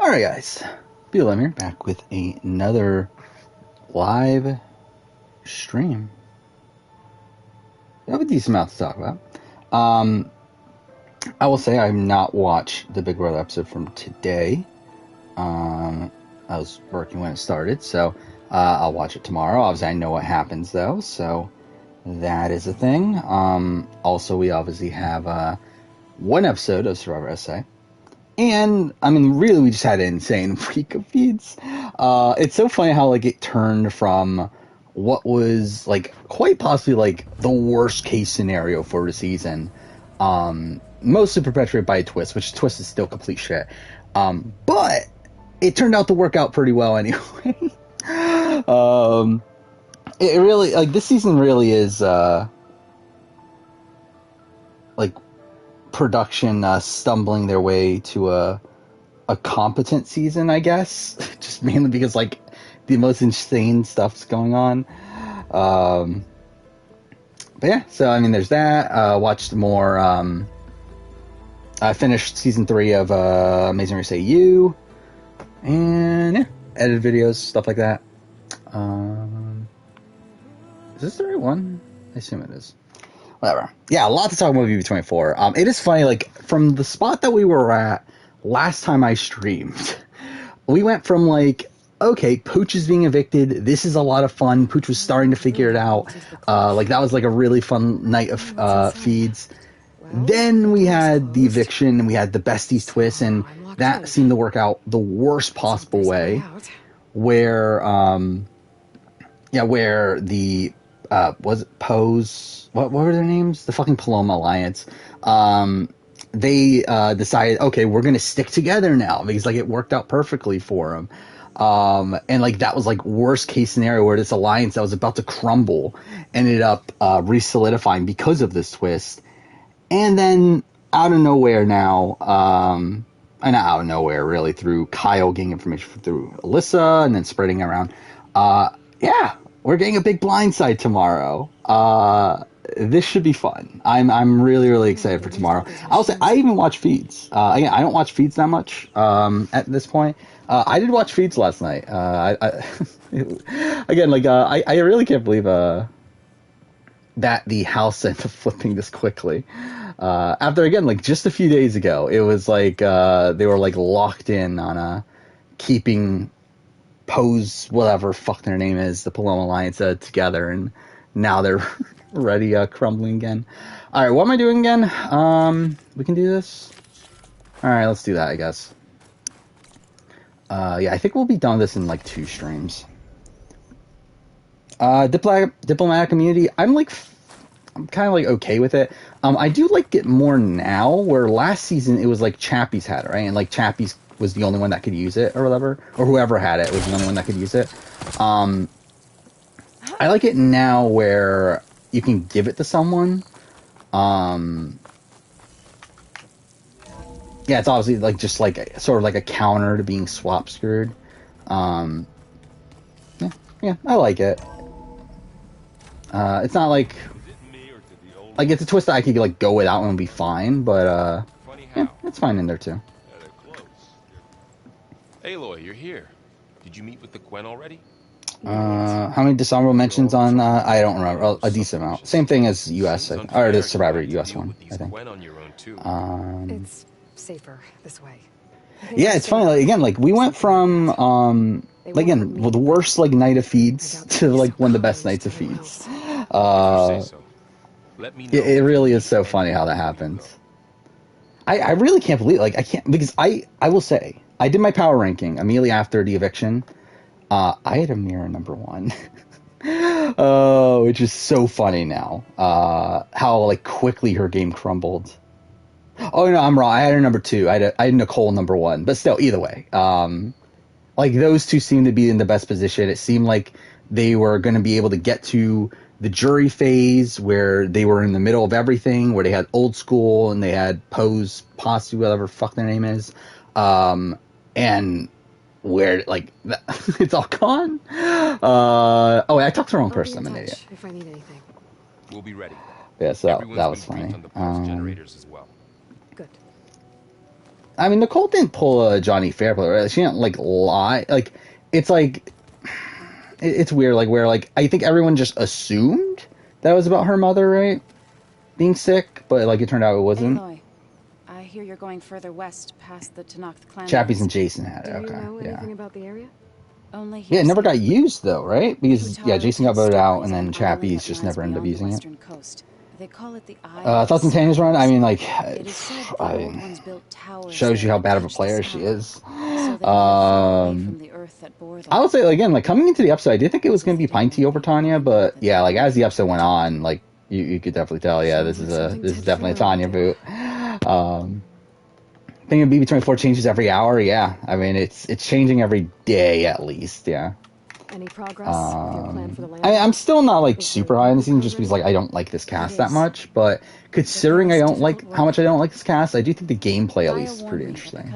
Alright guys, BLM here, back with another live stream. I have a decent amount to talk about. I will say I've not watched the Big Brother episode from today. I was working when it started, so I'll watch it tomorrow. Obviously I know what happens though, so that is a thing. Also we obviously have one episode of Survivor SA. And, I mean, really, we just had an insane week of feeds. It's so funny how, like, it turned from what was, like, quite possibly, like, the worst case scenario for the season. Mostly perpetuated by a twist, which twist is still complete shit. But it turned out to work out pretty well anyway. It really, like, this season really is, like, production stumbling their way to a competent season, I guess. Just mainly because, like, the most insane stuff's going on. But yeah, so I mean, there's that. Watched more. I finished season 3 of Amazing Race AU, and yeah, edited videos, stuff like that. Is this the right one? I assume it is. Whatever. Yeah, a lot to talk about BB24. It is funny, like, from the spot that we were at last time I streamed, we went from, like, okay, Pooch is being evicted, this is a lot of fun, Pooch was starting to figure it out, like, that was, like, a really fun night of feeds. Then we had the eviction, and we had the besties twist, and that seemed to work out the worst possible way, where, where the was it Pose? What were their names? The fucking Paloma Alliance. They decided, okay, we're gonna stick together now because, like, it worked out perfectly for them. And, like, that was, like, worst case scenario where this alliance that was about to crumble ended up re-solidifying because of this twist. And then out of nowhere now, and not out of nowhere really, through Kyle getting information through Alyssa and then spreading around. Yeah. We're getting a big blindside tomorrow. This should be fun. I'm really, really excited for tomorrow. I'll say I even watch feeds. Again, I don't watch feeds that much at this point. I did watch feeds last night. Again, like, I really can't believe that the house ended up flipping this quickly. After, again, like, just a few days ago, it was like they were, like, locked in on keeping Pose, whatever fuck their name is, the Paloma Alliance together, and now they're ready crumbling again. Alright, what am I doing again? We can do this? Alright, let's do that, I guess. Yeah, I think we'll be done with this in, like, 2 streams. Diplomatic immunity, I'm kind of, like, okay with it. I do like it more now, where last season it was, like, Chappie's had it, right? And, like, Chappie's was the only one that could use it, or whatever, or whoever had it was the only one that could use it. I like it now where you can give it to someone. Yeah, it's obviously, like, just, like, sort of like a counter to being swap screwed. Yeah, I like it. It's not like it's a twist that I could, like, go without and be fine, but yeah, it's fine in there too. Aloy, you're here. Did you meet with the Gwen already? How many dishonorable mentions on, I don't remember, a decent amount. Same thing as US, or the Survivor US one, I think. It's safer this way. Yeah, it's funny, like, again, like, we went from, like, again, the worst, like, night of feeds to, like, one of the best nights of feeds. It really is so funny how that happens. I really can't believe, like, I can't, because I will say, I did my power ranking immediately after the eviction. I had Amira number 1. Oh, which is so funny now. How, like, quickly her game crumbled. Oh, no, I'm wrong. I had her number 2. I had Nicole number 1. But still, either way. Like, those two seemed to be in the best position. It seemed like they were going to be able to get to the jury phase where they were in the middle of everything, where they had Old School and they had Pose, Posse, whatever fuck their name is. And where, like, it's all gone. Oh, I talked to the wrong person. I'm an idiot. If I need anything. We'll be ready. Yeah, so that was funny. Generators as well. Good. I mean, Nicole didn't pull a Johnny Fairplay, right? She didn't, like, lie. Like, it's like, it's weird, like, where, like, I think everyone just assumed that was about her mother, right? Being sick, but, like, it turned out it wasn't. Aloy, I hear you're going further west past the Tenakth clan. Chappies and Jason had it, Do okay. you know anything about the area? Only Yeah, it never got used, though, right? Because, Futaro yeah, Jason got voted out, and stories then on Chappies island just that never lies ended up beyond the using it. western coast. They call it the Eye Thoughts and Tanya's run? I mean, like, It is said the old ones built towers shows you there how to bad of a catch the player she sun, is. so they never fall away from the earth that bore them. I would say, again, like, coming into the episode, I did think it was going to be Pinty over Tanya, but, yeah, like, as the episode went on, like, you could definitely tell, yeah, this is definitely a Tanya boot. Thinking BB-24 changes every hour, yeah. I mean, it's changing every day, at least, yeah. Any progress with your plan for the land? I'm still not, like, super high in the season just because, like, I don't like this cast that much, but considering I don't like how much I don't like this cast, I do think the gameplay, at least, is pretty interesting.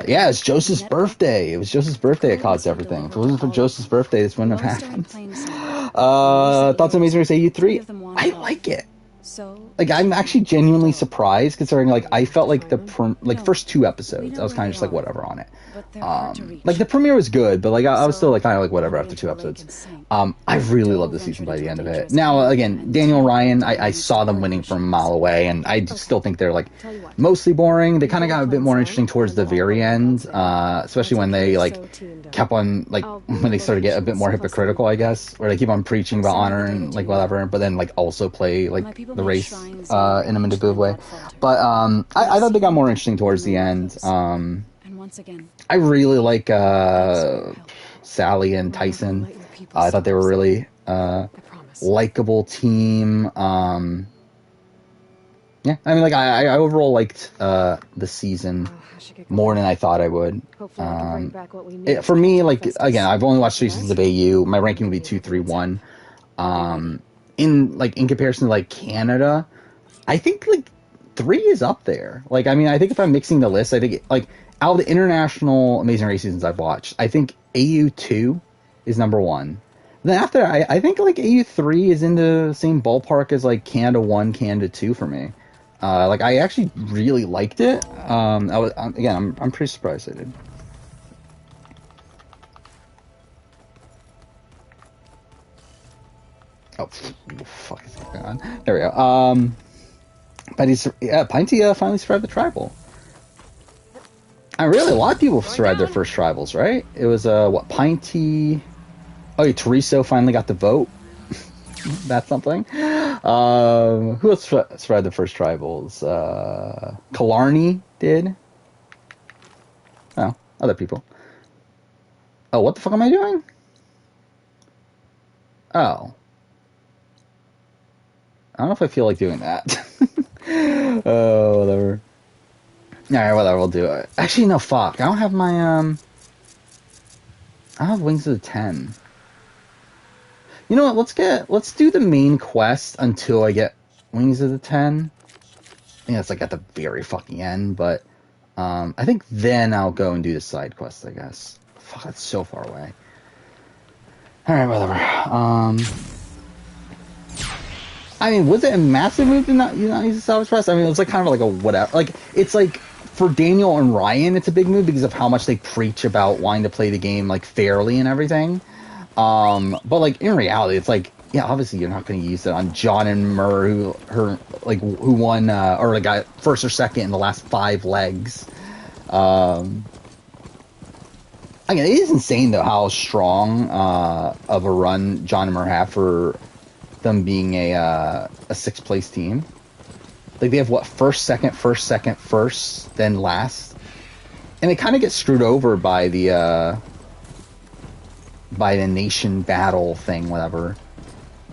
Yeah, it's Joseph's birthday. It was Joseph's birthday that caused everything. If it wasn't for Joseph's birthday, this wouldn't have happened. Thoughts on Amazing Race AU3? I like it. Like, I'm actually genuinely surprised, considering, like, I felt like the first 2 episodes, I was kind of just like, whatever on it. Like, the premiere was good, but, like, I was still, like, kind of like, whatever after 2 episodes. I really loved the season by the end of it. Now, again, Daniel and Ryan, I saw them winning from a mile away, and I still think they're, like, mostly boring. They kind of got a bit more interesting towards the very end, especially when they, like, kept on, like, when they started to get a bit more hypocritical, I guess, where they keep on preaching about honor and, like, whatever, but then, like, also play, like, the race in a manipulative way. But I thought they got more interesting towards the end. I really like Sally and Tyson. I thought they were really likable team. Yeah, I mean, like, I overall liked the season more than I thought I would. For me, like, again, I've only watched 3 seasons of AU. My ranking would be 2, 3, 1. In comparison to, like, Canada, I think, like, 3 is up there. Like, I mean, I think if I'm mixing the list, I think, like, out of the international Amazing Race seasons I've watched, I think AU2 is number 1. Then after, I think, like, AU3 is in the same ballpark as, like, Canada 1, Canada 2 for me. Like, I actually really liked it. I'm pretty surprised I did. Oh, fuck is going on? There we go. Pinty finally survived the tribal. Really, a lot of people survived their first tribals, right? It was, Pinty... Oh, yeah, Teriso finally got the vote. That's something. Who else survived the first tribals? Killarney did. Oh, other people. Oh, what the fuck am I doing? Oh. I don't know if I feel like doing that. Oh, whatever. Alright, whatever, we'll do it. Actually, no, fuck. I don't have my, I don't have Wings of the 10. You know what, let's do the main quest until I get Wings of the 10. I think that's, like, at the very fucking end, but, I think then I'll go and do the side quest, I guess. Fuck, that's so far away. Alright, whatever. I mean, was it a massive move to not use the Salvage Press? I mean, it was, like, kind of like a whatever. Like, it's like, for Daniel and Ryan, it's a big move because of how much they preach about wanting to play the game, like, fairly and everything. But, like, in reality, it's like, yeah, obviously you're not going to use it on John and Murr, who won, or, like, got first or second in the last 5 legs. Again, it is insane, though, how strong of a run John and Murr have for them being a 6th place team. Like, they have, what, first, second, then last. And it kind of gets screwed over by the nation battle thing, whatever.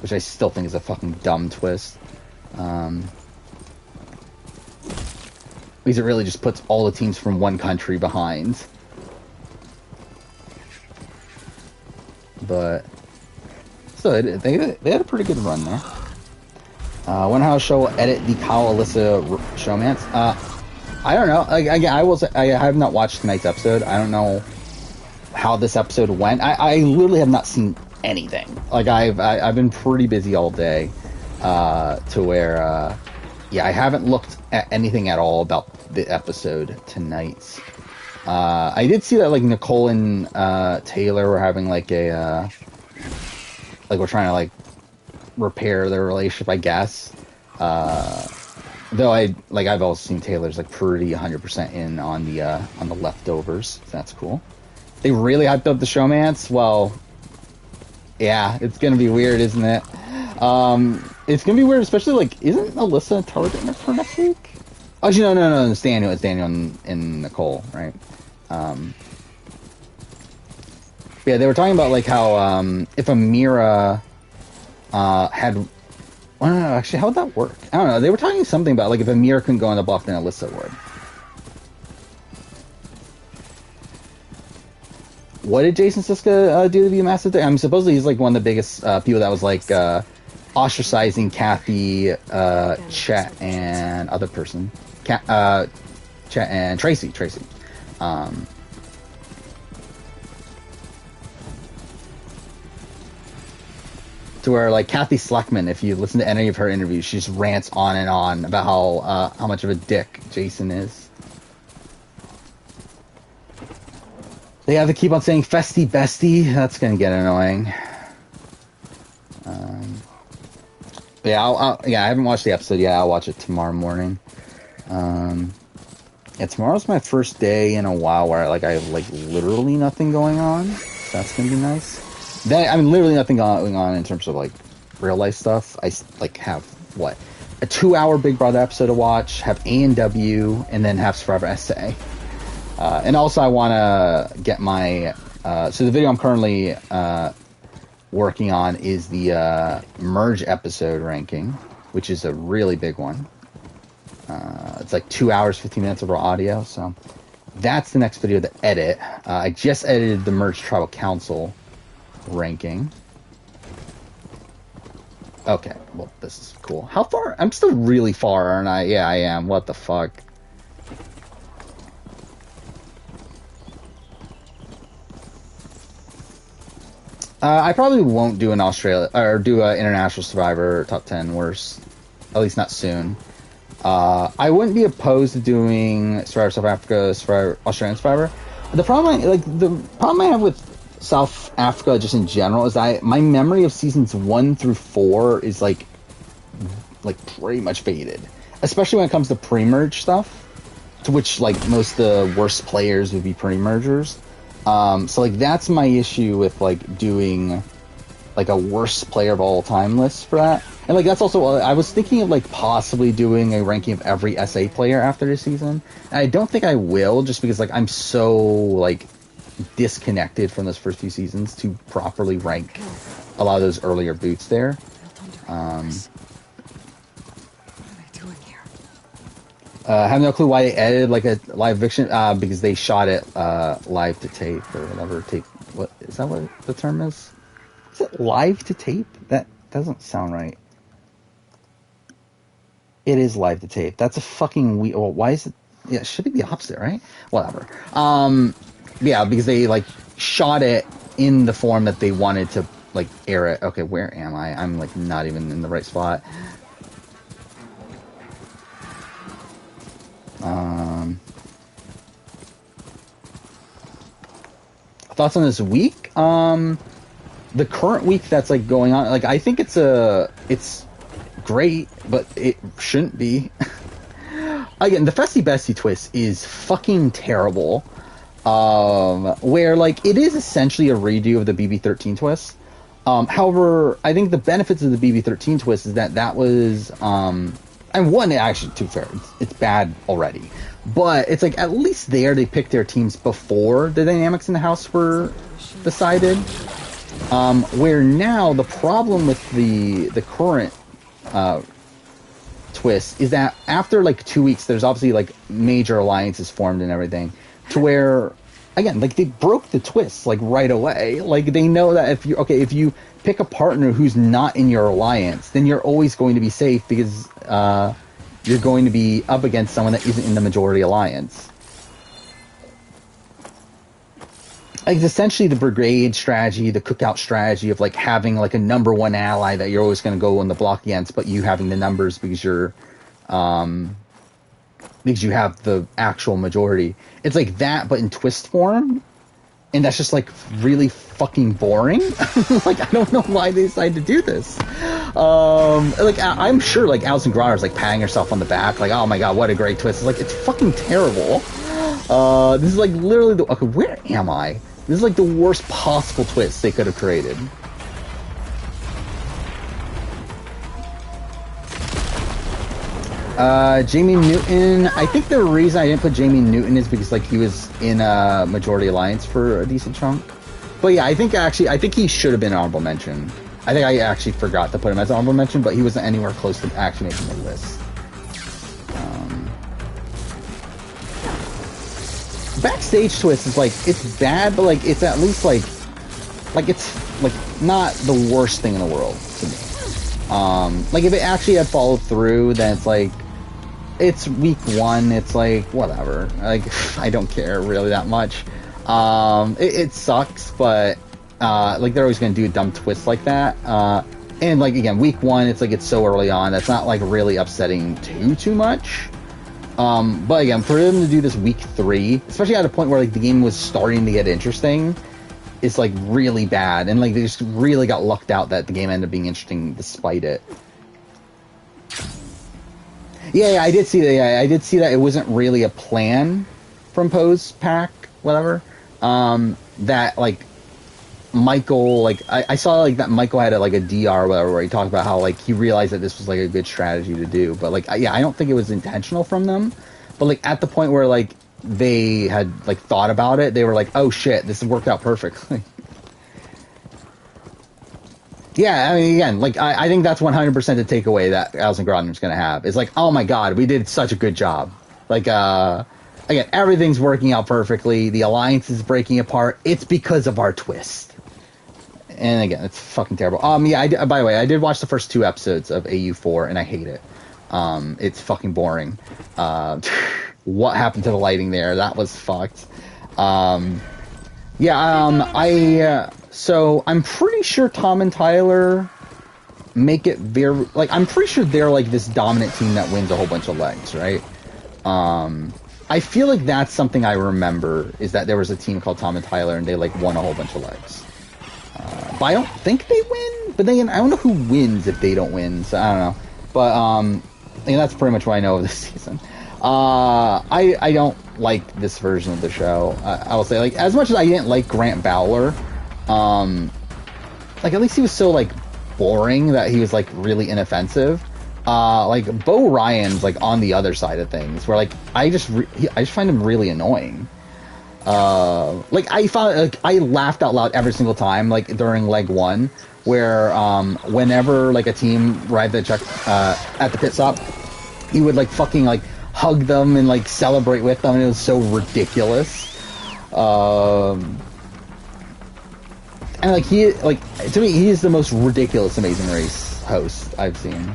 Which I still think is a fucking dumb twist. Because it really just puts all the teams from one country behind. But... So they had a pretty good run there. When how show will edit the Kyle Alyssa showmance? I don't know. Again, I have not watched tonight's episode. I don't know how this episode went. I literally have not seen anything. Like, I've been pretty busy all day, to where yeah, I haven't looked at anything at all about the episode tonight. I did see that like Nicole and Taylor were having like a like we're trying to like repair their relationship, I guess. Though I've also seen Taylor's like pretty 100% in on the leftovers. So that's cool. They really hyped up the showmance. Well, yeah, it's gonna be weird, isn't it? It's gonna be weird, especially like, isn't Alyssa a target for next week? Oh, no, it's Daniel. It's Daniel and Nicole, right? Yeah, they were talking about like how if Amira had, well, I don't know, actually, how would that work? I don't know. They were talking something about like if Amira couldn't go on the block, then Alyssa would. What did Jason Siska do to be a massive thing? I mean, supposedly he's like one of the biggest people that was like ostracizing Kathy, Chet, and other person, Chet and Tracy. To where like Kathy Sleckman, if you listen to any of her interviews, she just rants on and on about how much of a dick Jason is. They have to keep on saying "festy bestie." That's gonna get annoying. Yeah, I haven't watched the episode yet. I'll watch it tomorrow morning. Yeah, tomorrow's my first day in a while where I have like literally nothing going on. So that's gonna be nice. Literally nothing going on in terms of like real life stuff. I like have what, a 2-hour Big Brother episode to watch, have A&W, and then have Survivor SA. And also I want to get my so the video I'm currently working on is the merge episode ranking, which is a really big one. It's like 2 hours 15 minutes of raw audio, so that's the next video to edit. I just edited the merge tribal council ranking. Okay, well, this is cool. How far? I'm still really far, aren't I? Yeah, I am. What the fuck? I probably won't do an Australia or do an International Survivor top 10 worse, at least not soon. I wouldn't be opposed to doing Survivor South Africa, Survivor Australian Survivor. The problem I have with South Africa just in general is my memory of seasons 1 through 4 is like pretty much faded, especially when it comes to pre-merge stuff, to which like most of the worst players would be pre-mergers. So like that's my issue with like doing like a worst player of all time list for that. And like that's also, I was thinking of like possibly doing a ranking of every SA player after this season. And I don't think I will, just because like I'm so like disconnected from those first few seasons to properly rank a lot of those earlier boots there. I have no clue why they edited like a live eviction, because they shot it live to tape or whatever. Tape, what is that? What the term is? Is it live to tape? That doesn't sound right. It is live to tape. That's a fucking weird. Well, why is it? Yeah, it should be the opposite, right? Whatever. Yeah, because they like shot it in the form that they wanted to like air it. Okay, where am I? I'm like not even in the right spot. Thoughts on this week? The current week that's like going on, like I think it's great, but it shouldn't be. Again, the Festy Bestie twist is fucking terrible. Where like it is essentially a redo of the BB13 twist. However, I think the benefits of the BB13 twist is that was and one, actually, to be fair, it's bad already. But it's like, at least there they picked their teams before the dynamics in the house were decided. Where now, the problem with the current twist is that after like 2 weeks, there's obviously like major alliances formed and everything. To where, again, like they broke the twist like right away. Like they know that if you pick a partner who's not in your alliance, then you're always going to be safe because you're going to be up against someone that isn't in the majority alliance. Like it's essentially the brigade strategy, the cookout strategy of like having like a number one ally that you're always going to go on the block against, but you having the numbers because you're because you have the actual majority. It's like that, but in twist form, and that's just like really fucking boring. Like, I don't know why they decided to do this. Like, I'm sure like Alison Gronner's like patting herself on the back, like, oh my god, what a great twist. It's like, it's fucking terrible. This is like literally the, okay, where am I? This is like the worst possible twist they could have created. Jamie Newton. I think the reason I didn't put Jamie Newton is because like he was in Majority Alliance for a decent chunk. But yeah, I think he should have been an honorable mention. I think I actually forgot to put him as an honorable mention, but he wasn't anywhere close to actually making the list. Backstage twist is like, it's bad, but like it's at least like it's like not the worst thing in the world to me. Like if it actually had followed through, then it's like, it's week 1, it's like, whatever. Like, I don't care really that much. It sucks, but, like, they're always gonna do a dumb twist like that. And, like, again, week 1, it's like, it's so early on, that's not, like, really upsetting too much. But again, for them to do this week 3, especially at a point where, like, the game was starting to get interesting, it's, like, really bad. And, like, they just really got lucked out that the game ended up being interesting despite it. Yeah, I did see that. Yeah, I did see that it wasn't really a plan from Poe's pack, whatever. That like Michael, like I saw like that Michael had like a DR or whatever where he talked about how like he realized that this was like a good strategy to do, but like yeah, I don't think it was intentional from them. But like at the point where like they had like thought about it, they were like, oh shit, this worked out perfectly. Yeah, I mean, again, like, I think that's 100% the takeaway that Alison Grodner's going to have. It's like, oh my god, we did such a good job. Like, again, everything's working out perfectly. The alliance is breaking apart. It's because of our twist. And again, it's fucking terrible. Yeah, by the way, I did watch the first 2 episodes of AU4, and I hate it. It's fucking boring. What happened to the lighting there? That was fucked. So I'm pretty sure Tom and Tyler make it very, like, I'm pretty sure they're like this dominant team that wins a whole bunch of legs, right? I feel like that's something I remember, is that there was a team called Tom and Tyler and they like won a whole bunch of legs. But I don't think they win, but then I don't know who wins if they don't win, so I don't know. But I think that's pretty much what I know of this season. I don't like this version of the show. I will say, like, as much as I didn't like Grant Bowler, like, at least he was so, like, boring that he was, like, really inoffensive. Like, Bo Ryan's, like, on the other side of things, where, like, I just find him really annoying. Like, I laughed out loud every single time, like, during leg 1, where, whenever, like, a team arrived at the pit stop, he would, like, fucking, like, hug them and, like, celebrate with them, and it was so ridiculous. And, like, to me, he is the most ridiculous Amazing Race host I've seen.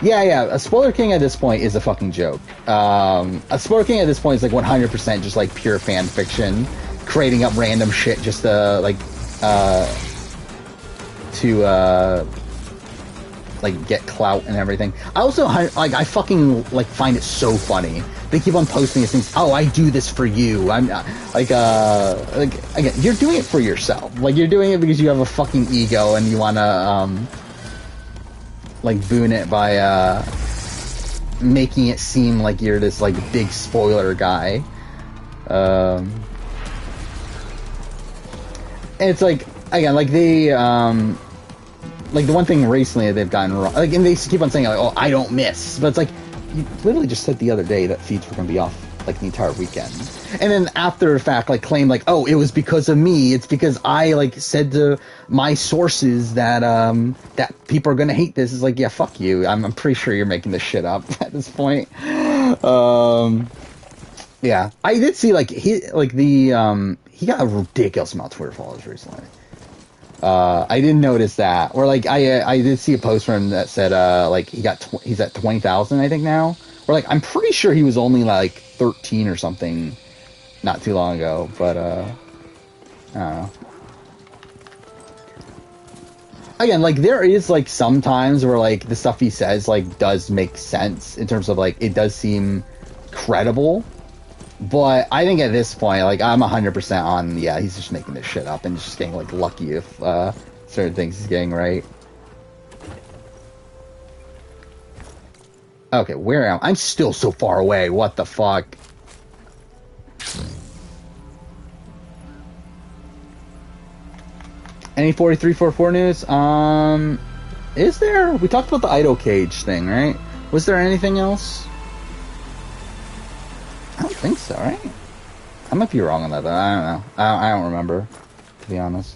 Yeah, a Spoiler King at this point is a fucking joke. A Spoiler King at this point is, like, 100% just, like, pure fan fiction, creating up random shit just to, like, get clout and everything. I also, like, I fucking, like, find it so funny. They keep on posting these things, oh, I do this for you. I'm, like, again, you're doing it for yourself. Like, you're doing it because you have a fucking ego and you wanna, like, boon it by, making it seem like you're this, like, big spoiler guy. And it's, like, again, like, they, like, the one thing recently that they've gotten wrong, like, and they keep on saying, like, oh, I don't miss, but it's like, you literally just said the other day that feeds were going to be off, like, the entire weekend. And then after the fact, like, claim, like, oh, it was because of me, it's because I, like, said to my sources that, that people are going to hate this. It's like, yeah, fuck you. I'm pretty sure you're making this shit up at this point. Yeah. I did see, like, he got a ridiculous amount of Twitter followers recently. I didn't notice that. Or, like, I did see a post from him that said, like, he's at 20,000, I think, now. Or, like, I'm pretty sure he was only, like, 13 or something not too long ago. But, I don't know. again, like, there is, like, some times where, like, the stuff he says, like, does make sense in terms of, like, it does seem credible. But I think at this point, like, I'm 100% on, yeah, he's just making this shit up and just getting, like, lucky if certain things he's getting right. Okay, where am I? I'm still so far away. What the fuck? Any 4344 news? Is there? We talked about the idol cage thing, right? Was there anything else? I don't think so, right? I might be wrong on that, though. I don't know. I don't remember, to be honest.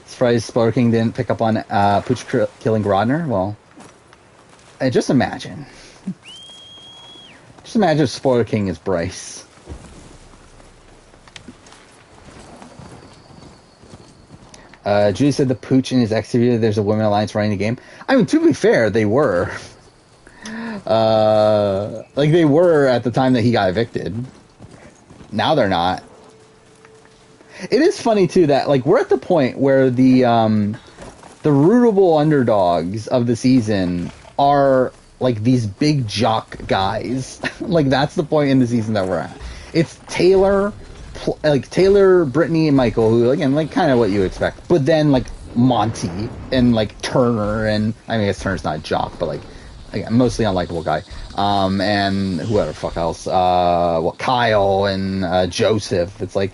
Surprised Spore King didn't pick up on Pooch killing Grodner? Well, just imagine. Just imagine if Spore King is Bryce. Julie said the Pooch in his exterior, there's a Women Alliance running the game. I mean, to be fair, they were. Like, they were at the time that he got evicted. Now they're not. It is funny, too, that, like, we're at the point where the rootable underdogs of the season are, like, these big jock guys. Like, that's the point in the season that we're at. It's Taylor, Brittany, and Michael, who, again, like, kind of what you expect. But then, like, Monty and, like, Turner, and, I mean, I guess Turner's not a jock, but, like, again, mostly unlikable guy. And whoever the fuck else. Kyle and Joseph. It's like,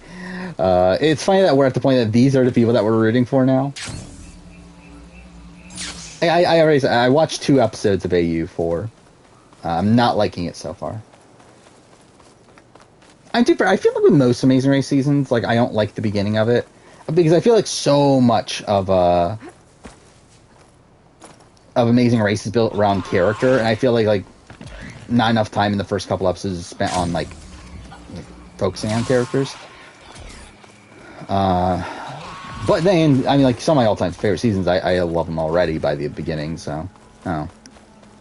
it's funny that we're at the point that these are the people that we're rooting for now. I already said, I watched 2 episodes of AU4. I'm not liking it so far. I feel like with most Amazing Race seasons, like, I don't like the beginning of it. Because I feel like so much of Amazing Race is built around character, and I feel like not enough time in the first couple episodes is spent on, like focusing on characters. But then, I mean, like, some of my all-time favorite seasons, I love them already by the beginning, so, oh.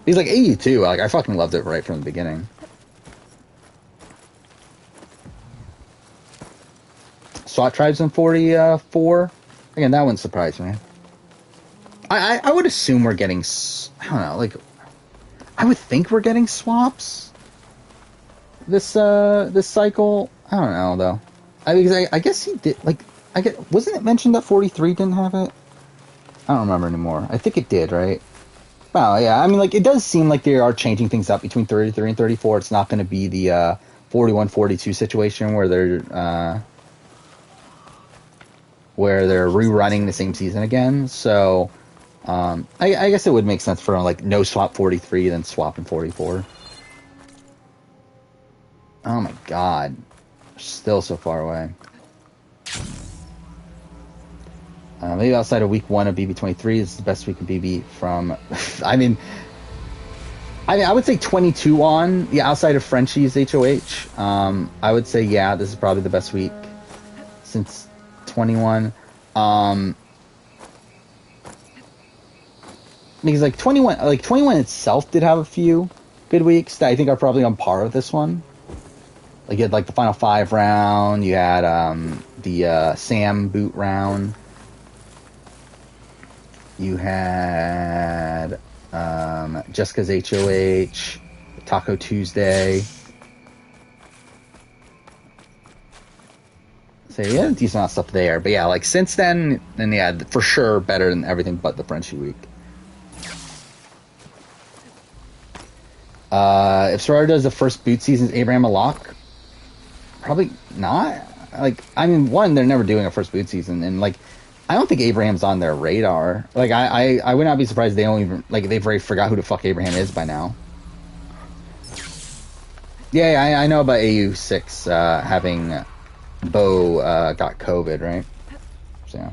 He's like, AU2, like, I fucking loved it right from the beginning. SWAT Tribes in 44? Again, that wouldn't surprise me. I would assume we're getting, I don't know, like, I would think we're getting swaps this cycle. I don't know, though. I guess he did, like, wasn't it mentioned that 43 didn't have it? I don't remember anymore. I think it did, right? Well, yeah, I mean, like, it does seem like they are changing things up between 33 and 34. It's not going to be the 41-42 situation where they're rerunning the same season again. So, I guess it would make sense for, like, no swap 43, then swap in 44. Oh my god. Still so far away. Maybe outside of week 1 of BB23 is the best week of BB from... I mean, I would say 22 on. Yeah, outside of Frenchie's HOH. I would say, yeah, this is probably the best week since 21. Because, like, 21 itself did have a few good weeks that I think are probably on par with this one. Like, you had, like, the Final 5 round, you had the Sam boot round, you had Jessica's HOH, Taco Tuesday. So yeah, a decent amount of stuff there. But yeah, like, since then yeah, for sure better than everything but the Frenchie week. If Soror does the first boot season, is Abraham a lock? Probably not. Like, I mean, one, they're never doing a first boot season, and, like, I don't think Abraham's on their radar. Like, I would not be surprised if they don't even, like, they've already forgot who the fuck Abraham is by now. Yeah, I know about AU6 having Bo got COVID, right? So yeah.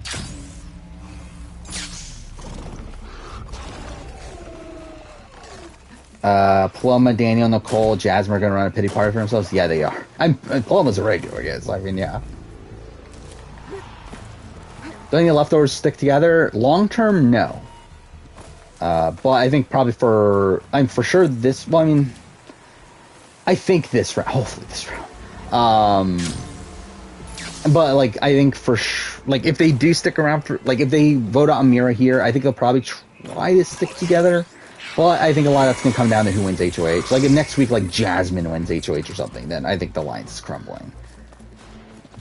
Paloma, Daniel, Nicole, Jasmine are going to run a pity party for themselves? Yeah, they are. Paloma's a regular, I guess. I mean, yeah. Do any leftovers stick together? Long term, no. But I think probably for sure this, well, I mean, I think this round, hopefully this round. But like, I think like if they do stick around for like if they vote out Amira here, I think they'll probably try to stick together. Well, I think a lot of that's gonna come down to who wins HOH. Like if next week, like Jasmine wins HOH or something, then I think the alliance is crumbling.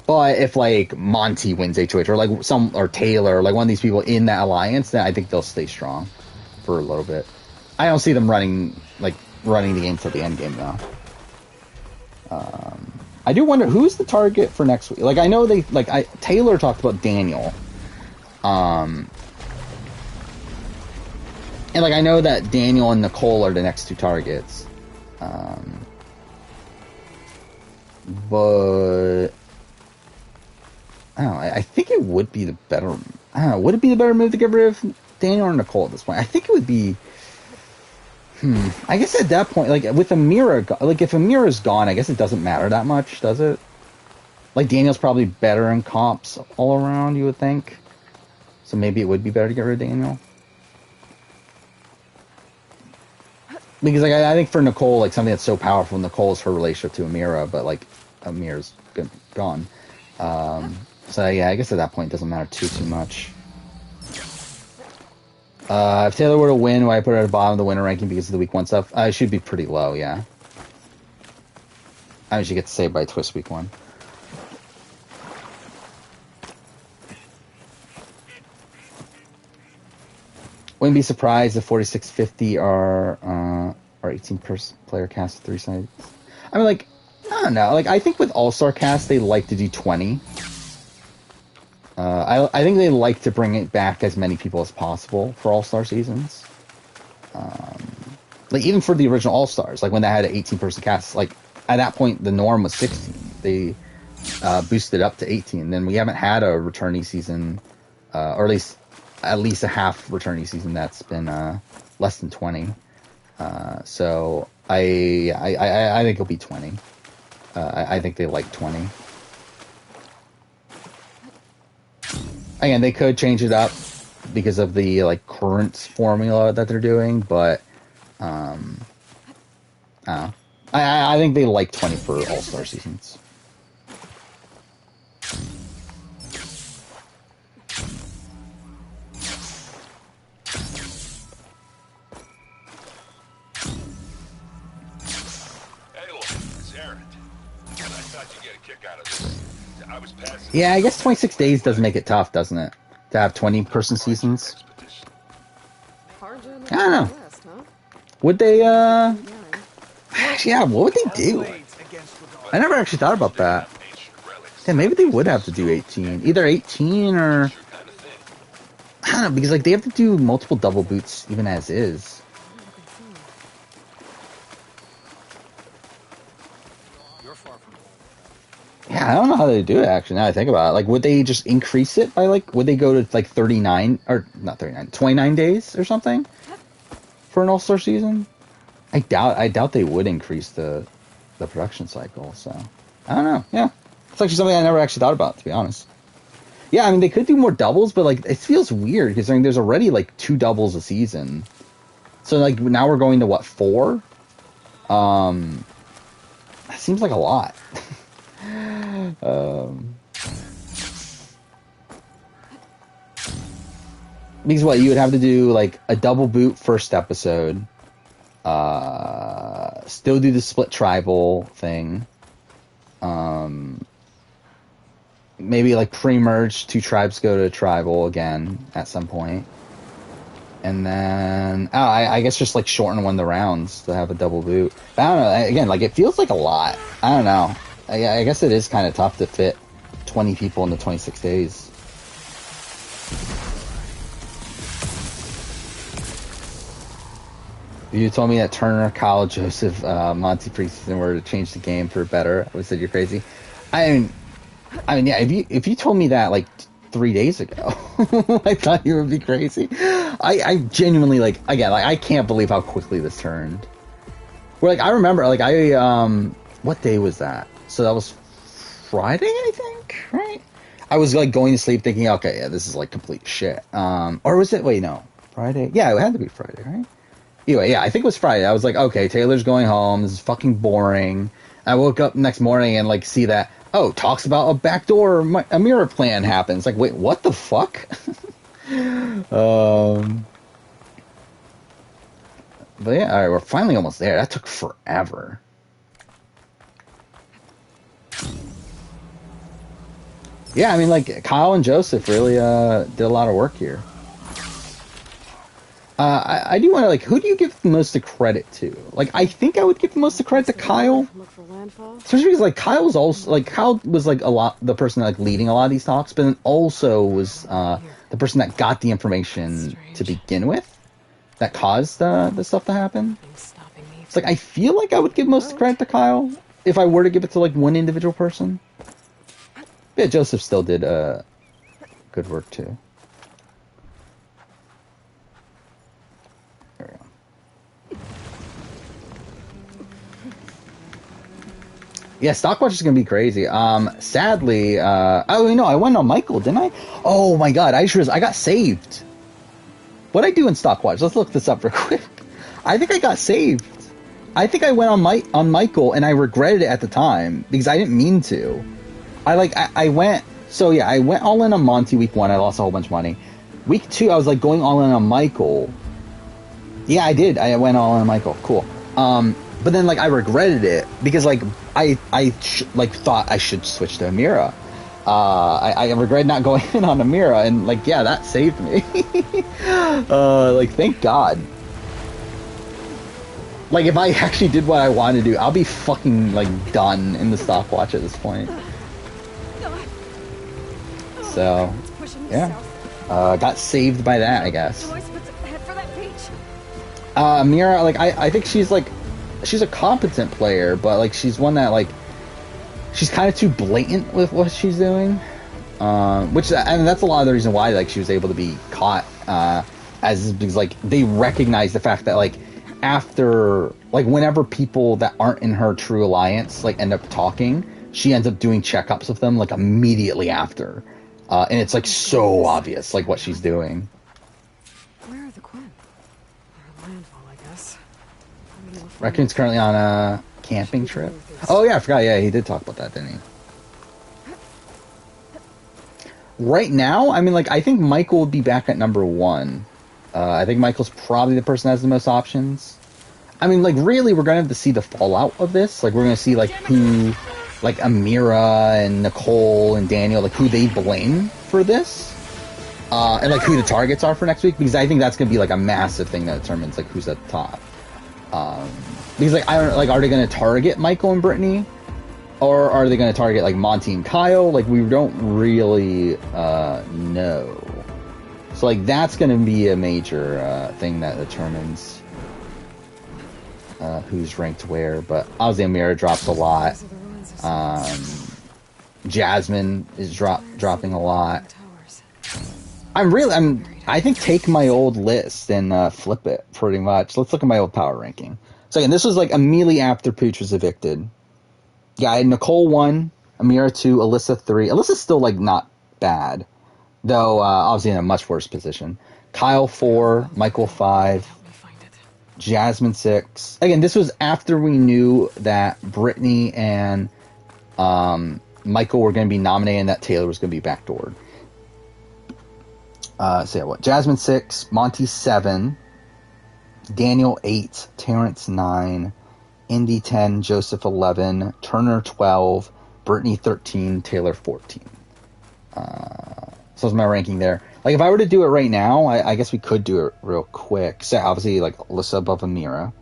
But if like Monty wins HOH or like or Taylor, like one of these people in that alliance, then I think they'll stay strong for a little bit. I don't see them running the game till the end game though. I do wonder who's the target for next week. Like I know Taylor talked about Daniel. And like I know that Daniel and Nicole are the next two targets. But I don't know, I think it would be the better... I don't know, would it be the better move to get rid of Daniel or Nicole at this point? I think it would be... I guess at that point, like, with Amira... Like, if Amira's gone, I guess it doesn't matter that much, does it? Like, Daniel's probably better in comps all around, you would think. So maybe it would be better to get rid of Daniel. Because, like, I think for Nicole, like, something that's so powerful, Nicole is her relationship to Amira, but, like, Amira's gone. So, yeah, I guess at that point it doesn't matter too much. If Taylor were to win, would I put her at the bottom of the winner ranking because of the week 1 stuff? It should be pretty low, yeah. I mean, she gets saved by Twist week 1. Wouldn't be surprised if 4650 are 18-player cast with 3 sides. I mean, like, I don't know. Like, I think with All-Star cast, they like to do 20. I think they like to bring it back as many people as possible for All-Star seasons. Like, even for the original All-Stars, like, when they had an 18-person cast, like, at that point, the norm was 16. They boosted up to 18. Then we haven't had a returnee season, or at least a half returnee season that's been less than 20. So I think it'll be 20. I think they like 20. Again, they could change it up because of the like current formula that they're doing, but I think they like 20 for All-Star seasons. Yeah, I guess 26 days does make it tough, doesn't it? To have 20-person seasons. I don't know. Would they, yeah, what would they do? I never actually thought about that. Yeah, maybe they would have to do 18. Either 18 or... I don't know, because, like, they have to do multiple double boots even as is. Yeah, I don't know how they do it, actually, now I think about it. Like, would they just increase it by, like, would they go to, like, 39, or, not 39, 29 days or something? For an All-Star season? I doubt they would increase the production cycle, so. I don't know, yeah. It's actually something I never actually thought about, to be honest. Yeah, I mean, they could do more doubles, but, like, it feels weird, because, I mean, there's already, like, 2 doubles a season. So, like, now we're going to, what, 4? That seems like a lot. Because what, you would have to do like a double boot first episode, still do the split tribal thing, maybe like pre-merge 2 tribes go to tribal again at some point, and then I guess just like shorten one of the rounds to have a double boot. But I don't know, again, like it feels like a lot. I don't know. I guess it is kind of tough to fit 20 people into 26 days. If you told me that Turner, Kyle, Joseph, Monty preseason were to change the game for better, I would have said you're crazy. I mean, yeah. If you told me that like 3 days ago, I thought you would be crazy. I genuinely like I can't believe how quickly this turned. Where like I remember like what day was that? So that was Friday, I think, right? I was like going to sleep thinking, okay, yeah, this is like complete shit. Or was it? Wait, no, Friday. Yeah, it had to be Friday, right? Anyway, yeah, I think it was Friday. I was like, okay, Taylor's going home. This is fucking boring. I woke up next morning and like see that Oh, talks about a backdoor Amira plan happens. Like, wait, what the fuck? But yeah, all right, we're finally almost there. That took forever. Yeah, I mean, like, Kyle and Joseph really did a lot of work here. I do want to, like, who do you give the most of credit to? Like, I think I would give the most of credit to Kyle. Look for landfall. Especially because, like, Kyle was, like, the person, like, leading a lot of these talks, but then also was the person that got the information to begin with that caused the stuff to happen. Stopping me. It's like, I feel like I would give most of credit to Kyle if I were to give it to, like, one individual person. Yeah, Joseph still did good work, too. There we go. Yeah, Stockwatch is going to be crazy. Sadly, oh, no, I went on Michael, didn't I? Oh, my God, I got saved. What'd I do in Stockwatch? Let's look this up real quick. I think I got saved. I think I went on Michael, and I regretted it at the time, because I didn't mean to. I went all in on Monty week 1. I lost a whole bunch of money. Week 2, I was like going all in on Michael. Yeah, I did. I went all in on Michael. Cool. But then like I regretted it because like I thought I should switch to Amira. I regret not going in on Amira, and like yeah, that saved me. Like thank God. Like if I actually did what I wanted to do, I'll be fucking like done in the stopwatch at this point. So, yeah. Got saved by that, I guess. Mira, like, I think she's a competent player, but, like, she's one that, like, she's kind of too blatant with what she's doing. Which, and that's a lot of the reason why, like, she was able to be caught, because, like, they recognize the fact that, like, after, like, whenever people that aren't in her true alliance, like, end up talking, she ends up doing checkups with them, like, immediately after. And it's like so obvious, like what she's doing. Where are the Quinn? They're a landfall, I guess. Raccoon's currently on a camping trip. Oh yeah, I forgot. Yeah, he did talk about that, didn't he? Right now, I mean, like I think Michael would be back at number 1. I think Michael's probably the person that has the most options. I mean, like really, we're gonna have to see the fallout of this. Like we're gonna see like who. Like Amira and Nicole and Daniel, like who they blame for this, and like who the targets are for next week, because I think that's gonna be like a massive thing that determines like who's at the top. Because like I don't like, are they gonna target Michael and Brittany, or are they gonna target like Monty and Kyle? Like we don't really know. So like that's gonna be a major thing that determines who's ranked where. But obviously Amira drops a lot. Jasmine is dropping a lot. I think take my old list and flip it pretty much. Let's look at my old power ranking. So again, this was like immediately after Pooch was evicted. Yeah, I had Nicole 1, Amira 2, Alyssa 3. Alyssa's still like not bad, though obviously in a much worse position. Kyle 4, Michael 5, Jasmine 6. Again, this was after we knew that Brittany and Michael were going to be nominated and that Taylor was going to be backdoored. So yeah, what? Jasmine 6, Monty 7, Daniel 8, Terrence 9, Indy 10, Joseph 11, Turner 12, Brittany 13, Taylor 14. So that's my ranking there. Like if I were to do it right now, I guess we could do it real quick. So obviously like Alyssa above Amira.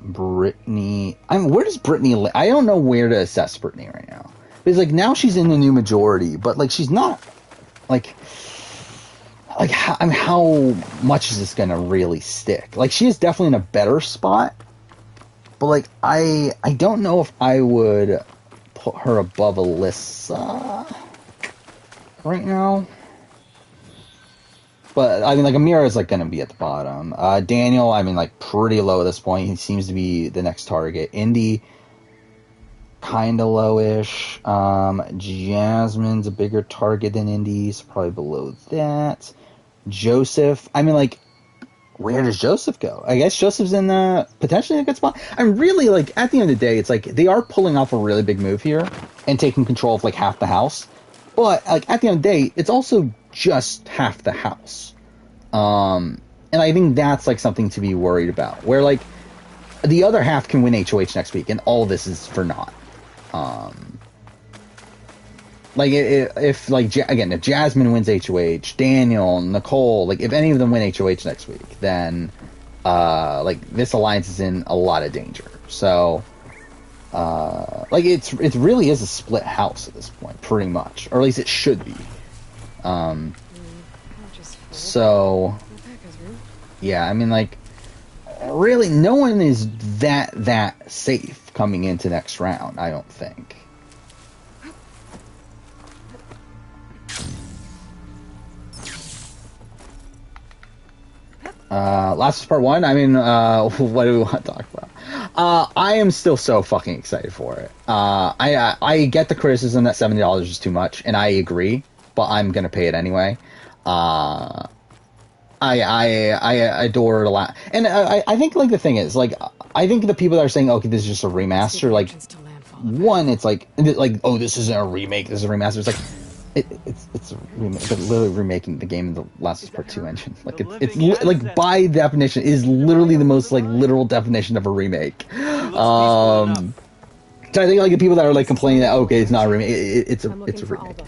Brittany, where does Brittany I don't know where to assess Brittany right now. Because like now she's in the new majority, but like she's not like how much is this gonna really stick? Like she is definitely in a better spot, but like I don't know if I would put her above Alyssa right now. But, I mean, like, Amira is, like, going to be at the bottom. Daniel, I mean, like, pretty low at this point. He seems to be the next target. Indy, kind of lowish. Jasmine's a bigger target than Indy's. Probably below that. Joseph, I mean, like, where does Joseph go? I guess Joseph's in potentially a good spot. I'm really like at the end of the day, it's like they are pulling off a really big move here and taking control of like half the house. But like at the end of the day, it's also just half the house. And I think that's like something to be worried about. Where like the other half can win HOH next week, and all this is for naught. Like if like again, if Jasmine wins HOH, Daniel, Nicole, like if any of them win HOH next week, then like this alliance is in a lot of danger. So like it really is a split house at this point, pretty much, or at least it should be. So yeah, I mean like really no one is that safe coming into next round, I don't think. Last of Us Part 1, I mean, what do we want to talk about? I am still so fucking excited for it. I get the criticism that $70 is too much, and I agree, but I'm gonna pay it anyway. I adore it a lot. And I think, like, the thing is, like, I think the people that are saying, okay, this is just a remaster, like, one, it's like, oh, this isn't a remake, this is a remaster. It's like, it's a remake, but literally remaking the game in the Last of Us Part 2 engine. Like it's like by definition is literally the most like literal definition of a remake. So I think like the people that are like complaining that okay it's not a remake, it's a remake.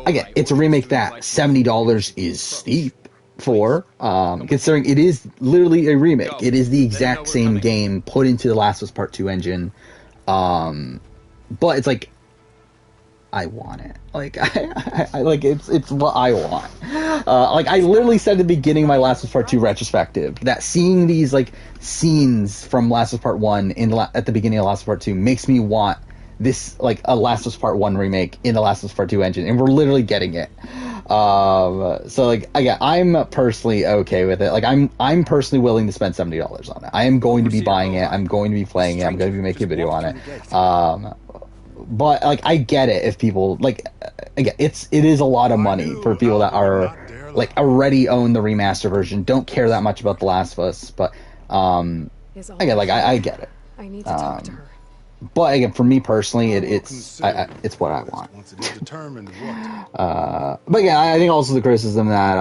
Again, it's a remake that $70 is steep for considering it is literally a remake. It is the exact same game put into the Last of Us Part 2 engine, but it's like I want it. Like I like it's what I want. Like I literally said at the beginning of my Last of Us Part 2 retrospective that seeing these like scenes from Last of Us Part 1 at the beginning of Last of Us Part 2 makes me want this like a Last of Us Part 1 remake in the Last of Us Part 2 engine, and we're literally getting it. So like again, I'm personally okay with it. Like I'm personally willing to spend $70 on it. I am going to be buying it. I'm going to be playing it. I'm going to be making a video on it. But like I get it if people like again it is a lot of money for people that are like already own the remaster version, don't care that much about The Last of Us, but again like I get it. I need to talk to her. But again, for me personally, it's what I want. But yeah, I think also the criticism that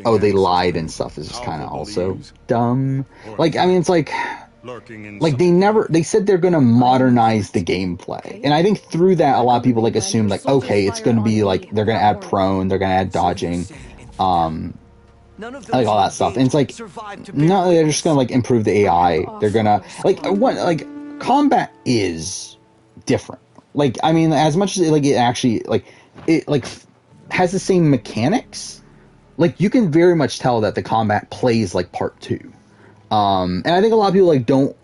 oh they lied and stuff is just kind of also dumb. Like I mean it's like they said they're gonna modernize the gameplay, and I think through that a lot of people like assume like okay it's gonna be like they're gonna add prone, they're gonna add dodging, like all that stuff, and it's like no, they're just gonna like improve the AI. They're gonna like combat is different. Like I mean as much as it actually like it like has the same mechanics, like you can very much tell that the combat plays like Part 2. And I think a lot of people like don't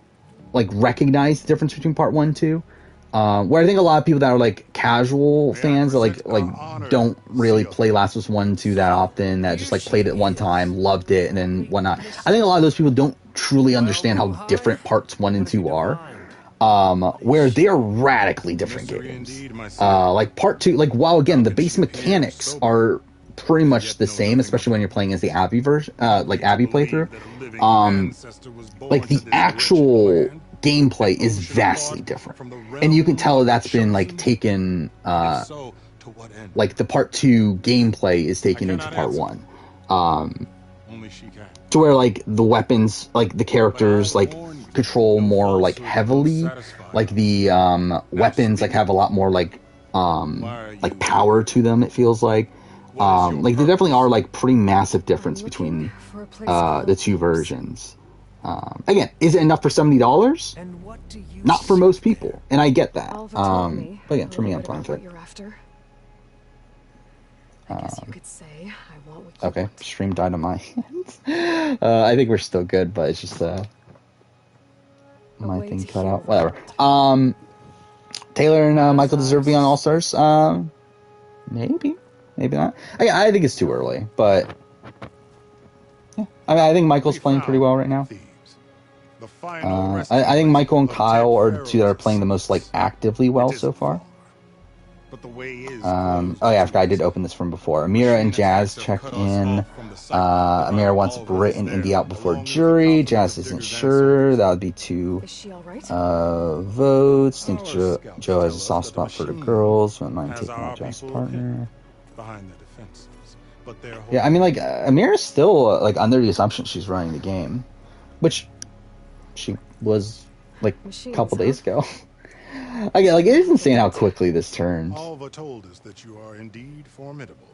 like recognize the difference between Part 1 and 2. Where I think a lot of people that are like casual fans that like don't really play Last of Us 1 and 2 that often, that just like played it one time, loved it, and then whatnot. I think a lot of those people don't truly understand how different Parts 1 and 2 are. Where they are radically different games. Like Part 2, like while again the base mechanics are pretty much the same, especially when you're playing as the Abby version, like Abby playthrough. Like the actual gameplay is vastly different, and you can tell that's been like taken. Like the Part 2 gameplay is taken into Part 1, to where like the weapons, like the characters, like control more like heavily. Like the weapons like have a lot more like power to them. It feels like. Like there definitely are like pretty massive difference between the two versions. Again, is it enough for $70? Not for most people, and I get that. But again, for me, I'm fine with it. Okay, stream died on my hands. I think we're still good, but it's just my thing cut out. Whatever. Taylor and Michael deserve to be on All Stars. Maybe not. I think it's too early, but yeah. I mean, I think Michael's playing pretty well right now. I think Michael and Kyle are the two that are playing the most like actively well so far. But the way is Oh yeah, I forgot I did open this from before. Amira and Jazz check in. Amira wants Britt and Indy out before jury. Jazz isn't sure. That would be 2 Is she all right? votes. Think Joe has a soft spot for the girls. Wouldn't mind taking out Jazz's partner. behind the defenses. But their Yeah, I mean, like, Amira's still, like, under the assumption she's running the game. Which she was, like, a couple days ago. Again, like, it is insane how quickly this turns. Alva told us that you are indeed formidable.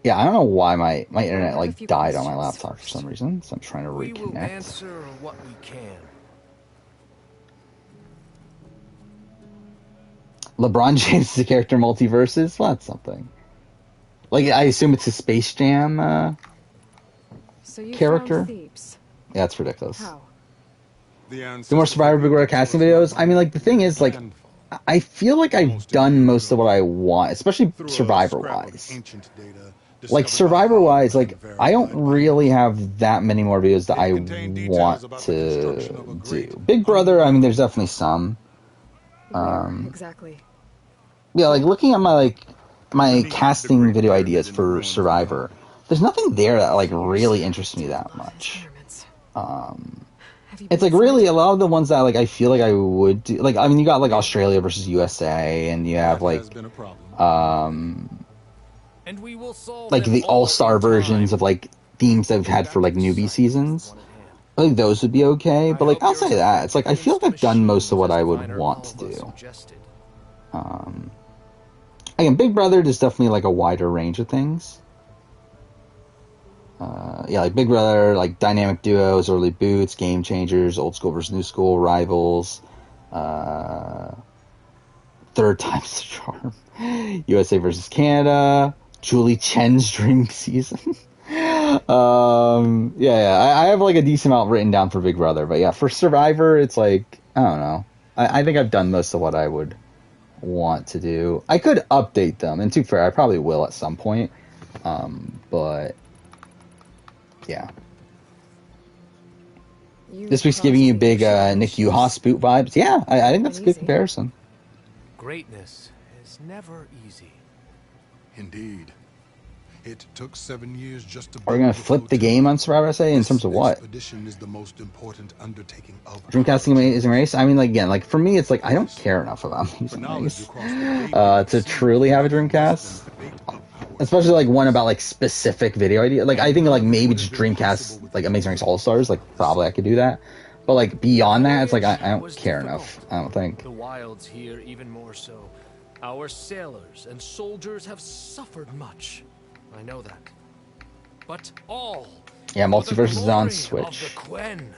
Yeah, I don't know why my internet, like, died on my laptop for some reason, so I'm trying to We will reconnect. answer what we can. LeBron James is a character in Multiverses? Well, that's something. Like, I assume it's a Space Jam, So you character? found Thebes. Yeah, it's ridiculous. How? The more Survivor Big Brother casting videos? I mean, like, the thing is, like, I feel like I've done most of what I want, especially Survivor-wise. Like, Survivor-wise, like, I don't really have that many more videos that I want to do. Big Brother, I mean, there's definitely some. Exactly. Yeah, like, looking at my casting video ideas for Survivor, there's nothing there that, like, really interests me that much. It's like really a lot of the ones that like I feel like I would do. Like, I mean, you got like Australia versus USA, and you have like And we will solve like them the all all-star in time. versions of like themes that we've had for like newbie seasons. I think those would be okay, but like outside of that, it's like I feel like I've done most of what I would want to do. Again, Big Brother, there's definitely like a wider range of things. Yeah, like Big Brother, like dynamic duos, early boots, game changers, old school versus new school, rivals, third time's the charm, USA versus Canada, Julie Chen's dream season. Yeah, I have like a decent amount written down for Big Brother, but yeah, for Survivor, it's like, I don't know. I think I've done most of what I would want to do. I could update them, and to be fair, I probably will at some point, but yeah. This week's giving you big Nick Uhas boot vibes. Yeah, I think that's a good comparison. Greatness is never easy. Indeed. It took 7 years just to Are we going to flip the game on Survivor SA in terms of what? Expedition is the most important undertaking of Dreamcasting Amazing Race? I mean, like, again, like, for me, it's like, I don't care enough about Amazing Race to truly have a Dreamcast. Especially, like, one about, like, specific video idea. Like, I think, like, maybe just Dreamcast, like, Amazing Race All-Stars, like, probably I could do that. But, like, beyond that, it's like, I don't care enough, I don't think. The wilds here even more so. Our sailors and soldiers have suffered much. I know that. But all Yeah, for the Multiverse is on glory Switch. of the Quen.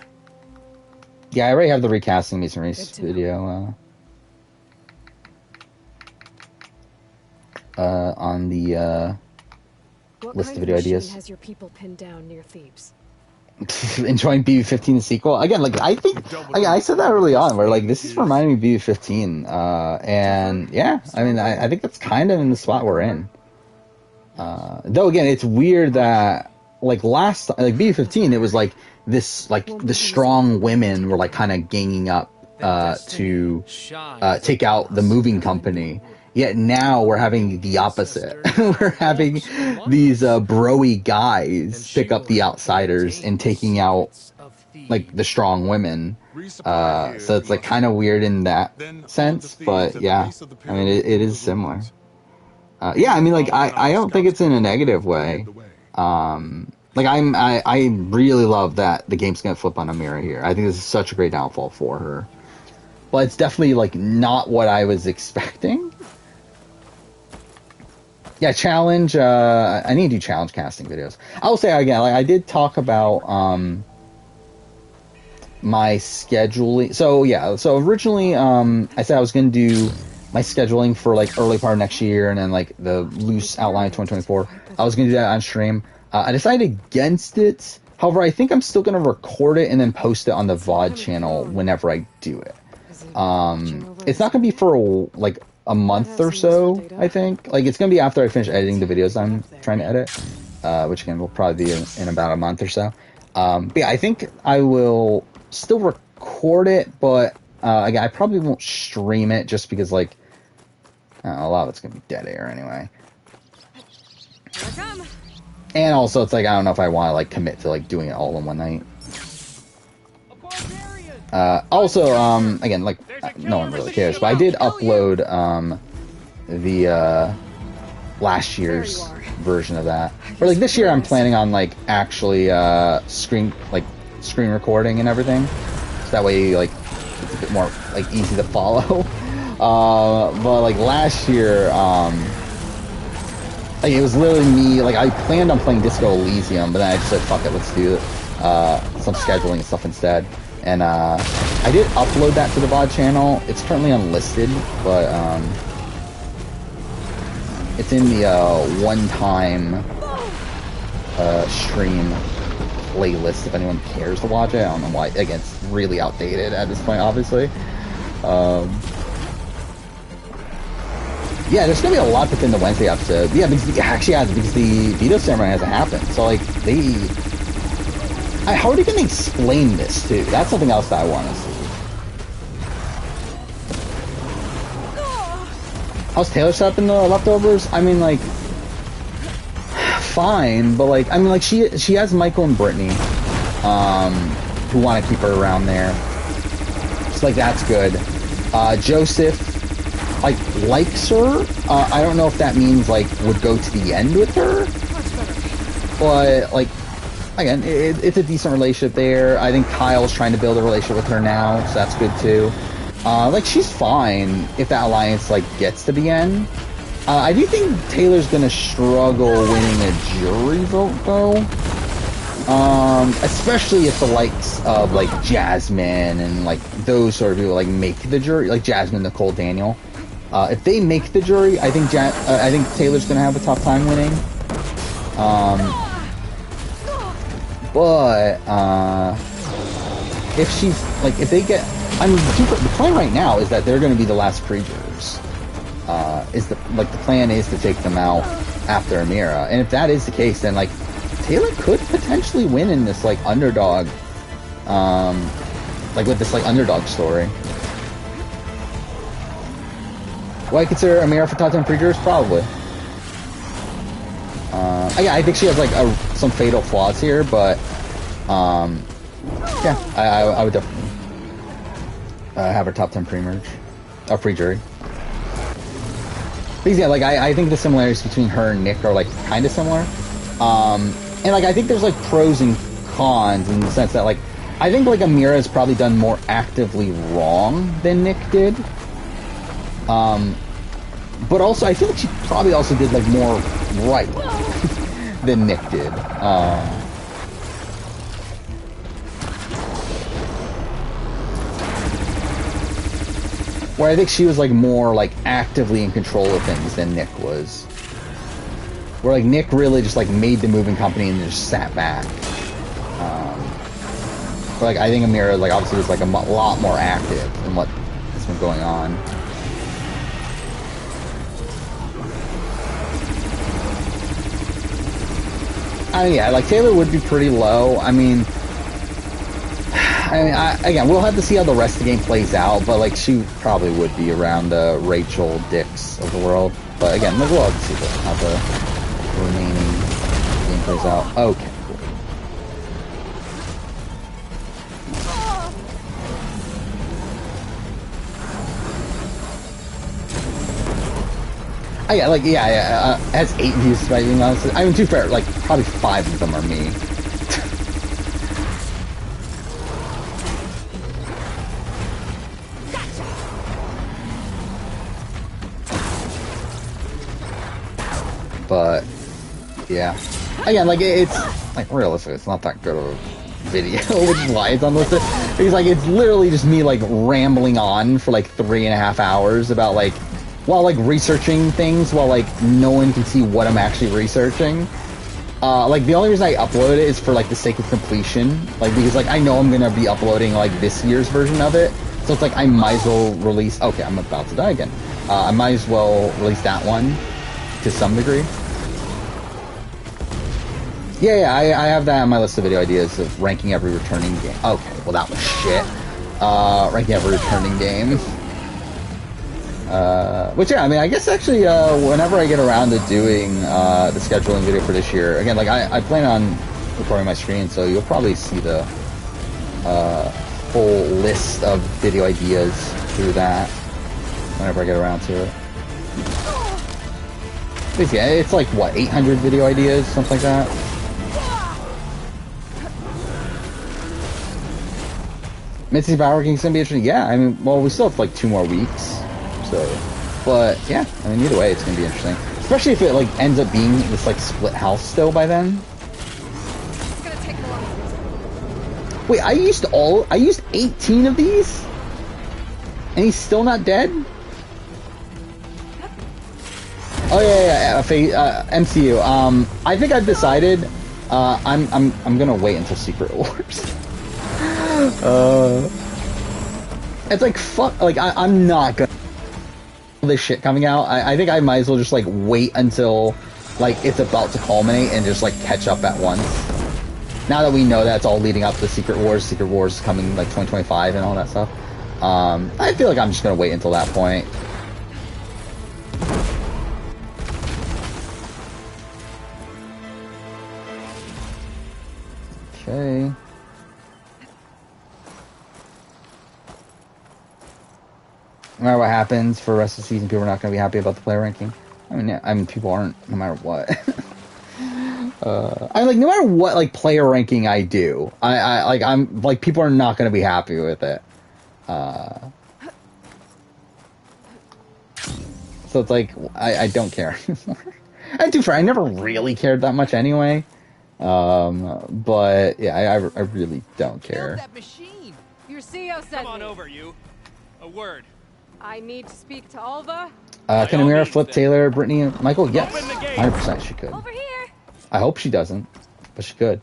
Yeah, I already have the recasting Amazing Race video on the What list kind of video machine ideas. has your people pinned down near Thebes? Enjoying BB-15 the sequel again. Like I think, I said that early on, where like this is reminding me of BB-15, and yeah, I mean, I think that's kind of in the spot we're in. Though again, it's weird that like last like BB-15, it was like this like the strong women were like kind of ganging up to take out the moving company. Yet now we're having the opposite. We're having these broy guys pick up the outsiders and taking out like the strong women. So it's like kind of weird in that sense, but yeah, I mean it is similar. Yeah, I mean like I don't think it's in a negative way. Like I really love that the game's gonna flip on Amira here. I think this is such a great downfall for her. But it's definitely like not what I was expecting. Yeah, challenge. I need to do challenge casting videos. I will say again, like I did talk about my scheduling. So yeah, so originally I said I was going to do my scheduling for like early part of next year, and then like the loose outline of 2024. I was going to do that on stream. I decided against it. However, I think I'm still going to record it and then post it on the VOD channel whenever I do it. It's not going to be for like a month or so, I think. Like, it's going to be after I finish editing the videos I'm trying to edit, which, again, will probably be in about a month or so. But yeah, I think I will still record it, but again, I probably won't stream it just because, like, A lot of it's gonna be dead air anyway. Here I come. And also, it's like, I don't know if I want to, like, commit to, like, doing it all in one night. Also, again, like, no one really cares, but I did upload, the, last year's version of that. Or, like, this year I'm planning on, like, actually, screen recording and everything. So that way, like, it's a bit more, like, easy to follow. But, like, last year, like, it was literally me, like, I planned on playing Disco Elysium, but then I just said, fuck it, let's do some scheduling and stuff instead. And, I did upload that to the VOD channel. It's currently unlisted, but, it's in the, one-time, stream playlist if anyone cares to watch it. I don't know why. Again, it's really outdated at this point, obviously. Yeah, there's gonna be a lot within the Wednesday episode. Yeah, because because the veto ceremony hasn't happened. So, like, how are they gonna explain this too? That's something else that I want to see. How's Taylor set up in the leftovers? I mean, like, fine, but like, I mean, like, she has Michael and Brittany, who want to keep her around there. So, like, that's good. Joseph, like, likes her. I don't know if that means, like, would go to the end with her. But, like, again, it's a decent relationship there. I think Kyle's trying to build a relationship with her now, so that's good too. Like, she's fine if that alliance, like, gets to the end. I do think Taylor's gonna struggle winning a jury vote, though. Especially if the likes of, like, Jasmine and, like, those sort of people, like, make the jury, like Jasmine, Nicole, Daniel. If they make the jury, I think Taylor's gonna have a tough time winning. But if she's, like, if they get, I mean, the plan right now is that they're gonna be the last pre-jurors. The plan is to take them out after Amira, and if that is the case, then, like, Taylor could potentially win in this, like, underdog, like, with this, like, underdog story. Would I consider Amira for top 10 pre-jurors? Probably. Yeah, I think she has, like, some fatal flaws here, but, yeah, I would definitely have her top 10 pre-merge, or pre-jury. Because, yeah, like, I think the similarities between her and Nick are, like, kind of similar. And, like, I think there's, like, pros and cons in the sense that, like, I think, like, Amira has probably done more actively wrong than Nick did. But also, I feel like she probably also did, like, more right than Nick did. Where I think she was, like, more, like, actively in control of things than Nick was. Where, like, Nick really just, like, made the moving company and just sat back. But, like, I think Amira, like, obviously was, like, a lot more active in what has been going on. I mean, yeah, like, Taylor would be pretty low. I mean, again, we'll have to see how the rest of the game plays out, but, like, she probably would be around the Rachel Dix of the world. But, again, we'll have to see how the remaining game plays out. Okay, cool. Yeah, it has 8 views, by being honest. I mean, to be fair, like, probably 5 of them are me. But, yeah. Again, like, it's, like, realistic, it's not that good of a video, which is why it's unlisted. Because, like, it's literally just me, like, rambling on for, like, 3.5 hours about, like, while, like, researching things, while, like, no one can see what I'm actually researching. Like, the only reason I upload it is for, like, the sake of completion. Like, because, like, I know I'm gonna be uploading, like, this year's version of it. So it's like, I might as well release... Okay, I'm about to die again. I might as well release that one to some degree. Yeah, I have that on my list of video ideas of ranking every returning game. Okay, well, that was shit. Ranking every returning game. Which, yeah, I mean, I guess actually, whenever I get around to doing the scheduling video for this year, again, like, I plan on recording my screen, so you'll probably see the full list of video ideas through that whenever I get around to it. Basically, it's like, what, 800 video ideas, something like that? Mitzi's Power Ranking's gonna be interesting. Yeah, I mean, well, we still have like 2 more weeks, so, but yeah, I mean, either way, it's gonna be interesting. Especially if it like ends up being this like split house still by then. It's gonna take a while. Wait, I used 18 of these, and he's still not dead. Oh yeah, MCU. I think I've decided. I'm gonna wait until Secret Wars. It's like fuck. Like I'm not gonna this shit coming out. I think I might as well just like wait until like it's about to culminate and just like catch up at once. Now that we know that it's all leading up to Secret Wars is coming like 2025 and all that stuff. I feel like I'm just gonna wait until that point. Okay. No matter what happens for the rest of the season, people are not going to be happy about the player ranking. I mean, people aren't, no matter what. I like, no matter what, like, player ranking I do, I'm like, people are not going to be happy with it. So it's like, I don't care anymore. I never really cared that much anyway. But yeah, I really don't care. That machine. Your CEO said. Come on over, you. A word. I need to speak to Alva. Can Amira flip Taylor, Brittany, and Michael? Yes, 100% she could. Over here. I hope she doesn't, but she could.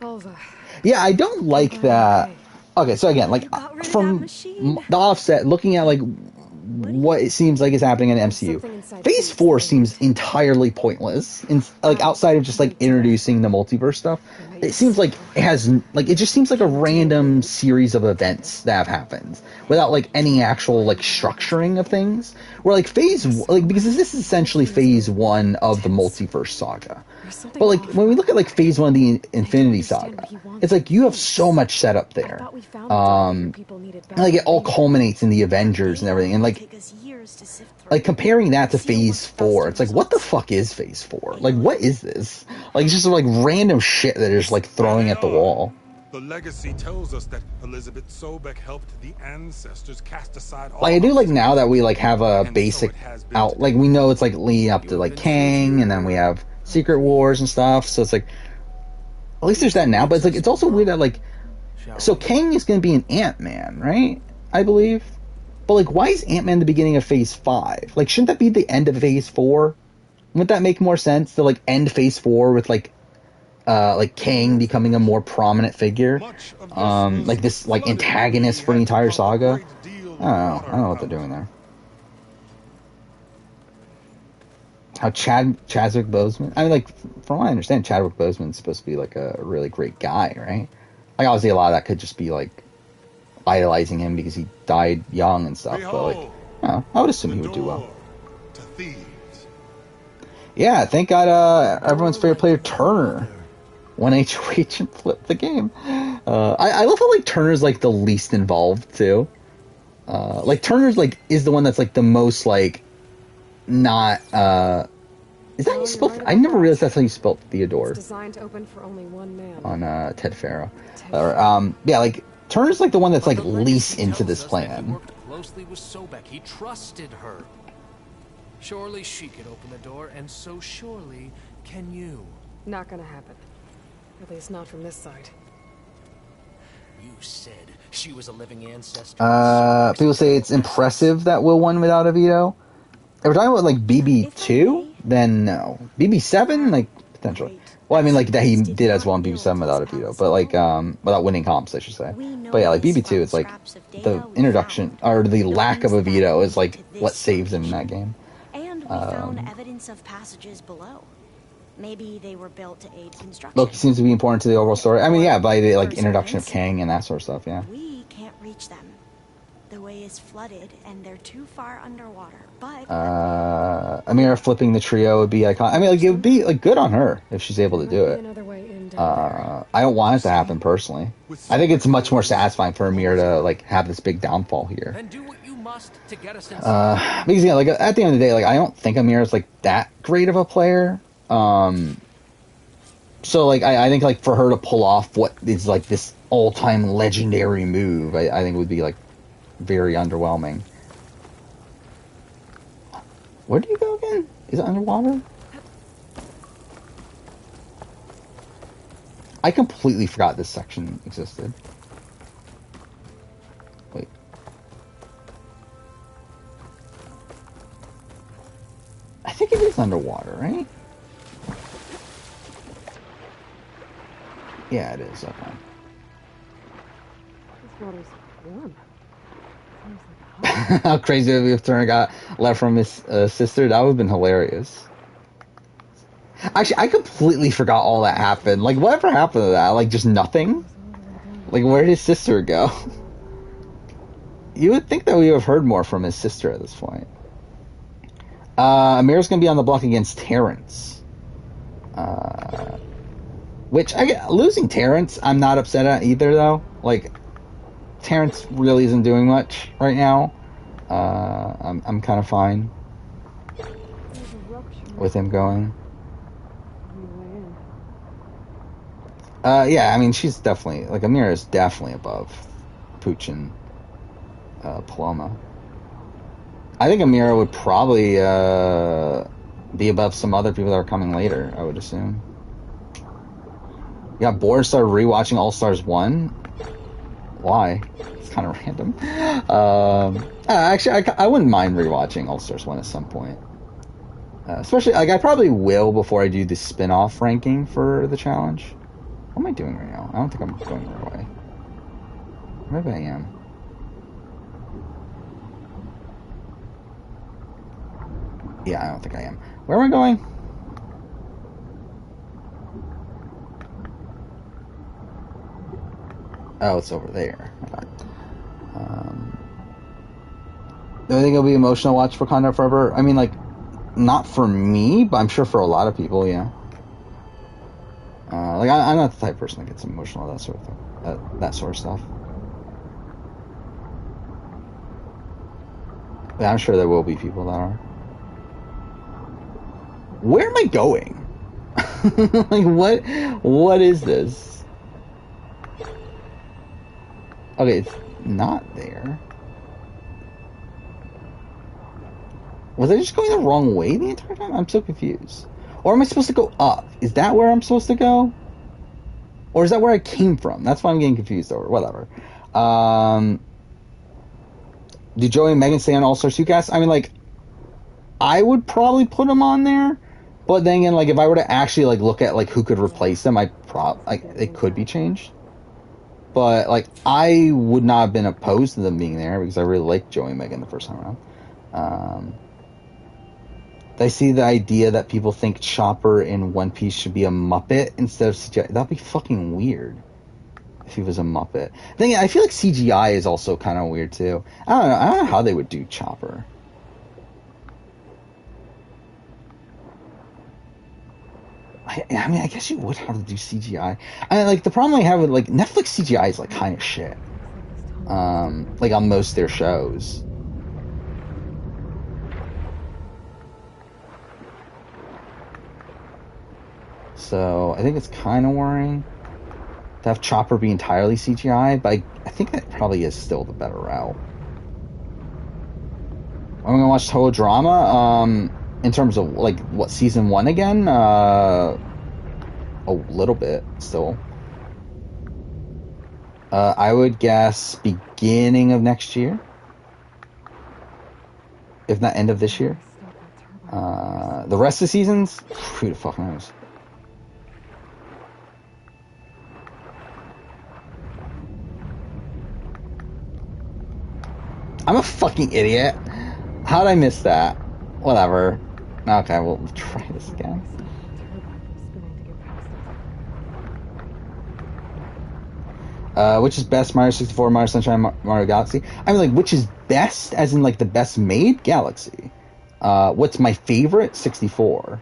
Alva. Yeah, I don't like that. Okay, so again, like from the offset, looking at like what it seems like is happening in the MCU, Phase 4 seems entirely pointless. Like outside of just like introducing the multiverse stuff, it seems like it just seems like a random series of events that have happened without like any actual like structuring of things. Where like because this is essentially Phase 1 of the multiverse saga. But like when we look at like Phase 1 of the Infinity Saga, it's like you have so much set up there. And like it all culminates in the Avengers and everything, and like comparing that to Phase 4, it's like, what the fuck is Phase 4? Like, what is this? Like, it's just like random shit that is like throwing at the wall. The legacy tells us that Elizabeth Sobek helped the ancestors cast aside all. Like, I do like now that we like have a basic out, like we know it's like leading up to like Kang, and then we have Secret Wars and stuff. So it's like, at least there's that now. But it's like, it's also weird that like, so Kang is going to be an Ant-Man, right? I believe. But like, why is Ant-Man the beginning of Phase 5? Like, shouldn't that be the end of Phase 4? Wouldn't that make more sense to like end Phase 4 with like Kang becoming a more prominent figure, like this like antagonist for the entire saga? I don't know what they're doing there. How Chadwick Boseman? I mean, like, from what I understand, Chadwick Boseman's supposed to be like a really great guy, right? Like, obviously, a lot of that could just be like idolizing him because he died young and stuff. But like, I would assume he would do well. Yeah, thank God, everyone's favorite player Turner won HOH and flipped the game. I love how like Turner's like the least involved too. Like Turner's like is the one that's like the most like not. Is that how you spelled? I never realized that's how you spelled Theodore. It's designed to open for only one man. On Ted Farrow. Yeah, like Turner's like the one that's like least into this plan. He worked closely with Sobek. He trusted her. Surely she could open the door, and so surely can you. Not gonna happen. At least not from this side. You said she was a living ancestor. People say it's impressive that Will won without a veto. If we're talking about like BB2, then no. BB7, like potentially. Well, I mean like that he did as well in BB7 without a veto, but like without winning comps, I should say. But yeah, like BB2, it's like the introduction or the lack of a veto is like what saves him in that game. And we found evidence of passages below. Maybe they were built to aid construction. Loki seems to be important to the overall story. I mean, yeah, by the like introduction of Kang and that sort of stuff, yeah. We can't reach them. The way is is flooded and they're too far underwater, but... Amira flipping the trio would be iconic. I mean, like, it would be, like, good on her if she's able to do it. Another way in down there. I don't want it to happen, personally. I think it's much more satisfying for Amira to, like, have this big downfall here. Then do what you must to get us inside. Because, yeah, like, at the end of the day, like, I don't think Amira's, like, that great of a player. So, like, I think, like, for her to pull off what is, like, this all-time legendary move, I think would be, like, very underwhelming. Where do you go again? Is it underwater? I completely forgot this section existed. Wait. I think it is underwater, right? Yeah, it is. Okay. This water's warm. Seems like a hot. How crazy would it be if Turner got left from his sister? That would have been hilarious. Actually, I completely forgot all that happened. Like, whatever happened to that? Like, just nothing? Like, where did his sister go? You would think that we would have heard more from his sister at this point. Amira's going to be on the block against Terrence. Which, losing Terrence, I'm not upset at either, though. Like, Terrence really isn't doing much right now. I'm kind of fine with him going. Yeah, I mean, she's definitely, like, Amira is definitely above Pooch and Paloma. I think Amira would probably be above some other people that are coming later, I would assume. Yeah, Boris started rewatching All Stars 1. Why? It's kind of random. Actually, I wouldn't mind rewatching All Stars 1 at some point. Especially, like, I probably will before I do the spin-off ranking for the challenge. What am I doing right now? I don't think I'm going the right way. Maybe I am. Yeah, I don't think I am. Where am I going? Oh, it's over there. Okay. Do I think it'll be emotional to watch Wakanda Forever? I mean, like, not for me, but I'm sure for a lot of people, yeah. Like, I'm not the type of person that gets emotional at that sort of stuff. But I'm sure there will be people that are. Where am I going? Like, what is this? Okay, it's not there. Was I just going the wrong way the entire time? I'm so confused. Or am I supposed to go up? Is that where I'm supposed to go? Or is that where I came from? That's what I'm getting confused over. Whatever. Do Joey and Megan stay on All Stars 2 cast? I mean, like, I would probably put them on there. But then again, like, if I were to actually, like, look at, like, who could replace them, it could be changed. But, like, I would not have been opposed to them being there because I really liked Joey and Megan the first time around. I see the idea that people think Chopper in One Piece should be a Muppet instead of CGI. That'd be fucking weird if he was a Muppet. Then I feel like CGI is also kind of weird too. I don't know how they would do Chopper. I mean, I guess you would have to do CGI. I mean, like, the problem I have with, like, Netflix CGI is, like, kind of shit. Like, on most of their shows. So, I think it's kind of worrying to have Chopper be entirely CGI, but I think that probably is still the better route. I'm going to watch Total Drama, in terms of, like, what, season 1 again? A little bit, still. I would guess beginning of next year. If not end of this year. The rest of the seasons? Who the fuck knows? I'm a fucking idiot. How'd I miss that? Whatever. Okay, we'll try this again. Which is best, Mario 64, Mario Sunshine, Mario Galaxy? I mean, like, which is best, as in like the best made, Galaxy. What's my favorite? 64.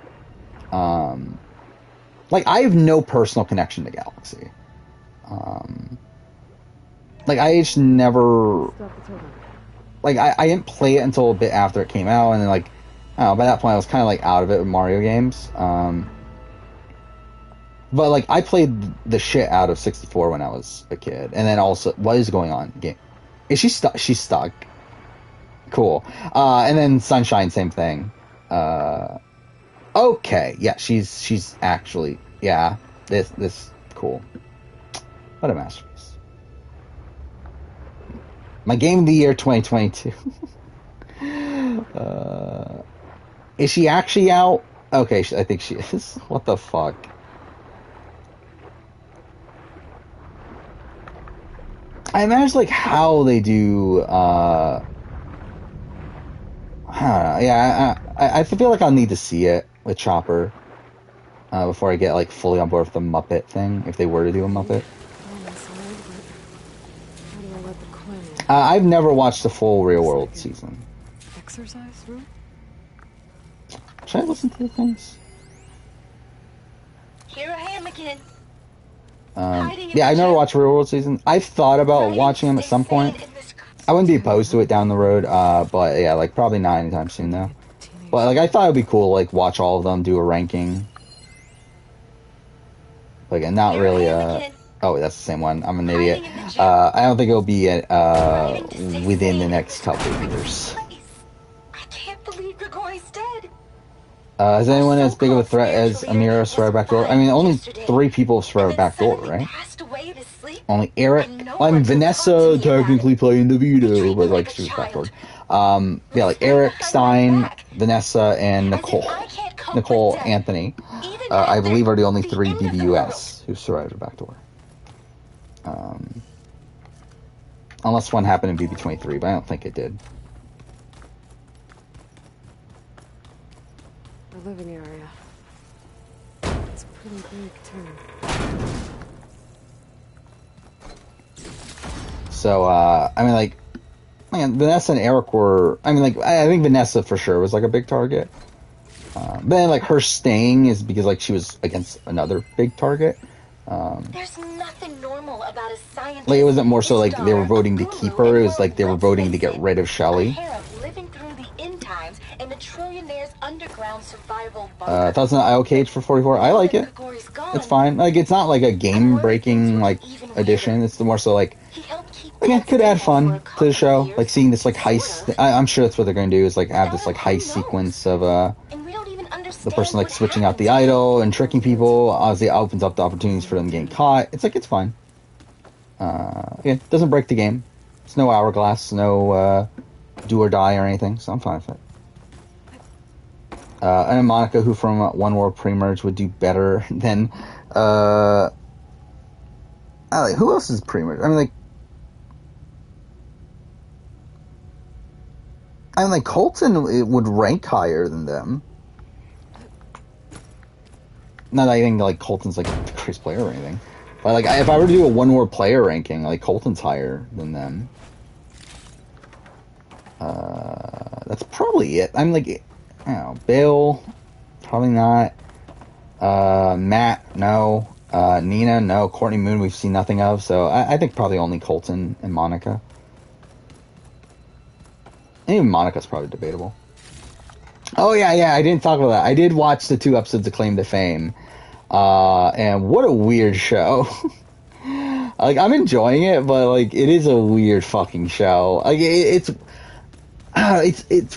Like, I have no personal connection to Galaxy. Like, I just never... Like, I didn't play it until a bit after it came out, and then, like, I don't know, by that point I was kind of, like, out of it with Mario games. But, like, I played the shit out of 64 when I was a kid. And then also, what is going on? Game. Is she stuck? She's stuck. Cool. And then Sunshine, same thing. Okay. Yeah, she's actually, yeah, this, cool. What a masterpiece. My game of the year 2022. Is she actually out? Okay, I think she is. What the fuck? I imagine, like, how they do, I don't know. Yeah, I feel like I'll need to see it with Chopper before I get, like, fully on board with the Muppet thing, if they were to do a Muppet. I've never watched the full Real World season. Exercise room? Should I listen to the things? Here I am again. Yeah, I've never watched Real World season. I've thought about watching them at some point. I wouldn't be opposed to it down the road, but yeah, like probably not anytime soon though. But like I thought it'd be cool to like watch all of them, do a ranking. Like, and not really oh, that's the same one. I'm an idiot. I don't think it'll be within the next couple of years. I can't believe Grigori's dead. Is anyone as big of a threat as Amira survived backdoor? I mean, only 3 people survived backdoor, right? Only Eric. Well, I'm Vanessa technically playing the veto, but like she was backdoor. Yeah, like Eric, Stein, Vanessa, and Nicole. Nicole Anthony, I believe, are the only 3 DBUS who survived a backdoor. Unless one happened in BB23, but I don't think it did. The living area. It's pretty big, too. So, I mean, like, man, Vanessa and Eric were, I mean, like, I think Vanessa for sure was, like, a big target. But then, like, her staying is because, like, she was against another big target. There's nothing normal about a scientist. Like, it wasn't more so, like, they were voting to keep her. It was, like, they were voting to get rid of Shelley. Living through the end times in the trillionaire's underground survival That's an IO cage for 44. I like it. It's fine. Like, it's not, like, a game-breaking, like, addition. It's more so, like, again, could add fun to the show. Like, seeing this, like, heist. I'm sure that's what they're going to do, is, like, have this, like, heist sequence of, the person, like, switching out the idol and tricking people. Obviously, it opens up the opportunities for them getting caught. It's, like, it's fine. Again, it doesn't break the game. It's no hourglass, no, do or die or anything, so I'm fine with it. And then Monica, who from One World pre-merge would do better than, who else is pre-merge? I mean, like, Colton it would rank higher than them. Not that I think, like, Colton's, like, the greatest player or anything. But, like, if I were to do a One World player ranking, like, Colton's higher than them. That's probably it. I'm like, I don't know, Bill, probably not. Matt, no. Nina, no. Courtney Moon, we've seen nothing of. So I think probably only Colton and Monica. And even Monica's probably debatable. Oh, yeah, I didn't talk about that. I did watch the 2 episodes of Claim to Fame. And what a weird show. Like, I'm enjoying it, but, like, it is a weird fucking show. Like, it's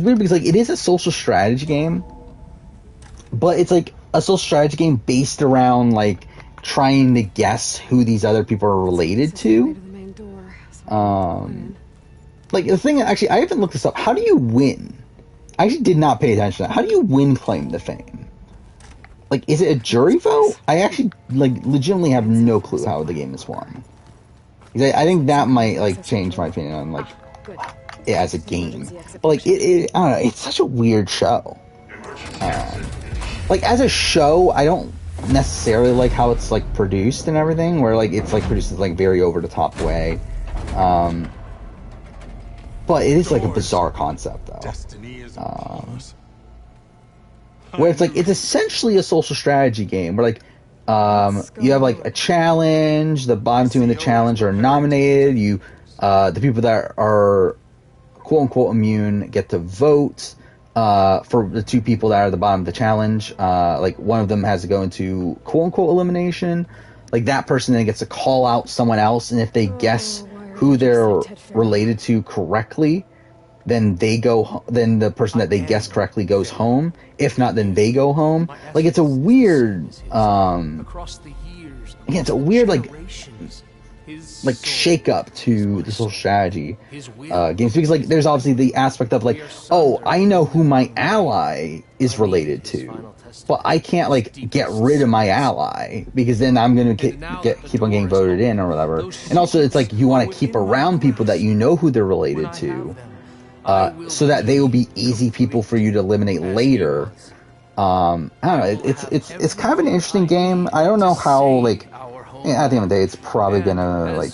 weird because, like, it is a social strategy game, but it's, like, a social strategy game based around, like, trying to guess who these other people are related to. Like, the thing, actually, I haven't looked this up. How do you win? I actually did not pay attention to that. How do you win Claim to Fame? Like, is it a jury vote? I actually, like, legitimately have no clue how the game is won. I think that might, like, change my opinion on, like, it as a game. But, like, I don't know, it's such a weird show. Like, as a show, I don't necessarily like how it's, like, produced and everything, where, like, it's, like, produced in, like, very over-the-top way. But it is like a bizarre concept, though. Destiny is upon us. Where it's like, it's essentially a social strategy game where, like, you have like a challenge, the bottom two in the challenge are nominated, the people that are quote unquote immune get to vote for the two people that are at the bottom of the challenge. Like one of them has to go into quote unquote elimination. Like that person then gets to call out someone else, and if they guess who they're related to correctly, then then the person that they guess correctly goes home. If not, then they go home. Like it's a weird across the years, again, it's a weird like his shake up to the social strategy games, because like there's obviously the aspect of like, oh, I know who my ally is related to, but I can't like get rid of my ally because then I'm gonna keep on getting voted in or whatever. And also it's like you want to keep around people that you know who they're related to, so that they will be easy people for you to eliminate later. I don't know. It's kind of an interesting game. I don't know how like. Yeah, at the end of the day, it's probably gonna like.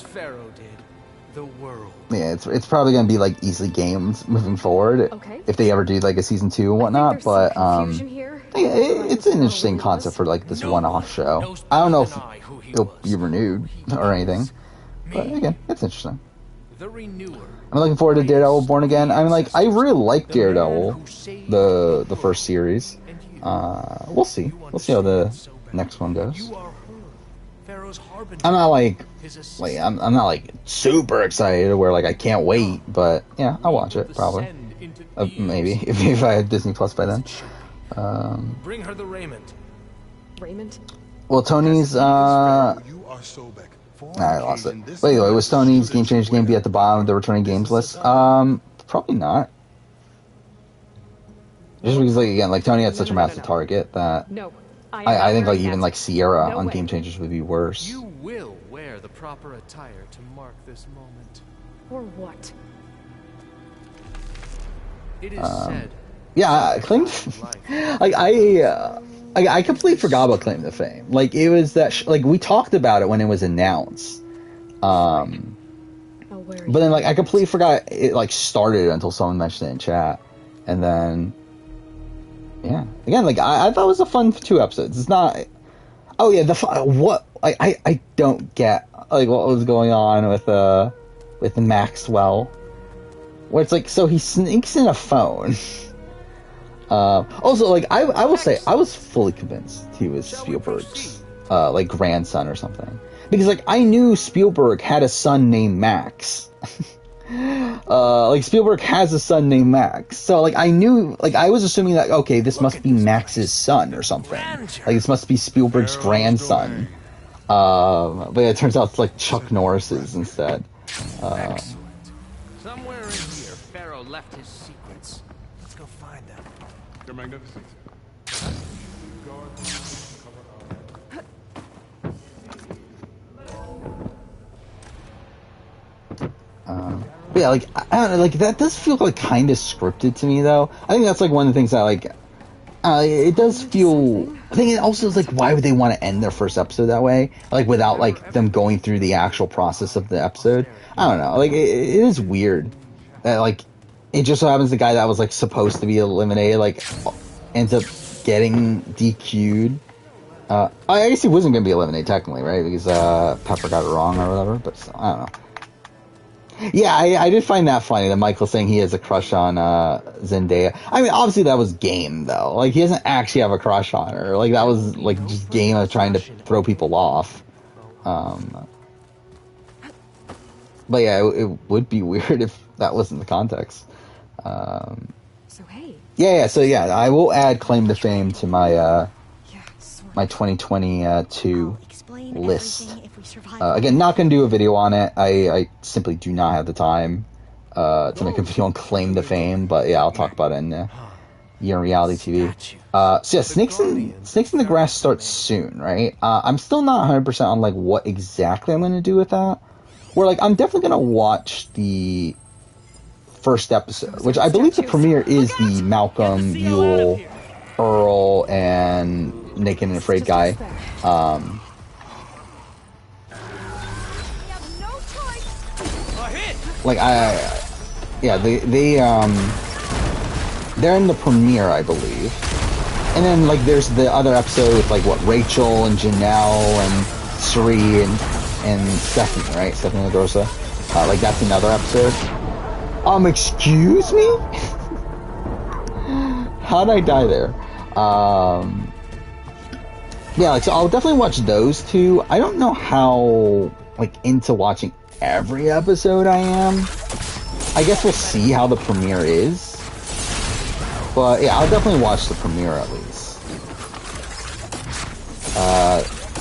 Yeah, it's probably gonna be like easily games moving forward if they ever do like a season 2 and whatnot. But it's an interesting concept for like this one-off show. I don't know if it'll be renewed or anything, but again, it's interesting. I'm looking forward to Daredevil Born Again. I mean, like I really like Daredevil, the first series. We'll see. We'll see how the next one goes. I'm not like I'm not like super excited where like I can't wait, but yeah, I'll watch it probably. Maybe if I had Disney Plus by then. Bring her the raiment. Raymond? Well, Tony's You are Sobek. I lost it. But anyway, was Tony's Game Changer game be at the bottom of the returning games list? Probably not. Just because like again, like Tony had such a massive target that No. I think like even like Sierra on Game Changers would be worse. You will wear the proper attire to mark this moment. Or what? It is said. Yeah, Claim. Like I completely forgot about Claim to Fame. Like it was that like we talked about it when it was announced. But then like I completely forgot it like started until someone mentioned it in chat, and then. Yeah. Again, like I thought it was a fun 2 episodes. It's not. Oh yeah, what I don't get like what was going on with Maxwell, where it's like so he sneaks in a phone. Also, like I will say I was fully convinced he was Spielberg's like grandson or something, because like I knew Spielberg had a son named Max. Like Spielberg has a son named Max, so like I knew, like I was assuming that okay, this must be Max's son or something. Like this must be Spielberg's grandson. But it turns out it's like Chuck Norris's instead. Excellent. Somewhere in here, Pharaoh left his secrets. Let's go find them. Your magnificence. But yeah, like I don't know, like that does feel like kind of scripted to me, though. I think that's like one of the things that like it does feel. I think it also is like, why would they want to end their first episode that way, like without like them going through the actual process of the episode? I don't know. Like it is weird that like it just so happens the guy that was like supposed to be eliminated like ends up getting DQ'd. I guess he wasn't going to be eliminated technically, right? Because Pepper got it wrong or whatever. But still, I don't know. Yeah, I did find that funny that Michael saying he has a crush on Zendaya. I mean, obviously that was game though. Like he doesn't actually have a crush on her. Like that was like just game of trying to throw people off. But yeah, it would be weird if that wasn't the context. So hey. Yeah. So yeah, I will add Claim to Fame to my my 2022 list. Again, not going to do a video on it. I simply do not have the time to make a video on Claim to Fame. But yeah, I'll talk about it in Year in Reality TV. So yeah, Snakes in the Grass starts soon, right? I'm still not 100% on like what exactly I'm going to do with that. Where like I'm definitely going to watch the first episode, which I believe the premiere is the Malcolm, Buell, Earl, and Naked and Afraid guy. Like yeah, they're in the premiere, I believe. And then, like, there's the other episode with, like, what, Rachel and Janelle and Sri and Stephanie, right? Stephanie LaGrossa. Like, that's another episode. Excuse me? How'd I die there? Yeah, like, so I'll definitely watch those two. I don't know how, like, into watching every episode I am. I guess we'll see how the premiere is. But, yeah, I'll definitely watch the premiere at least.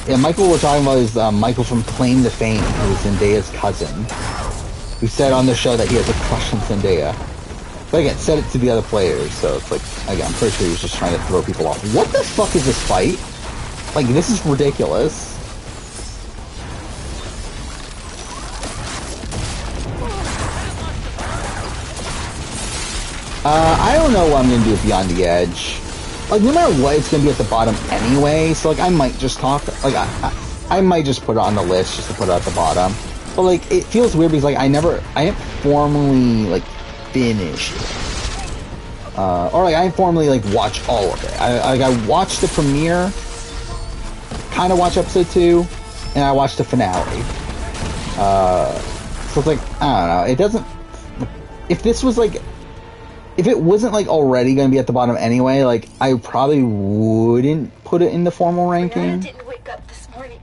Yeah, Michael we're talking about is Michael from Claim to Fame, who is Zendaya's cousin, who said on the show that he has a crush on Zendaya. But again, said it to the other players, so it's like, again, I'm pretty sure he was just trying to throw people off. What the fuck is this fight? Like, this is ridiculous. I don't know what I'm gonna do with Beyond the Edge. Like, no matter what, it's gonna be at the bottom anyway, so, like, I might just talk, like, I might just put it on the list just to put it at the bottom. But, like, it feels weird because, like, I didn't formally, like, finish it. Or, like, I didn't formally, like, watch all of it. I watched the premiere, kind of watched episode 2, and I watched the finale. So it's like, I don't know, it doesn't, if this was, like, if it wasn't, like, already going to be at the bottom anyway, like, I probably wouldn't put it in the formal ranking. Didn't wake up this morning.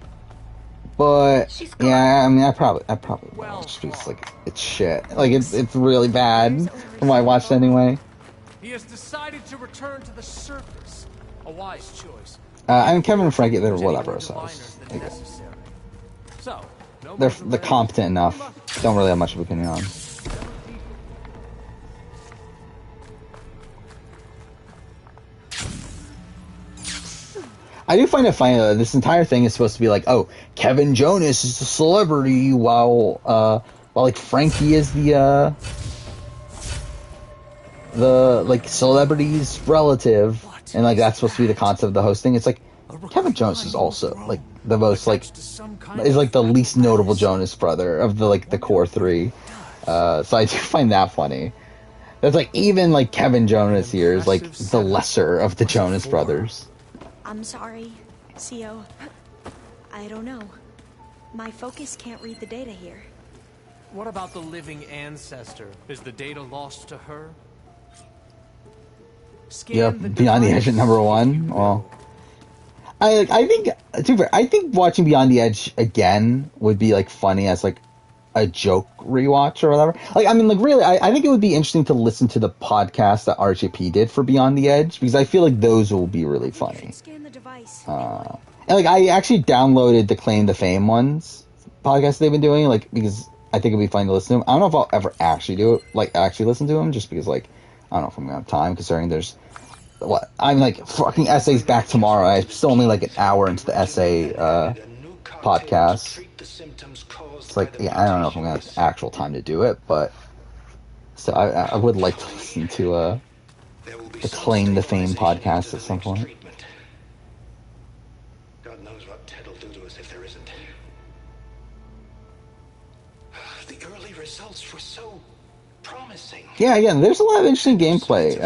But, yeah, I mean, I probably will, just because, like, it's shit. Like, it's really bad from what I watched anyway. He has decided to return to the surface. A wise choice. I mean, Kevin and Frankie, they're whatever, so. They're competent enough. Don't really have much of an opinion on. I do find it funny that this entire thing is supposed to be like, oh, Kevin Jonas is a celebrity while like Frankie is the like celebrity's relative, and like that's supposed to be the concept of the hosting. It's like Kevin Jonas is also like the most like is like the least notable Jonas brother of the like the core three. So I do find that funny. That's like even like Kevin Jonas here is like the lesser of the Jonas brothers. I'm sorry, CO. I don't know. My focus can't read the data here. What about the living ancestor? Is the data lost to her? Yep, Beyond the Edge at number 1. Well, I think to be fair, I think watching Beyond the Edge again would be like funny as like a joke rewatch or whatever. Like, I mean, like really, I think it would be interesting to listen to the podcast that RJP did for Beyond the Edge because I feel like those will be really funny. And like, I actually downloaded the Claim to Fame ones podcast they've been doing, like because I think it'd be fun to listen to them. I don't know if I'll ever actually do it, like actually listen to them, just because like I don't know if I'm gonna have time considering there's what I'm like fucking essays back tomorrow. I'm still only like an hour into the essay podcast. It's like, yeah, I don't know if I'm gonna have actual time to do it, but so I would like to listen to the Claim to Fame podcast at some point. God knows what Ted will do to us if there isn't. The early results were so promising. Yeah, again, there's a lot of interesting gameplay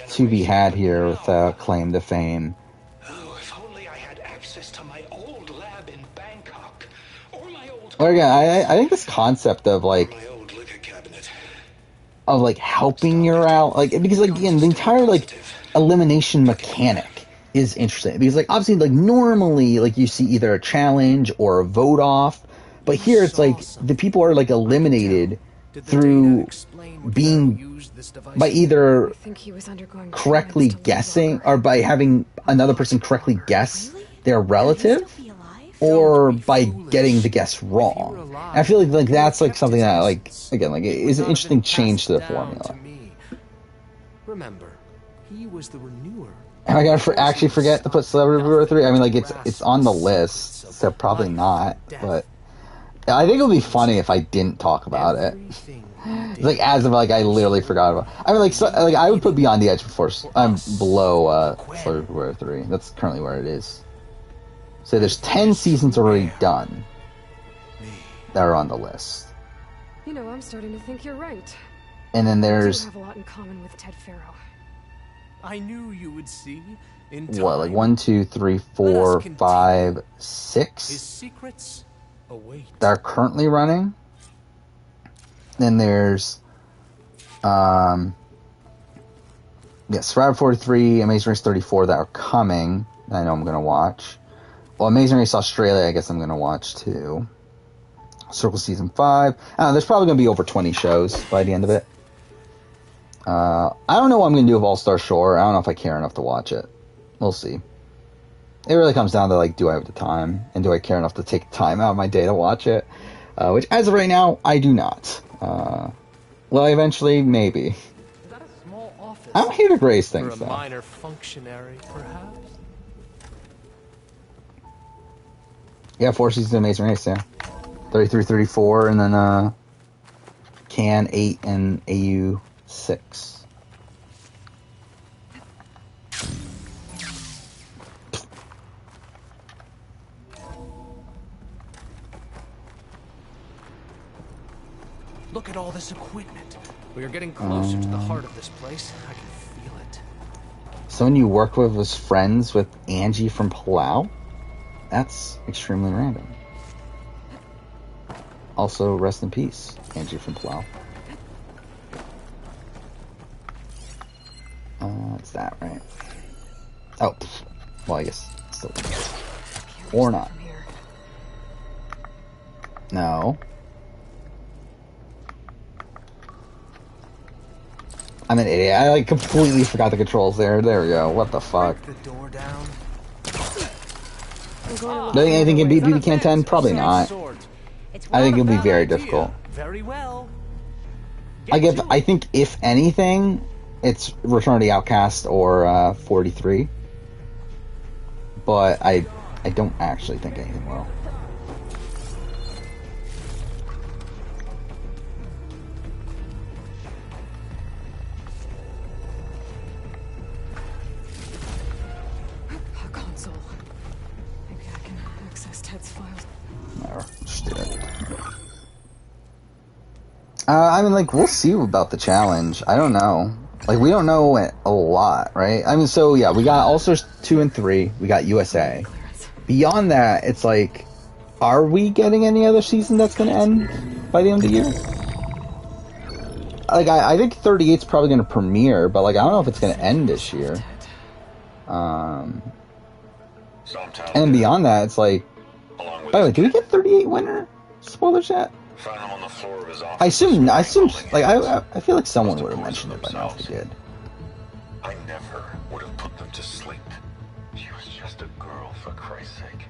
to be had here with Claim to Fame. Or again, I think this concept of like helping your out, like because like again the entire like elimination mechanic is interesting because like obviously like normally like you see either a challenge or a vote off, but here it's like the people are like eliminated through being by either correctly guessing or by having another person correctly guess their relative. Or by getting the guess wrong. And I feel like that's like something that like again like it is an interesting change to the formula. Remember, he was the renewer. Am I gonna actually forget to put Celebrity Reviewer 3? I mean like it's on the list, so probably not. But I think it would be funny if I didn't talk about it. It's like as if like I literally forgot about it. I mean like I would put Beyond the Edge before I'm below Celebrity Reviewer 3. That's currently where it is. So there's 10 seasons already done that are on the list. You know, I'm starting to think you're right. And then You there's have a lot in common with Ted Farrow. I knew you would see. In what, like time. 1, 2, 3, 4, 5, 6 His secrets await. that are currently running. Then there's Survivor 43, Amazing Race 34 that are coming. I know I'm gonna watch. Well, Amazing Race Australia, I guess I'm gonna watch too. Circle Season 5. I don't know, there's probably gonna be over 20 shows by the end of it. I don't know what I'm gonna do with All Star Shore. I don't know if I care enough to watch it. We'll see. It really comes down to, like, do I have the time? And do I care enough to take time out of my day to watch it? Which, as of right now, I do not. Will I eventually? Maybe. Is that a small office? I'm here to graze For things, a though. minor functionary, perhaps? Yeah, 4 seasons of Amazing Race, yeah. 33, 34, and then, Can 8 and AU 6. Look at all this equipment. We are getting closer to the heart of this place. I can feel it. Someone you work with was friends with Angie from Palau? That's extremely random. Also, rest in peace, Angie from Palau. It's that, right? Oh, well, I guess still. Or not. From here. No. I'm an idiot. I like completely forgot the controls there. There we go. What the fuck? Break the door down. I'm going to look Do I think anything can beat Is that a BB Can 10? fence? Probably Sword, not. sword. I think it'll be Not a very bad idea. difficult. Very well. I think if anything, it's Return of the Outcast or 43. But I don't actually think anything will. a console. Maybe I can access Ted's files. Whatever. Just do it. I mean, like, we'll see about the challenge. I don't know. Like, we don't know a lot, right? I mean, so, yeah, we got All Stars 2 and 3. We got USA. Clearance. Beyond that, it's like, are we getting any other season that's going to end by the end of the year? Like, I think 38's probably going to premiere, but, like, I don't know if it's going to end this year. Ted. And then beyond that, it's like, by the way, did we get 38 winner? Spoilers yet? Found him on the floor of his office. I assume, like, I feel like someone would have mentioned it by now if they did. I never would have put them to sleep. She was just a girl, for Christ's sake.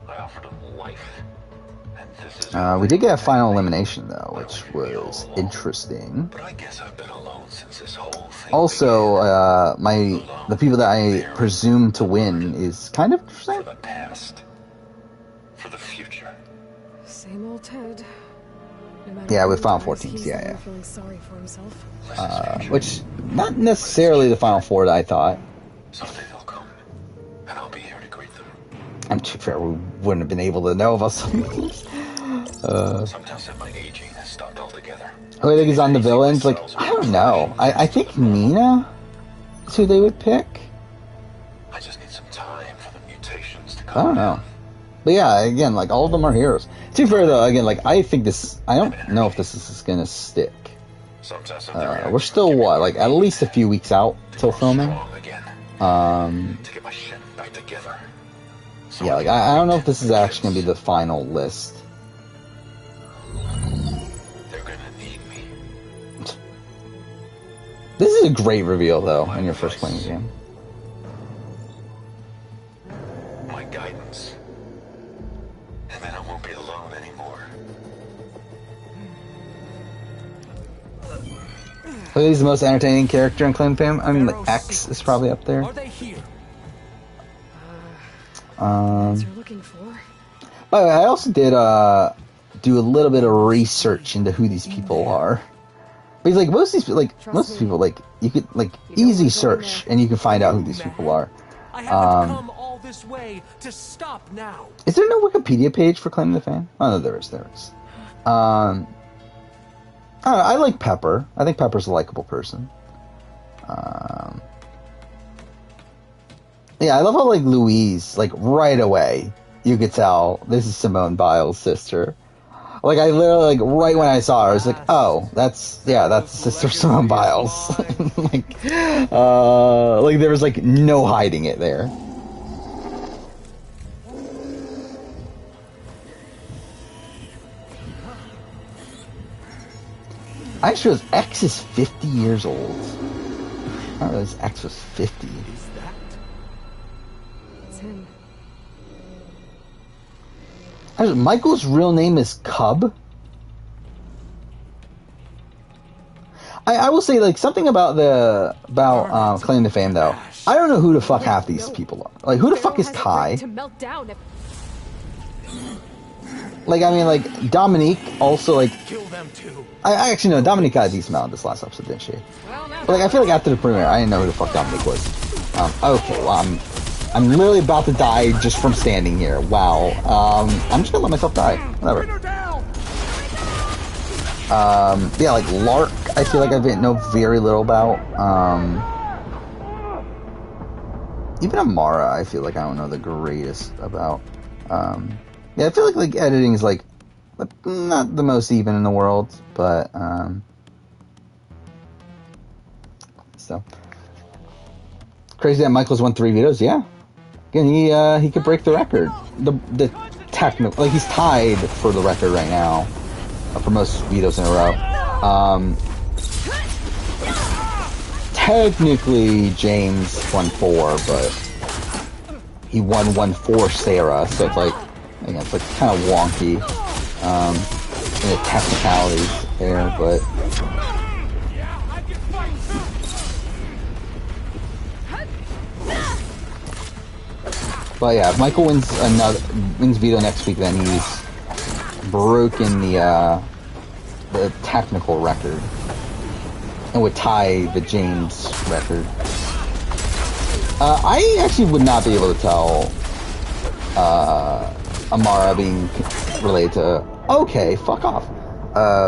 I offered him life. And this is We did get a final elimination, though, which was interesting. But I guess I've been alone since this whole thing Also, the people that I presume to win is kind of began. interesting. For the past. For the future. Same old Ted. No matter Yeah, how with many Final times Four teams, he's yeah, the one yeah. feeling sorry for himself. Which, not necessarily the Final Four that I thought. Someday they'll come. And I'll be here to greet them. I'm too fair, we wouldn't have been able to know about some of these. Sometimes that my aging has stopped altogether. Who I think is on the villains? Like, I don't know. I think Nina is who they would pick. I just need some time for the mutations to I come. don't know. But yeah, again, like, all of them are heroes. To be fair, though, again, like, I think this... I don't know if this is gonna stick. Sometimes We're still, what, like, at least a few weeks out till filming? Again, To get my shit back together. Yeah, like, I don't know if this is actually gonna be the final list. They're gonna need me. This is a great reveal, though, in your first playing game. My guidance. And then I won't be alone anymore. Who's the most entertaining character in Claim Fam? I mean, like, X is probably up there. Are they here? Things you're looking for. By the way, I also did do a little bit of research into who these people are. Because, like, most of these people, like, you could, like, easy search and you can find out who these people are. I haven't come all this way to stop now. Is there no Wikipedia page for Claim the Fan? Oh, no, there is. I don't know, I like Pepper. I think Pepper's a likable person. Yeah, I love how, like, Louise, like, right away, you could tell this is Simone Biles' sister. Like, I literally, like, right when I saw her, I was like, oh, that's the sister of Simone Biles. like, there was, like, no hiding it there. I actually realized X is 50 years old. I didn't realize X was 50. It's him. Michael's real name is Cub. I will say, like, something about Claim to Fame, though. I don't know who the fuck half these people are. Like, who the fuck is Kai? To melt down if... Like, I mean, like, Dominique also, like... Kill them too. I actually know, Dominique got a decent amount this last episode, didn't she? But, like, I feel like after the premiere, I didn't know who the fuck Dominique was. Okay, well, I'm literally about to die just from standing here. Wow. I'm just gonna let myself die. Whatever. Yeah, like, Lark, I feel like I know very little about. Even Amara, I feel like I don't know the greatest about. Yeah, I feel like editing is, like, not the most even in the world, but, so. Crazy that Michael's won 3 vetoes, yeah. Again, he could break the record. The technical, like, he's tied for the record right now for most vetoes in a row. Technically, James won 4, but he won 1 for Sarah, so it's like, you know, it's like kind of wonky in the technicalities there, but. But yeah, if Michael wins veto next week, then he's broken the technical record and would tie the James record. I actually would not be able to tell Amara being related to fuck off,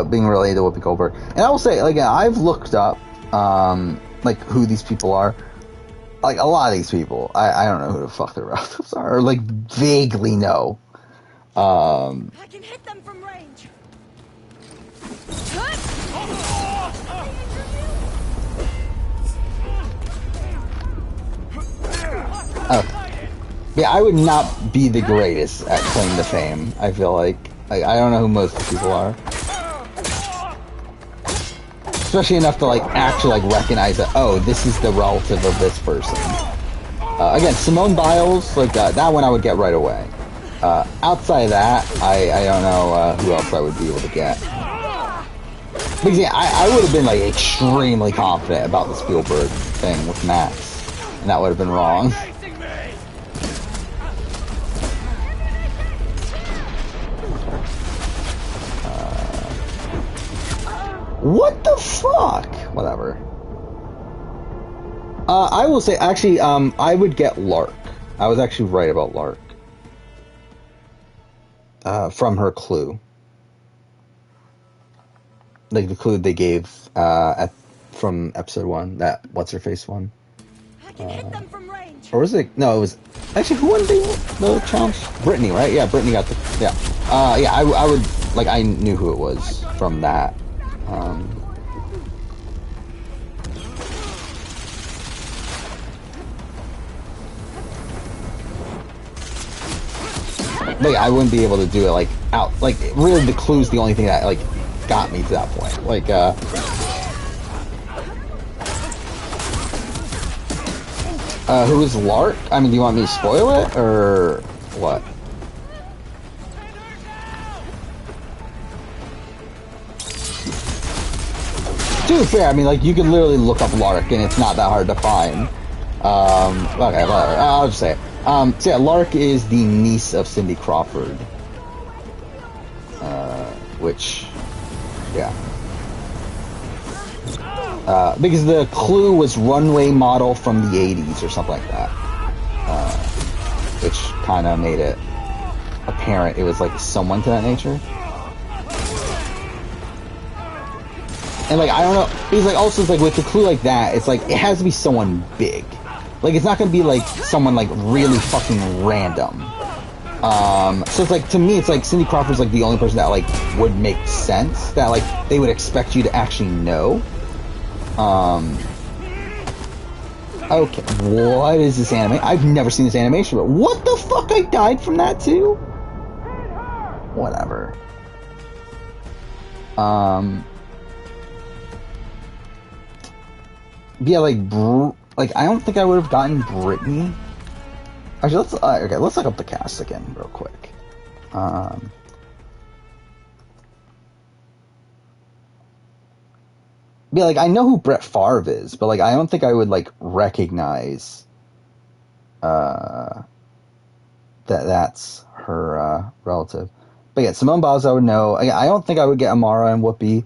being related to Whoopi Goldberg. And I will say, like, I've looked up like who these people are. Like, a lot of these people, I don't know who the fuck their relatives are, or, like, vaguely know. I can hit them from range. Yeah, I would not be the greatest at Claim to Fame, I feel like. I don't know who most people are. Especially enough to, like, actually, like, recognize that, oh, this is the relative of this person. Again, Simone Biles, like, that one I would get right away. Outside of that, I don't know who else I would be able to get. Because, yeah, I would have been, like, extremely confident about the Spielberg thing with Max. And that would have been wrong. What the fuck? Whatever. I will say, actually, I would get Lark. I was actually right about Lark. From her clue. Like, the clue they gave, from episode 1, that what's-her-face one. I can hit them from range. Or was it? No, it was... Actually, who won the challenge? Brittany, right? Yeah, Brittany got the... Yeah. Yeah, I would... Like, I knew who it was from that. Like, I wouldn't be able to do it, like, out... Like, really, the clue's the only thing that, like, got me to that point. Like, who is Lark? I mean, do you want me to spoil it, or what? To be fair, I mean, like, you can literally look up Lark, and it's not that hard to find. Okay, whatever. I'll just say it. So yeah, Lark is the niece of Cindy Crawford. Which, yeah. Because the clue was runway model from the 80s or something like that. Which kind of made it apparent it was, like, someone to that nature. And like I don't know, he's like also it's like with a clue like that, it's like it has to be someone big. Like it's not gonna be like someone like really fucking random. So it's like to me, it's like Cindy Crawford's like the only person that like would make sense that like they would expect you to actually know. Okay, what is this anime? I've never seen this animation, but what the fuck? I died from that too? Whatever. Yeah, like I don't think I would have gotten Brittany. Actually, let's look up the cast again real quick. Yeah, like I know who Brett Favre is, but like I don't think I would like recognize that's her relative. But yeah, Simone Biles I would know. I don't think I would get Amara and Whoopi.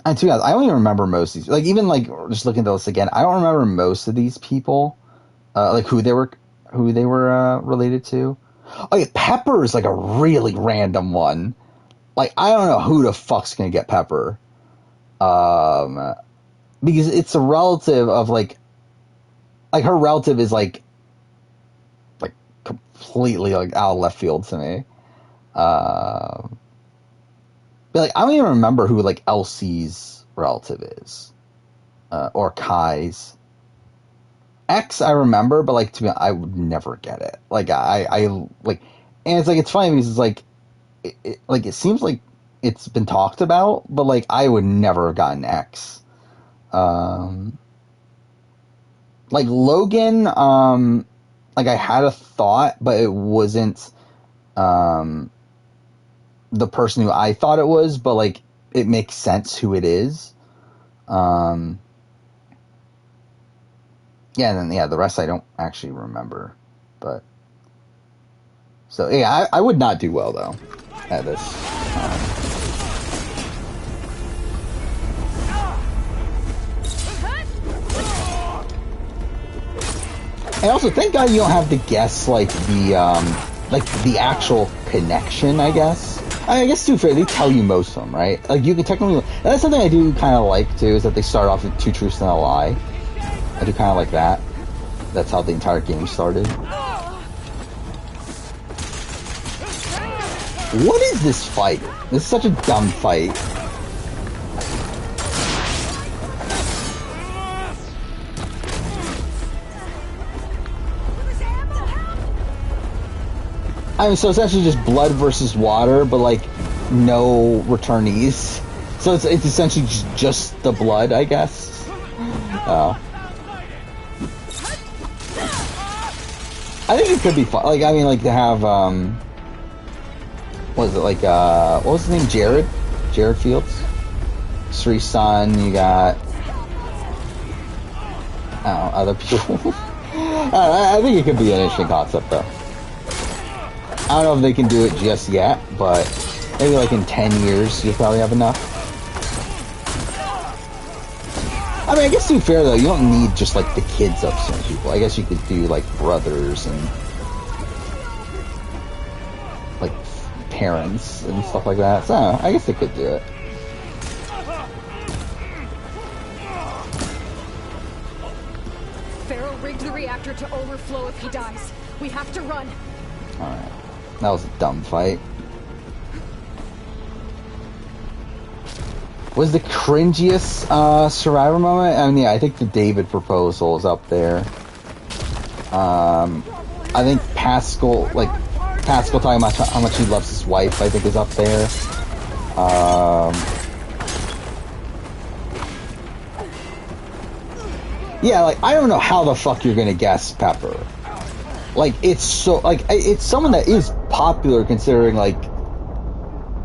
And to be honest, I don't even remember most of these. Like even like just looking at this again, I don't remember most of these people, like who they were related to. Oh yeah, Pepper is like a really random one. Like I don't know who the fuck's gonna get Pepper, because it's a relative of like her relative is like completely like out of left field to me. But like I don't even remember who like Elsie's relative is, or Kai's. X I remember, but like to me I would never get it. Like I like, and it's like it's funny because it's like it seems like it's been talked about, but like I would never have gotten X. Like Logan, like I had a thought, but it wasn't the person who I thought it was, but like it makes sense who it is. Yeah, and then the rest I don't actually remember, but so yeah, I would not do well though at this. And also, thank God you don't have to guess like the actual connection. I guess to be fair, they tell you most of them, right? Like you can technically. That's something I do kind of like too, is that they start off with 2 truths and a lie. I do kind of like that. That's how the entire game started. What is this fight? This is such a dumb fight. I mean, so it's actually just blood versus water, but like no returnees. So it's essentially just the blood, I guess. I think it could be fun. Like I mean, like to have what was it like? What was his name? Jared Fields. Sri's son. You got other people. I think it could be an interesting concept, though. I don't know if they can do it just yet, but maybe like in 10 years you'll probably have enough. I mean, I guess to be fair though, you don't need just like the kids of some people. I guess you could do like brothers and like parents and stuff like that. So I guess they could do it. Farrell rigged the reactor to overflow if he dies. We have to run. Alright. That was a dumb fight. Was the cringiest Survivor moment? I mean, yeah, I think the David proposal is up there. I think Pascal talking about how much he loves his wife, I think is up there. Yeah, like, I don't know how the fuck you're gonna guess Pepper. Like, it's so, like, it's someone that is popular considering, like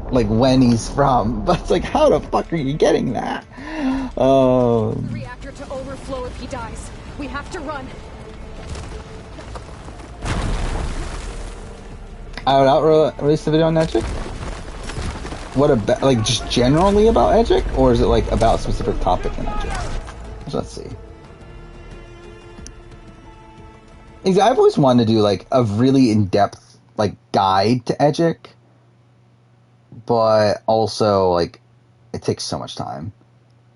when he's from, but it's like, how the fuck are you getting that? Reactor to overflow if he dies. We have to run. I would release the video on Edgic? What about, like, just generally about Edgic? Or is it, like, about a specific topic in Edgic? Let's see. I've always wanted to do, like, a really in-depth, like, guide to Edgic. but also like it takes so much time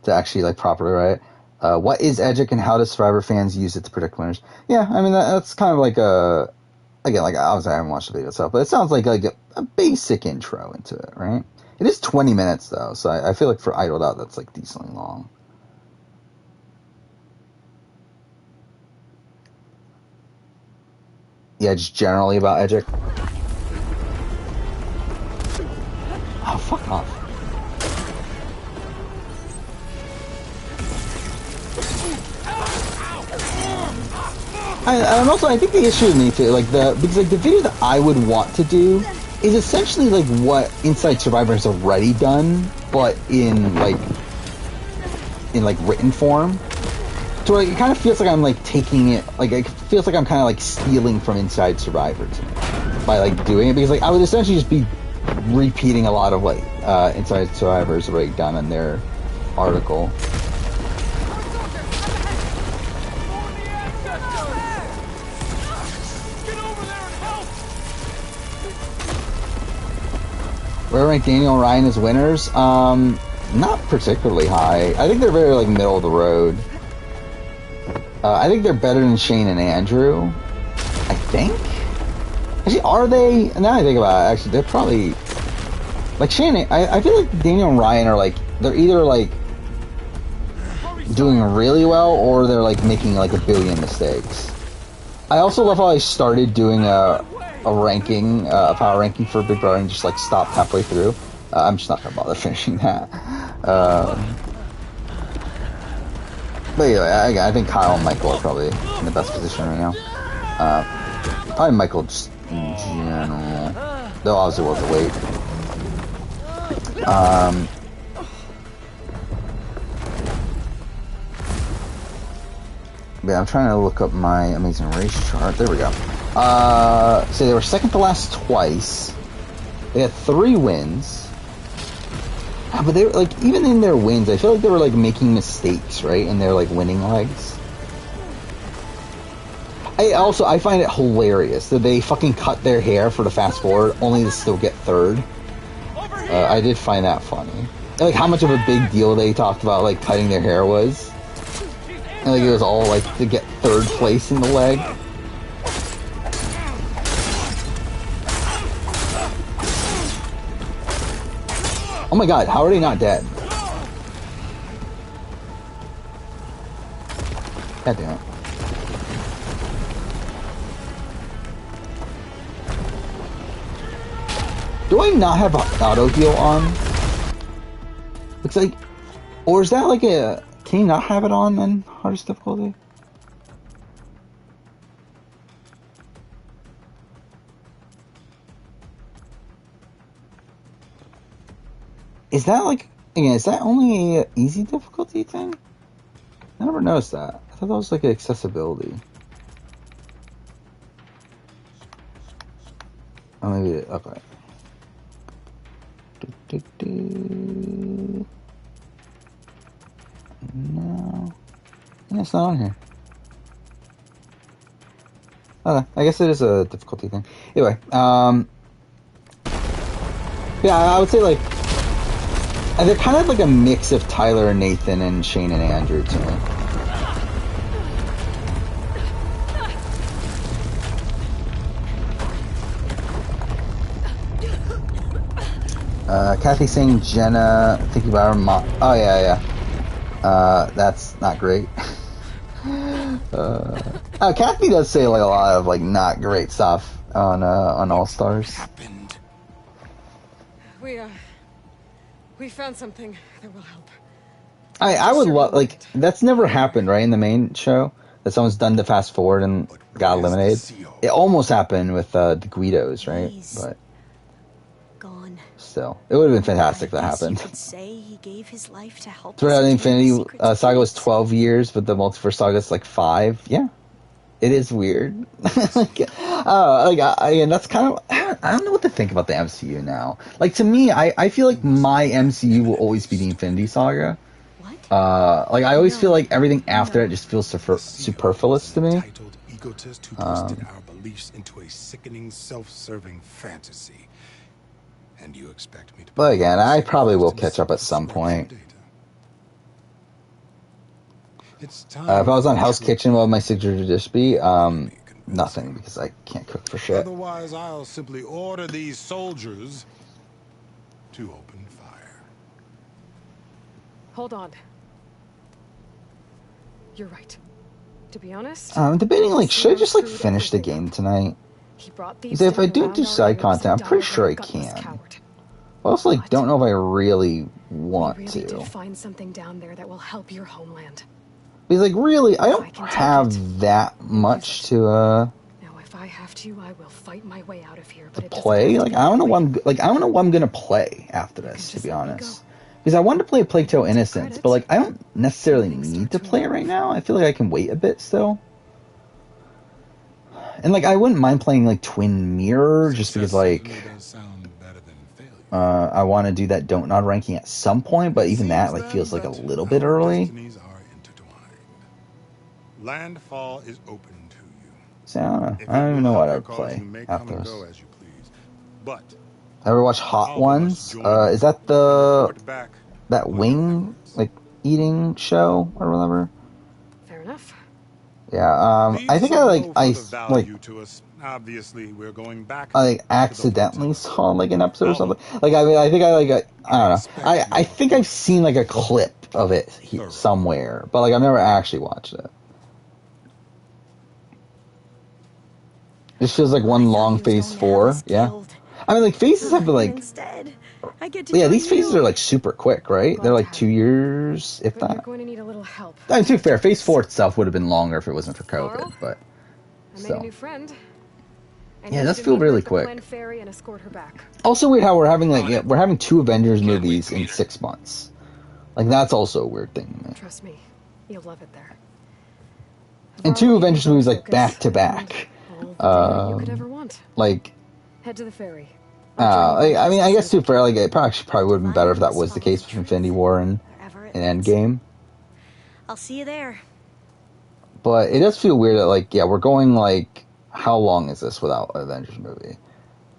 to actually like properly write. What is Edgic and how do Survivor fans use it to predict winners? Yeah, I mean that's kind of like a, again, like obviously I haven't watched the video itself, but it sounds like a basic intro into it, right? It is 20 minutes though, so I feel like for Idled Out that's like decently long. Yeah, just generally about Edgic. Oh, fuck off. And also, I think the issue with me too, like because like the video that I would want to do is essentially like what Inside Survivor has already done, but in written form. So like, it kind of feels like I'm like taking it, like it feels like I'm kind of like stealing from Inside Survivor to me by like doing it, because like I would essentially just be repeating a lot of like Inside Survivor's already done in their article. Where rank Daniel and Ryan as winners? Not particularly high. I think they're very like middle of the road. I think they're better than Shane and Andrew. I think. Actually, are they? Now I think about it, actually, they're probably like Shane. I feel like Daniel and Ryan are like, they're either like doing really well or they're like making like a billion mistakes. I also love how I started doing a ranking, a power ranking for Big Brother and just like stopped halfway through. I'm just not gonna bother finishing that. But anyway, I think Kyle and Michael are probably in the best position right now. Probably Michael just in general. Though obviously was the weight. Yeah, I'm trying to look up my Amazing Race chart. There we go. So they were second to last twice. They had 3 wins. But they were like, even in their wins, I feel like they were like making mistakes, right? In their like winning legs. I find it hilarious that they fucking cut their hair for the fast forward only to still get 3rd. I did find that funny. And, like how much of a big deal they talked about like cutting their hair was. And like it was all like to get 3rd place in the leg. Oh my god, how are they not dead? God damn it. Do I not have auto heal on? Looks like, or is that like a, can you not have it on then? Hardest difficulty? Is that like, again, is that only an easy difficulty thing? I never noticed that. I thought that was like an accessibility. Oh, maybe, okay. No. Yeah, it's not on here. Okay, I guess it is a difficulty thing. Anyway, yeah, I would say like, they're kind of like a mix of Tyler and Nathan and Shane and Andrew to me. Kathy saying Jenna thinking about her mom. Oh yeah. That's not great. Kathy does say like a lot of like not great stuff on All Stars. We found something that will help. I would love, like, that's never happened, right, in the main show? That someone's done the fast forward and got eliminated? It almost happened with the Guidos, right? But gone. Still, it would have been fantastic if that happened. You could say he gave his life to help. Throughout the Infinity Saga was 12 years, but the Multiverse Saga is like 5. Yeah. It is weird. And that's kind of, I don't know what to think about the MCU now. Like, to me, I feel like my MCU will always be the Infinity Saga. What? Like, I always feel like everything after it just feels superfluous to me. Egotist who twisted our beliefs into a sickening, self-serving fantasy. And you expect me to... But again, I probably will catch up at some point. It's If I was on Hell's Kitchen, what would my signature dish be? Nothing, Nothing, because I can't cook for shit. Otherwise, I'll simply order these soldiers to open fire. Hold on. You're right. To be honest, I'm debating, like, should I just, like, finish the game tonight? he brought Because if I do side content, I'm pretty sure I can. I also, like, don't know if I really want really to. did find something down there that will help your homeland. Because, like, really, I I don't can take have it. that much to, Now, if I have to, I will fight my way out of here. But it doesn't play. have to Like, be I don't know that what way. I don't know what I'm gonna play after this, to just be let me honest. go. Because I wanted to play Plague Tale Innocence, credit. but, like, I don't necessarily Things need start to to play it move. right now. I feel like I can wait a bit still. And, like, I wouldn't mind playing, like, Twin Mirror, just because, like, Certainly does sound better than failure. I want to do that Don't Nod ranking at some point, but even that, like, feels like a little bit early. Destinies are intertwined. Landfall is open to you. So, I don't know. If I don't it even will know help what I your would cause, play you may come after and this. go as you please. But Ever watch Hot all of us Ones? join Is that the report back that on your wing, efforts. like, eating show or whatever? Fair enough. Yeah, These I think are I, no further value to us. Obviously, we're going back. accidentally saw, like, an episode or Follow. something. Like, I mean, I think I don't know. expect I your think I've seen, like, a clip of it Thorough. somewhere, but, like, I've never actually watched it. This feels like one long He was phase going to have 4, us yeah. killed. I mean, like, phases have been, And like, instead, I get to yeah, join these phases you. are, like, super quick, right? Glad They're, to like, have 2 you. years, if But you're that. going to need a little help. I mean, to be fair, phase 4 itself would have been longer if it wasn't for COVID, Carl? but I made a still. new friend. I Yeah, need it you does to feel meet her really at the quick. Glen Ferry and escort her back. Also weird how we're having, like, we're having 2 Avengers movies in 6 months. Like, that's also a weird thing to me. Trust me, you'll love it there. And 2 Avengers movies, like, back to back. All the data you could ever want. Like, Head to the ferry. I mean, I guess too fair. Like, it probably would have been better if that was the case with Infinity War and Endgame. I'll see you there. But it does feel weird that, like, yeah, we're going, like, how long is this without an Avengers movie?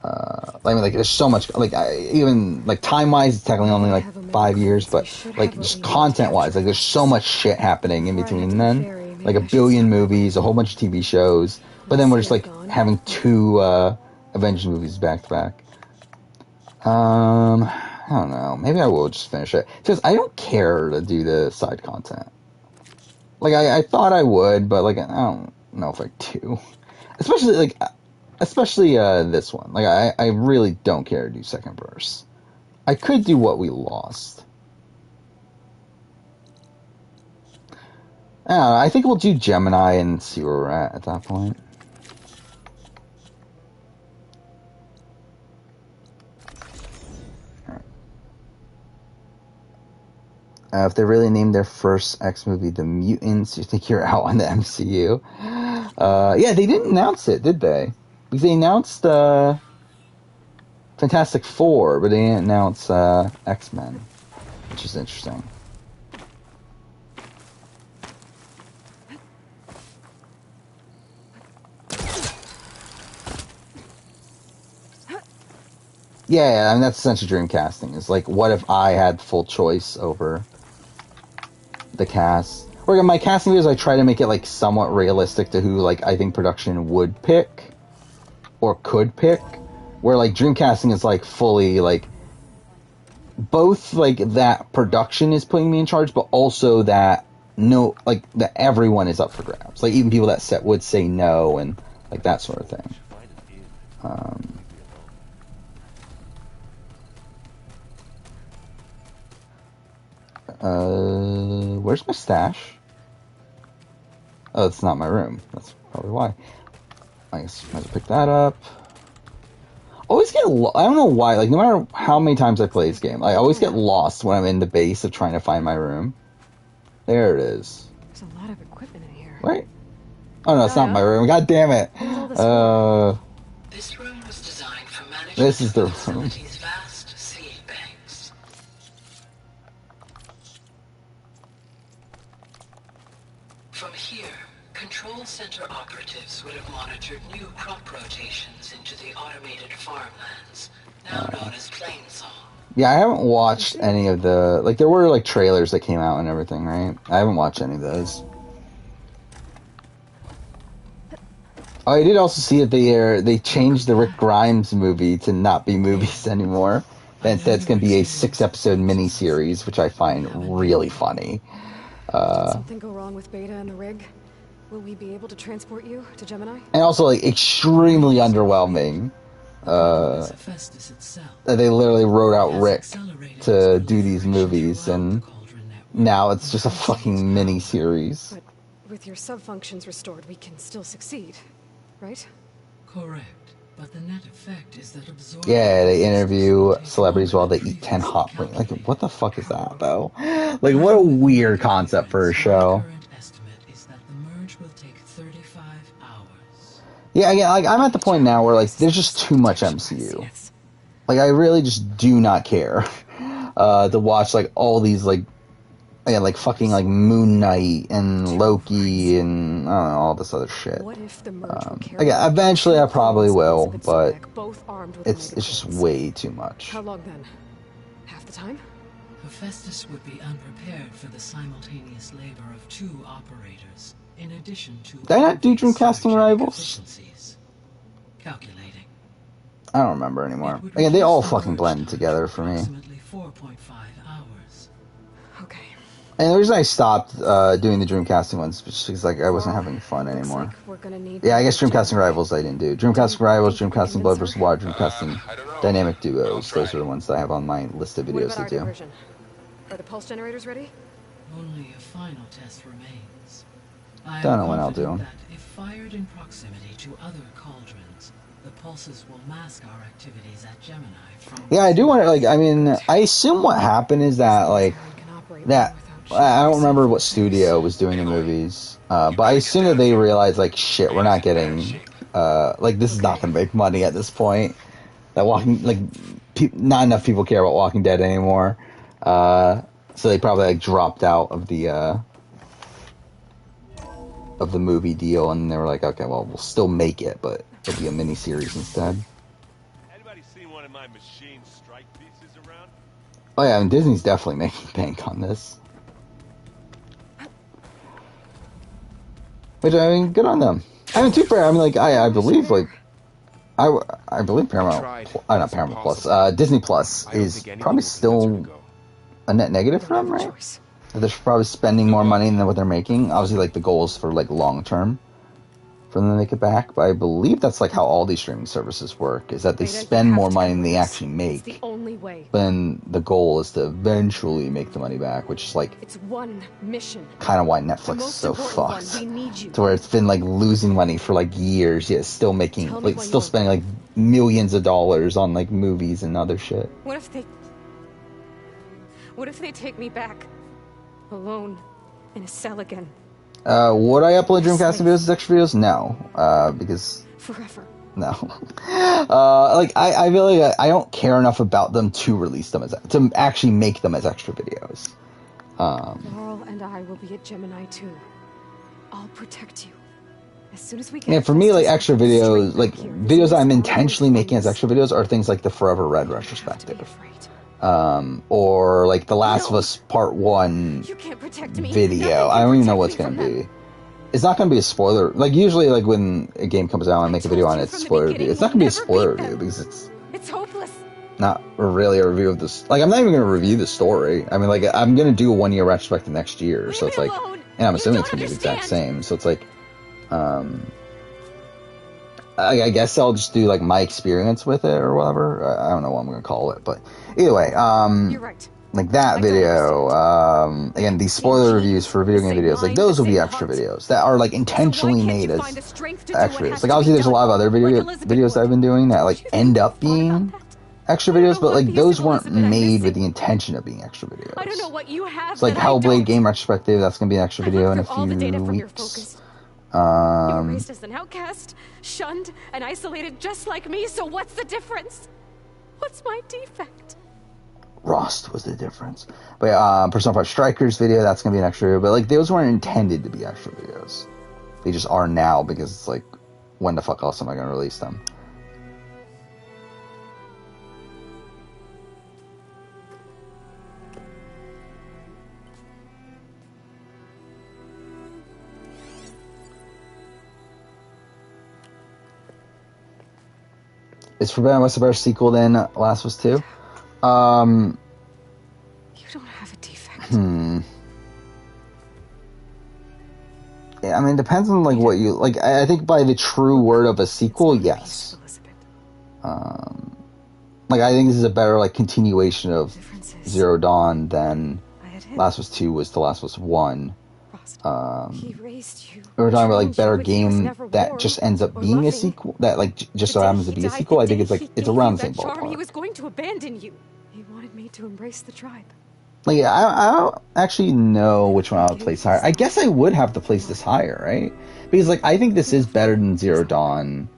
I mean, like, there's so much, like, even, like, time-wise, it's technically only, like, 5 years, but, like, just content-wise, like, there's so much shit happening in between then. Like, a billion movies, a whole bunch of TV shows, but then we're just, like, having 2, Avengers movies back-to-back. I don't know. Maybe I will just finish it. Because I don't care to do the side content. Like, I thought I would, but, like, I don't know if I do. Especially this one. Like, I really don't care to do second verse. I could do What We Lost. I don't know, I think we'll do Gemini and see where we're at that point. If they really named their first X movie The Mutants, you think you're out on the MCU? Yeah, they didn't announce it, did they? Because they announced Fantastic Four, but they didn't announce X-Men, which is interesting. Yeah, I mean, that's essentially Dreamcasting. It's like, what if I had full choice over the cast? Or in my casting videos, I try to make it, like, somewhat realistic to who, like, I think production would pick or could pick. Where, like, Dreamcasting is, like, fully, like, both, like, that production is putting me in charge, but also that that everyone is up for grabs. Like, even people that would say no and, like, that sort of thing. Where's my stash? Oh, it's not my room. That's probably why. I guess I might pick that up. Always get I don't know why. Like, no matter how many times I play this game, I always get lost when I'm in the base of trying to find my room. There it is. There's a lot of equipment in here. Right? Oh no, it's not my room. God damn it. This room was designed for management This is the of the room. facility's vast seed banks. From here, control center operatives would have monitored new crop rotations into the automated farmlands, now known as Plainsong. Yeah, I haven't watched any of the... Like, there were, like, trailers that came out and everything, right? I haven't watched any of those. Oh, I did also see that they changed the Rick Grimes movie to not be movies anymore. Instead, it's going to be a 6-episode miniseries, which I find really funny. Did something go wrong with Beta and the rig? Will we be able to transport you to Gemini? And also, like, extremely underwhelming. They literally wrote out Rick to do these movies, and now it's just a fucking mini-series. But with your sub-functions restored, we can still succeed, right? Correct. But the net effect is that Yeah, they interview celebrities while they eat 10 hot wings. Like, what the fuck is that, though? Like, what a weird concept for a show. Yeah, again, like, I'm at the point now where, like, there's just too much MCU. Like, I really just do not care to watch, like, all these, like, again, like, fucking, like, Moon Knight and Loki and, I don't know, all this other shit. Again, eventually I probably will, but it's just way too much. How long then? Half the time? Hephaestus would be unprepared for the simultaneous labor of 2 operators, in addition to... Did I not do Dreamcasting Rivals? Calculating. I don't remember anymore. Again, they all fucking blend together for me. 4.5 hours. Okay. And the reason I stopped doing the Dreamcasting ones was because, like, I wasn't having fun anymore. Yeah, I guess Dreamcasting Rivals I didn't do. Dreamcasting Rivals, Dreamcasting Blood vs. Wild, Dreamcasting Dynamic Duos. Those are the ones that I have on my list of videos to do. Are the pulse generators ready? Only a final test remains. Don't know when I'll do them. That if fired in proximity to other cauldrons, the pulses will mask our activities at Gemini from... Yeah, I do want to, like, I mean, I assume what happened is that, like, that... I don't remember what studio was doing the movies, but I assume that they realized, like, shit, we're not getting, like, this is not going to make money at this point. That not enough people care about Walking Dead anymore. So they probably, like, dropped out of the movie deal, and they were like, okay, well, we'll still make it, but it'll be a mini-series instead. Anybody seen one of my machine strike pieces around? Oh yeah, and Disney's definitely making bank on this. Which, I mean, good on them. I mean, too fair, I mean, like, I believe, like, I believe Paramount, not Paramount Plus, Disney Plus is probably still a net negative for them, right? They're probably spending more money than what they're making. Obviously, like, the goal is for, like, long term for them to make it back, but I believe that's, like, how all these streaming services work, is that they spend more money than they actually make. It's the only way. But then the goal is to eventually make the money back, which is, like, it's one mission. Kind of why Netflix is so fucked. To where it's been, like, losing money for, like, years, yet still making, like, still spending, like, millions of dollars on, like, movies and other shit. What if they take me back? Alone. In a cell again. Would I upload Dreamcasting videos as extra videos? No. Because... Forever. No. Like, I feel like I don't care enough about them to release them to actually make them as extra videos. Laurel and I will be at Gemini too. I'll protect you. As soon as we get... Yeah, for me, like, extra videos, like, videos I'm intentionally making as extra videos are things like the Forever Red retrospective. Or, like, The Last of Us Part 1 video. I don't even know what's going to be. It's not going to be a spoiler. Like, usually, like, when a game comes out, I make a video on its spoiler review. It's not going to be a spoiler review because it's hopeless. Not really a review of this. Like, I'm not even going to review the story. I mean, like, I'm going to do a 1-year retrospective next year. So it's like, and I'm assuming it's going to be the exact same. So it's like, I guess I'll just do, like, my experience with it or whatever. I don't know what I'm going to call it, but either way, you're right. Like that video, again, these spoiler reviews for video game videos, like, those will be extra videos that are, like, intentionally made as extra videos. Like, obviously there's a lot of other videos that I've been doing that, like, end up being extra videos, but, like, those weren't made with the intention of being extra videos. I don't know what you have. It's like Hellblade game retrospective, that's gonna be an extra video in a few weeks. You were raised as an outcast, shunned and isolated just like me, so what's the difference? What's my defect? Rust was the difference. But yeah, Persona 5 Strikers video, that's gonna be an extra video, but, like, those weren't intended to be extra videos. They just are now, because it's like, when the fuck else am I gonna release them? Is Forbidden West a better sequel than Last of Us 2? You don't have a defect. Yeah, I mean, it depends on like what you like. I think by the true word of a sequel, yes. Like I think this is a better like continuation of Zero Dawn than Last of Us 2 was to Last of Us 1. He raised you. We were talking about like better game that just ends up being a sequel, that like just so happens to be a sequel. I think it's like it's around the same ballpark. He was going to abandon you. He wanted me to embrace the tribe. Like I don't actually know which one I would place higher. I guess I would have to place this higher, right? Because like I think this is better than Zero Dawn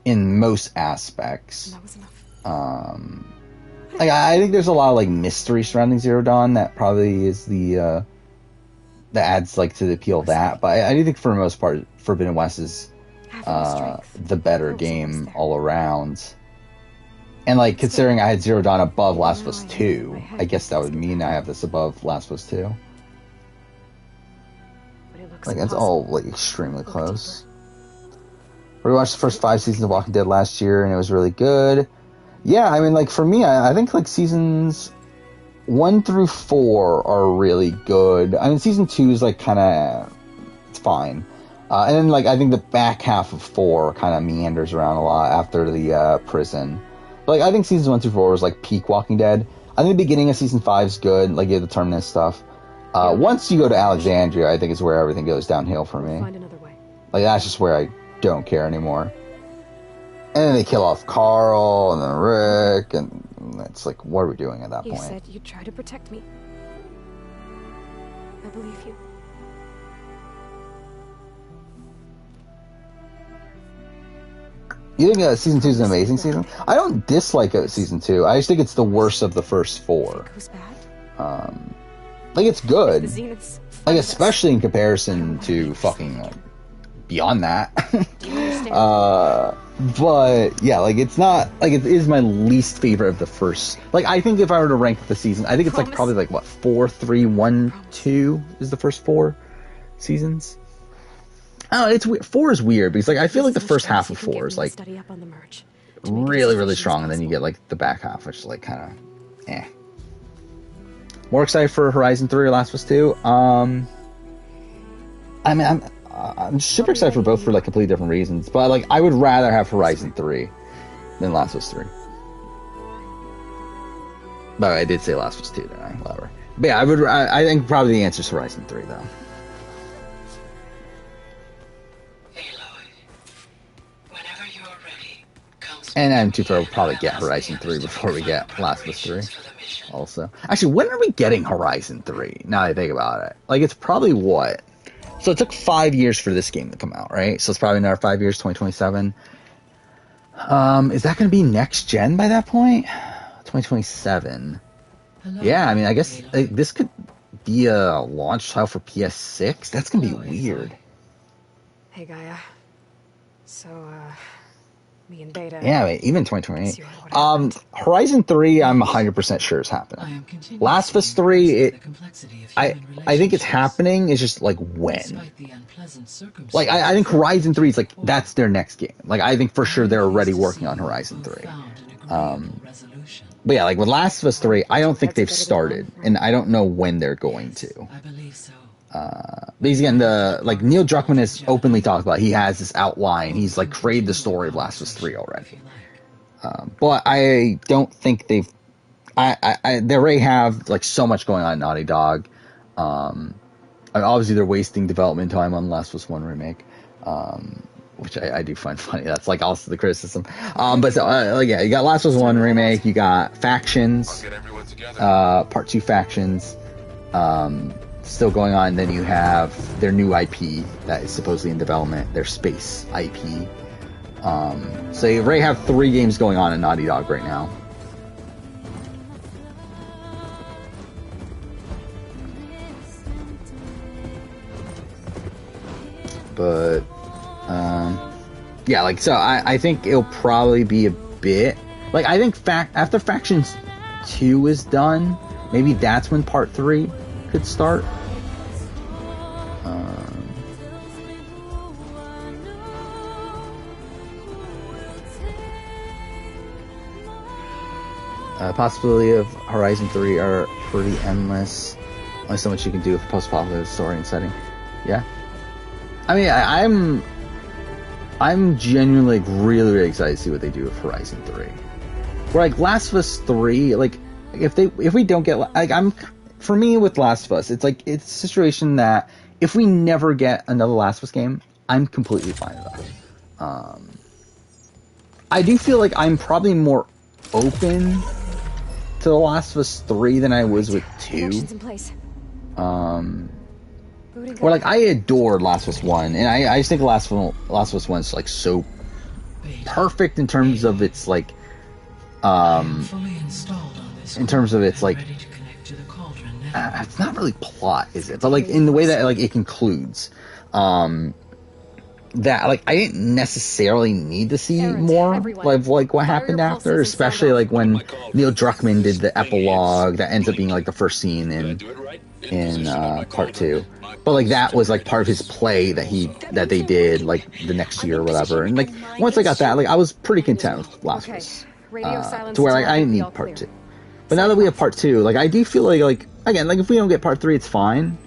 in most aspects. Like I think there's a lot of like mystery surrounding Zero Dawn that probably is the that adds like to the appeal of that. But I do think for the most part, Forbidden West is the better game all around. And like considering I had Zero Dawn above Last of Us 2, I guess that would mean I have this above Last of Us 2. Like it's all like extremely close. We watched the first 5 seasons of Walking Dead last year, and it was really good. Yeah, I mean, like for me, I think like seasons 1 through 4 are really good. I mean, season 2 is like kind of it's fine, and then like I think the back half of 4 kind of meanders around a lot after the prison. But, like I think seasons 1 through 4 was like peak Walking Dead. I think the beginning of season 5 is good, like you have the Terminus stuff. Once you go to Alexandria, I think is where everything goes downhill for me. Like that's just where I don't care anymore. And then they kill off Carl and then Rick, and it's like, what are we doing at that point? You said you'd try to protect me. I believe you. You think season 2 is an amazing season? I don't dislike season 2. I just think it's the worst of the first 4. Like it's good, like especially in comparison to fucking Beyond that. But yeah, like it's not like it is my least favorite of the first. Like I think if I were to rank the season, I think it's like probably like what 4, 3, 1, 2 is the first 4 seasons. Oh, it's weird. 4 is weird because like I feel like the first half of 4 is like really really strong, and then you get like the back half, which is like kind of eh. More excited for Horizon 3 or Last of Us 2. I mean, I'm super excited for both for like completely different reasons, but like I would rather have Horizon 3 than Last of Us 3. But I did say Last of Us 2, didn't I? Whatever. But yeah, I think probably the answer is Horizon 3 though. And then Tutor will probably get Horizon 3 before we get Last of Us 3. Also, actually, when are we getting Horizon 3? Now that I think about it, like it's probably what. So it took 5 years for this game to come out, right? So it's probably another 5 years, 2027. Is that going to be next gen by that point? 2027. Yeah, I mean, I guess like, this could be a launch title for PS6. That's going to be weird. Hey, Gaia. So, me and Beta. Yeah, wait, even 2028. Horizon 3, I'm 100% sure is happening. Last of Us 3, I think it's happening. It's just like when. Like I think Horizon 3 is like that's their next game. Like I think for sure they're already working on Horizon 3. But yeah, like with Last of Us 3, I don't think they've started, and I don't know when they're going to. Because again, Neil Druckmann has openly talked about he has this outline. He's like created the story of Last of Us 3 already. But I don't think they've. They already have like so much going on at Naughty Dog. Obviously, they're wasting development time on Last of Us 1 remake, which I do find funny. That's like also the criticism. But so yeah, you got Last of Us 1 remake. You got Factions, Part 2 Factions. Still going on. Then you have their new IP that is supposedly in development, their space IP. So you already have 3 games going on at Naughty Dog right now. But yeah, like so I think it'll probably be a bit like I think after Factions 2 is done, maybe that's when Part 3 could start. Possibility of Horizon 3 are pretty endless. Only so much you can do with a post-apocalyptic story and setting. Yeah. I mean, I'm genuinely like, really, really excited to see what they do with Horizon 3. Where like Last of Us 3, like if we don't get like for me with Last of Us, it's like it's a situation that if we never get another Last of Us game, I'm completely fine with that. I do feel like I'm probably more open to The Last of Us 3 than I was with 2. Connections in place. Where like I adored Last of Us 1, and I just think Last of Us 1 is like so perfect in terms of its like in terms of its like it's not really plot, is it? But like in the way that like it concludes, that like I didn't necessarily need to see more of like what happened after, especially like when Neil Druckmann did the epilogue that ends up being like the first scene in part 2. But like that was like part of his play that they did like the next year or whatever. And like once I got that, like I was pretty content with Last of Us, to where like I didn't need part 2. But now that we have part 2, like I do feel like again, like if we don't get part 3, it's fine.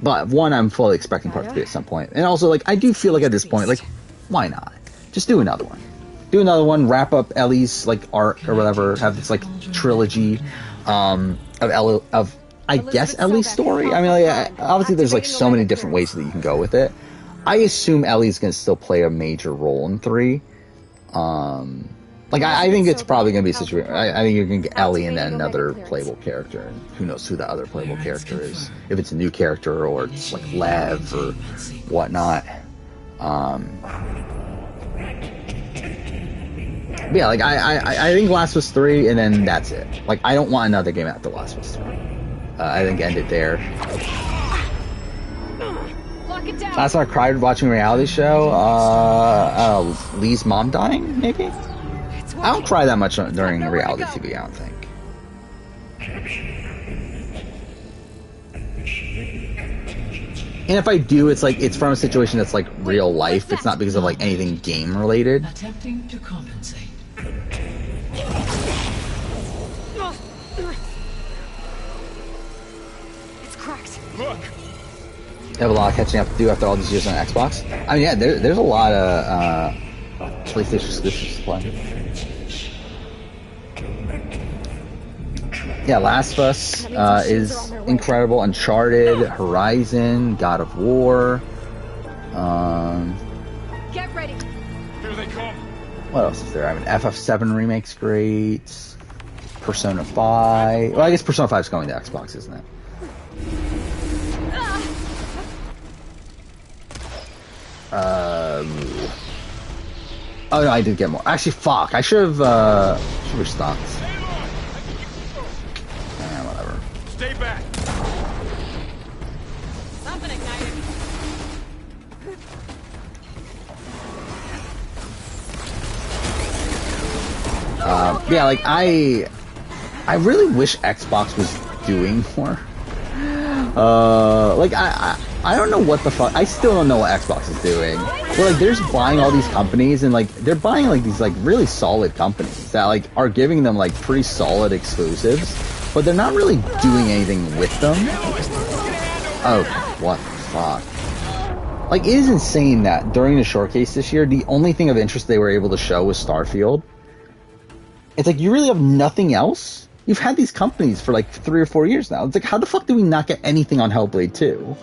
But 1, I'm fully expecting part 3 at some point. And also, like, I do feel like at this point, like, why not? Just do another one. Do another one, wrap up Ellie's, like, arc or whatever, have this, like, trilogy of I guess, Ellie's story. I mean, like, obviously there's, like, so many different ways that you can go with it. I assume Ellie's going to still play a major role in 3. Like, I think it's probably going to be a situation. I think you're going to get Ellie and then another playable character. And who knows who the other playable character is. If it's a new character or it's like Lev or whatnot. Yeah, like, I think Last of Us 3 and then that's it. Like, I don't want another game after Last of Us 3. I think end it there. Last time I cried watching a reality show, Lee's mom dying, maybe? I don't cry that much during reality TV, I don't think. And if I do, it's like it's from a situation that's like real life. It's not because of like anything game related. Attempting to compensate. It's cracked. Look. You have a lot of catching up to do after all these years on Xbox. I mean, yeah, there's a lot of PlayStation exclusives to play. Yeah, Last of Us is incredible. Uncharted, Horizon, God of War. Get ready. Here they come. What else is there? I mean, FF7 remake's great. Persona 5. Well, I guess Persona 5 is going to Xbox, isn't it? Oh no, I did get more. Actually, fuck. I should have stopped. Whatever. Stay back. Something ignited. Yeah, like I really wish Xbox was doing more. Like I don't know what the fuck. I still don't know what Xbox is doing. But like, they're just buying all these companies, and like they're buying like these like really solid companies that like are giving them like pretty solid exclusives, but they're not really doing anything with them. Oh, what the fuck? Like, it is insane that during the showcase this year, the only thing of interest they were able to show was Starfield. It's like, you really have nothing else? You've had these companies for like 3 or 4 years now. It's like, how the fuck do we not get anything on Hellblade 2?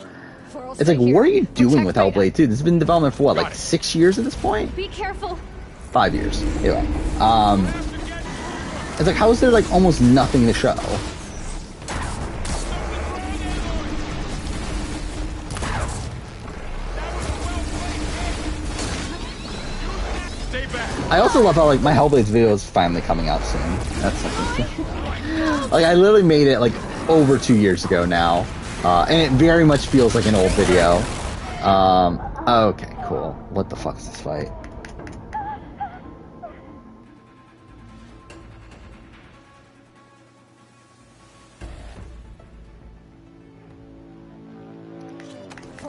It's like, what are you doing with Hellblade 2? This has been in development for what, like 6 years at this point? Be careful. 5 years. Anyway. It's like, how is there like almost nothing to show? I also love how like my Hellblade video is finally coming out soon. That's something. Like, I literally made it like over 2 years ago now. And it very much feels like an old video. Okay, cool. What the fuck is this fight?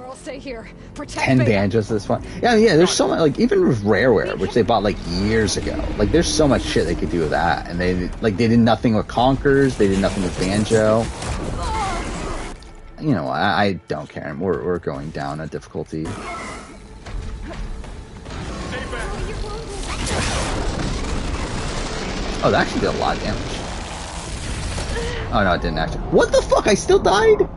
I'll stay here. Protect 10 Beta. banjos this fun. Yeah, there's so much, like, even with Rareware, which they bought, like, years ago. Like, there's so much shit they could do with that. And they did nothing with Conkers, they did nothing with Banjo. You know, I don't care. We're going down a difficulty. Oh, that actually did a lot of damage. Oh no, it didn't actually. What the fuck? I still died?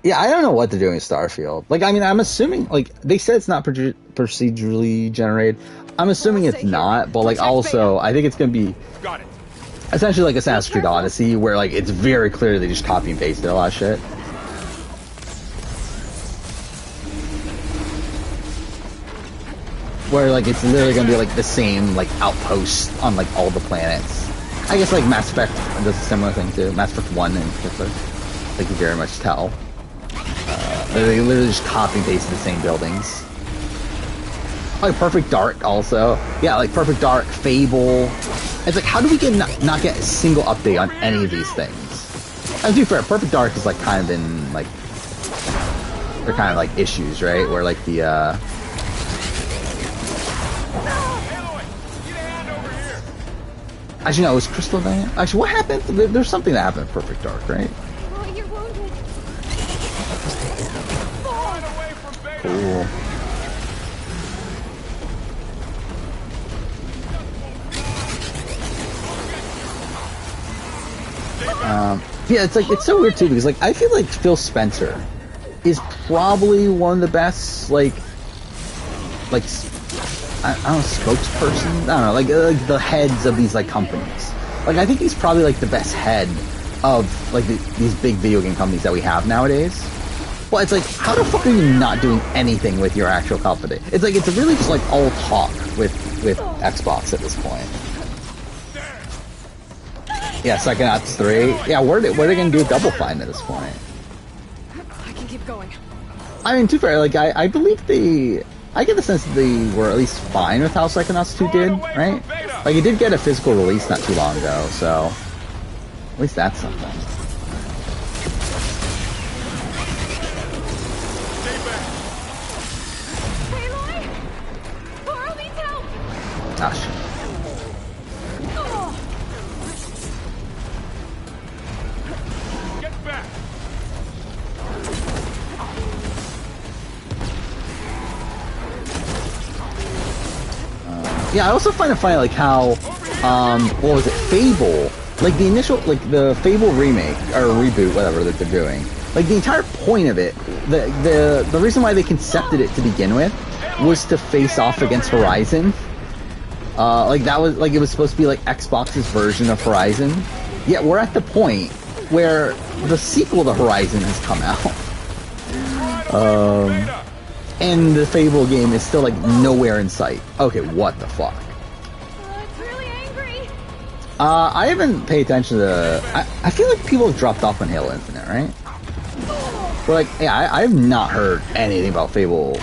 Yeah, I don't know what they're doing with Starfield. Like, I mean, I'm assuming, like, they said it's not procedurally generated. I'm assuming it's not, but, like, also, I think it's gonna be essentially like Assassin's Creed Odyssey, where, like, it's very clear they just copy and pasted a lot of shit. Where, like, it's literally gonna be, like, the same, like, outpost on, like, all the planets. I guess, like, Mass Effect does a similar thing, too. Mass Effect 1 in particular. Like, you can very much tell. They literally just copy and paste the same buildings. Like, Perfect Dark, also. Yeah, like, Perfect Dark, Fable. It's like, how do we not get a single update on any of these things? And to be fair, Perfect Dark is, like, kind of in, like... They're kind of, like, issues, right? Where, like, the, Actually, no, it was Crystal Van. Actually, what happened? There's something that happened in Perfect Dark, right? Oh, you're wounded. Cool. Yeah, it's like, it's so weird too, because, like, I feel like Phil Spencer is probably one of the best, like I don't know, spokesperson? I don't know, like the heads of these, like, companies. Like, I think he's probably, like, the best head of, like, these big video game companies that we have nowadays. But it's like, how the fuck are you not doing anything with your actual company? It's like, it's really just, like, all talk with Xbox at this point. Yeah, Psychonauts 3. Yeah, what are they gonna do with Double Fine at this point? I can keep going. I mean, to be fair, like, I believe I get the sense that they were at least fine with how Psychonauts 2 did, right? Like, it did get a physical release not too long ago, so at least that's something. Aloy! Laurel needs help! Ah, shit. Get back! Yeah, I also find it funny, like, how, what was it, Fable, like, the initial, like, the Fable remake, or reboot, whatever that they're doing, like, the entire point of it, the reason why they concepted it to begin with, was to face off against Horizon. Like, that was, like, it was supposed to be, like, Xbox's version of Horizon, yet we're at the point where the sequel to Horizon has come out. And the Fable game is still, like, nowhere in sight. Okay, what the fuck? It's really angry. I haven't paid attention to I feel like people have dropped off on Halo Infinite, right? But, like, yeah, I have not heard anything about Halo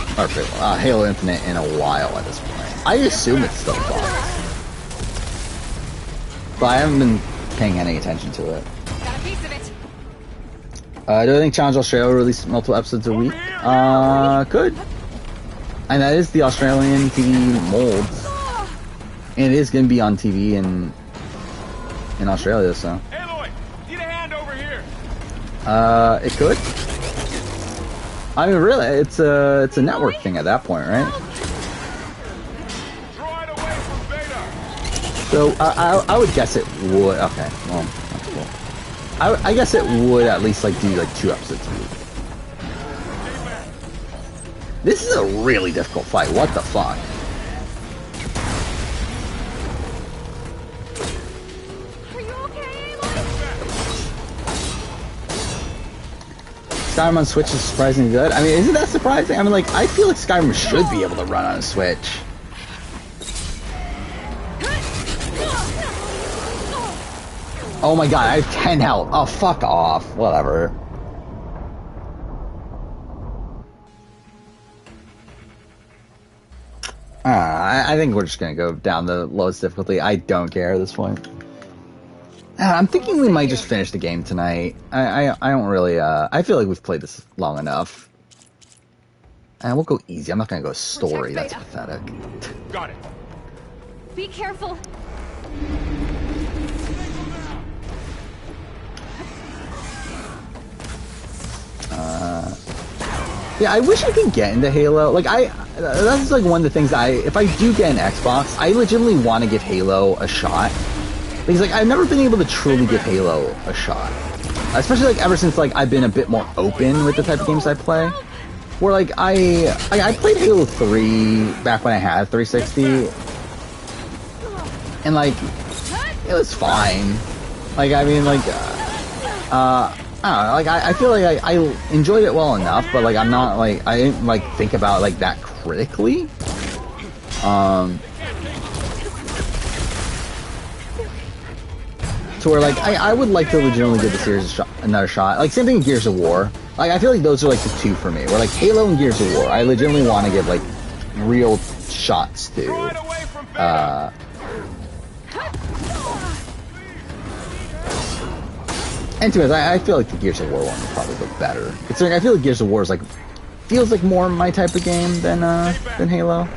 Infinite in a while at this point. I assume it's still fucked. But I haven't been paying any attention to it. Got a piece of it. Do I think Challenge Australia will release multiple episodes a week? Could. And that is the Australian TV mold. And it is going to be on TV in Australia, so. Aloy, need a hand over here. It could. I mean, really, it's a network thing at that point, right? Draw it away from Beta. So I would guess it would. Okay, well, that's cool. I guess it would at least, like, do, like, 2 episodes a week. This is a really difficult fight. What the fuck? Are you okay, Aloy? Skyrim on Switch is surprisingly good. I mean, isn't that surprising? I mean, like, I feel like Skyrim should be able to run on a Switch. Oh my god, I have 10 health. Oh, fuck off. Whatever. I think we're just gonna go down the lowest difficulty. I don't care at this point. I'm thinking we might just finish the game tonight. I don't really, I feel like we've played this long enough. And we'll go easy. I'm not gonna go story. That's pathetic. Got it. Be careful. Yeah, I wish I could get into Halo. Like, that's like one of the things if I do get an Xbox, I legitimately want to give Halo a shot. Because, like, I've never been able to truly give Halo a shot. Especially, like, ever since, like, I've been a bit more open with the type of games I play. Where, like, I played Halo 3 back when I had a 360. And, like, it was fine. Like, I mean, like, I don't know, like, I feel like I enjoyed it well enough, but, like, I'm not, like, I didn't, like, think about, like, that critically. To where, like, I would like to legitimately give the series another shot. Like, same thing with Gears of War. Like, I feel like those are, like, the two for me. Where, like, Halo and Gears of War, I legitimately want to give, like, real shots to. Anyways, I feel like the Gears of War one would probably look better. Considering I feel like Gears of War is like feels like more my type of game than Halo.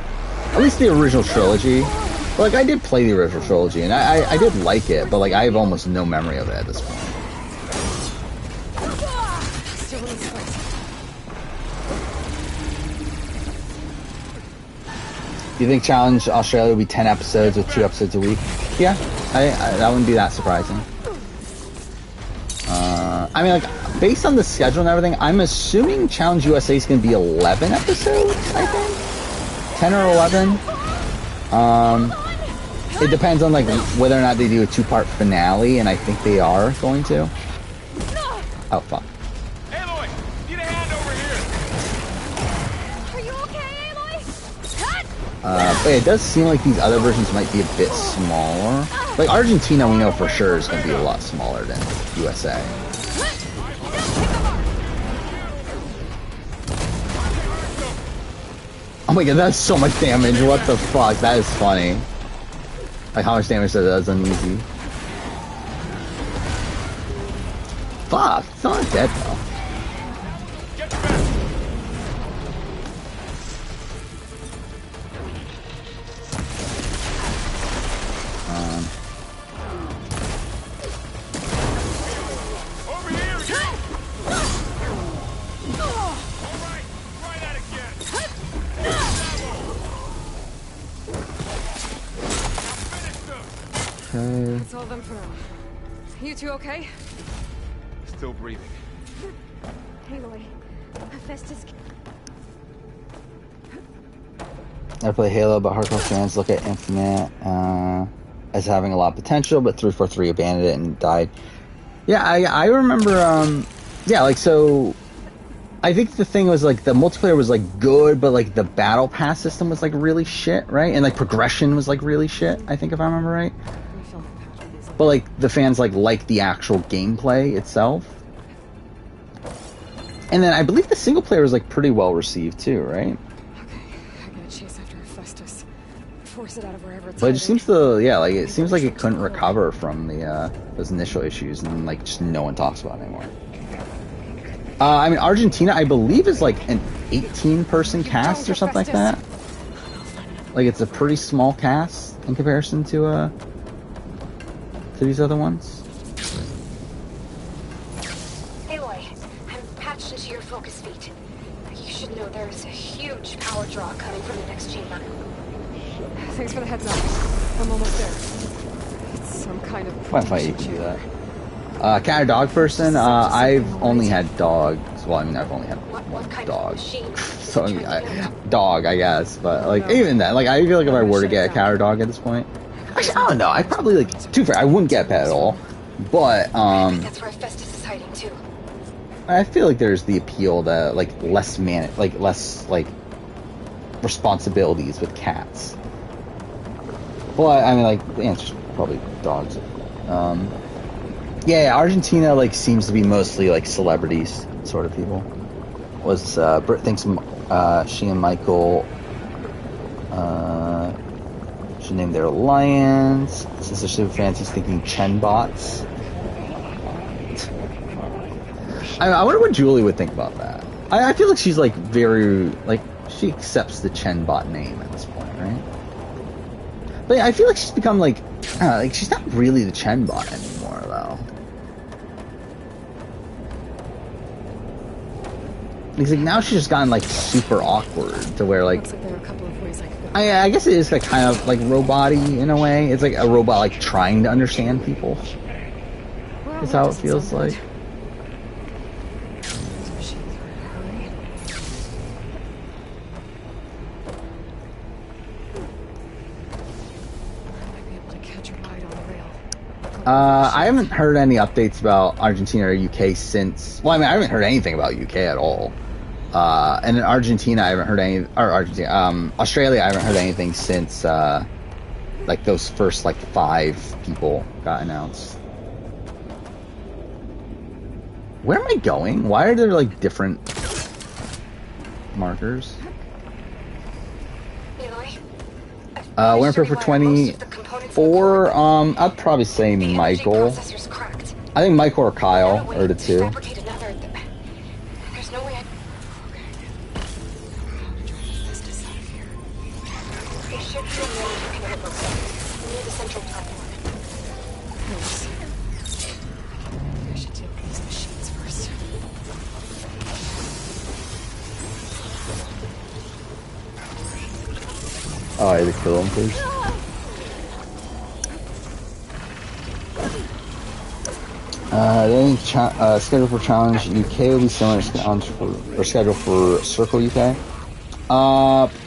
At least the original trilogy. But, like, I did play the original trilogy and I did like it, but like I have almost no memory of it at this point. Do you think Challenge Australia will be 10 episodes with 2 episodes a week? Yeah, that wouldn't be that surprising. I mean, like, based on the schedule and everything, I'm assuming Challenge USA is going to be 11 episodes, I think? 10 or 11? It depends on, like, whether or not they do a 2-part finale, and I think they are going to. Oh, fuck. Aloy, need a hand over here. Are you okay, Aloy? But it does seem like these other versions might be a bit smaller. Like, Argentina, we know for sure is going to be a lot smaller than USA. Oh my god, that's so much damage. What the fuck? That is funny. Like, how much damage that does on easy. Fuck, it's not dead though. That's all of them for now. You two okay? Still breathing. Aloy, Hephaestus. I play Halo, but hardcore fans look at Infinite as having a lot of potential, but 343 abandoned it and died. Yeah, I remember, yeah, like, so, I think the thing was, like, the multiplayer was, like, good, but, like, the battle pass system was, like, really shit, right? And, like, progression was, like, really shit, I think, if I remember right. But, like, the fans, like the actual gameplay itself. And then I believe the single player was, like, pretty well received, too, right? Okay, I'm gonna chase after Hephaestus. Force it out of wherever it's But it just hiding. seems to, yeah, like, it seems like it couldn't recover from the, those initial issues, and, like, just no one talks about it anymore. I mean, Argentina, I believe, is, like, an 18-person cast or something like that. Like, it's a pretty small cast in comparison to these other ones. Aloy, I'm patched into your focus feed. You should know there's a huge power draw coming from the next chamber. Thanks for the heads up. I'm almost there. It's some kind of What if I even do that? Cat or dog person? I've only had dogs. Well, I mean, I've only had one dog. So, I mean, dog, I guess. But, like, even that, like, I feel like if I were to get a cat or dog at this point, actually, I don't know. I probably, like, to be fair, I wouldn't get a pet at all. But, That's where Hephaestus is hiding too. I feel like there's the appeal that, like, less, responsibilities with cats. But, I mean, like, the answer's probably dogs. Yeah, Argentina, like, seems to be mostly, like, celebrities sort of people. Britt thinks she and Michael should name their alliance. Since they're super fans, he's thinking Chen bots. I wonder what Julie would think about that. I feel like she's like very like she accepts the Chenbot name at this point, right? But I feel like she's become like she's not really the Chenbot anymore though. Because like now she's just gotten like super awkward to where like. Looks like there are a couple of ways I could go. I guess it is like kind of like robot-y in a way. It's like a robot like trying to understand people. Well, That's that how it doesn't feels sound like. good. These machines are in a hurry. I might be able to catch a ride on the rail. I haven't heard any updates about Argentina or UK since. Well, I mean, I haven't heard anything about UK at all. And in Argentina, I haven't heard any. Or Argentina, Australia, I haven't heard anything since like those first like 5 people got announced. Where am I going? Why are there like different markers? Winter for 24. I'd probably say Michael. I think Michael or Kyle are the 2. There's no way I... They should be able to connect them near the central platform. Maybe I should deal with these machines first. Oh, I had to kill him first. Then schedule for challenge UK will be similar to schedule for Circle UK.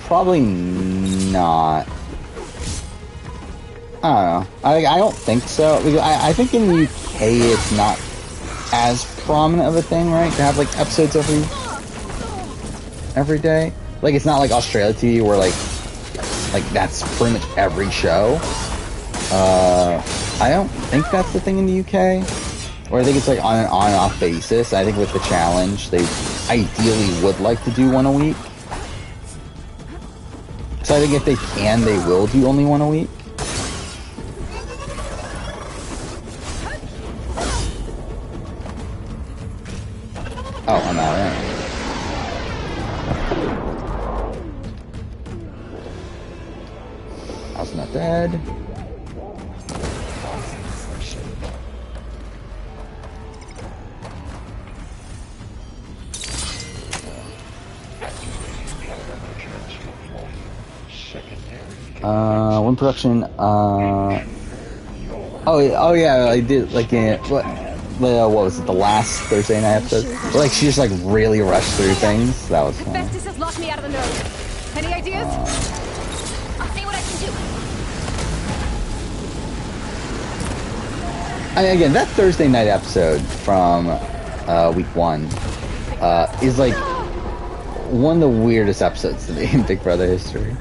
Probably not. I don't know. I don't think so. Because I think in the UK it's not as prominent of a thing, right? To have like episodes every day. Like it's not like Australia TV where like that's pretty much every show. I don't think that's the thing in the UK. Or I think it's like on an on and off basis. I think with the challenge, they ideally would like to do one a week. So I think if they can, they will do only one a week. Oh, I'm out, right? I was not dead. One production, oh yeah, I did, like, what was it, the last Thursday night episode? Where, like, she just, like, really rushed through things. That was fun. Festus has locked me out of the node. Any ideas? I'll see what I can do. Again, that Thursday night episode from, week 1, is, like, one of the weirdest episodes in Big Brother history.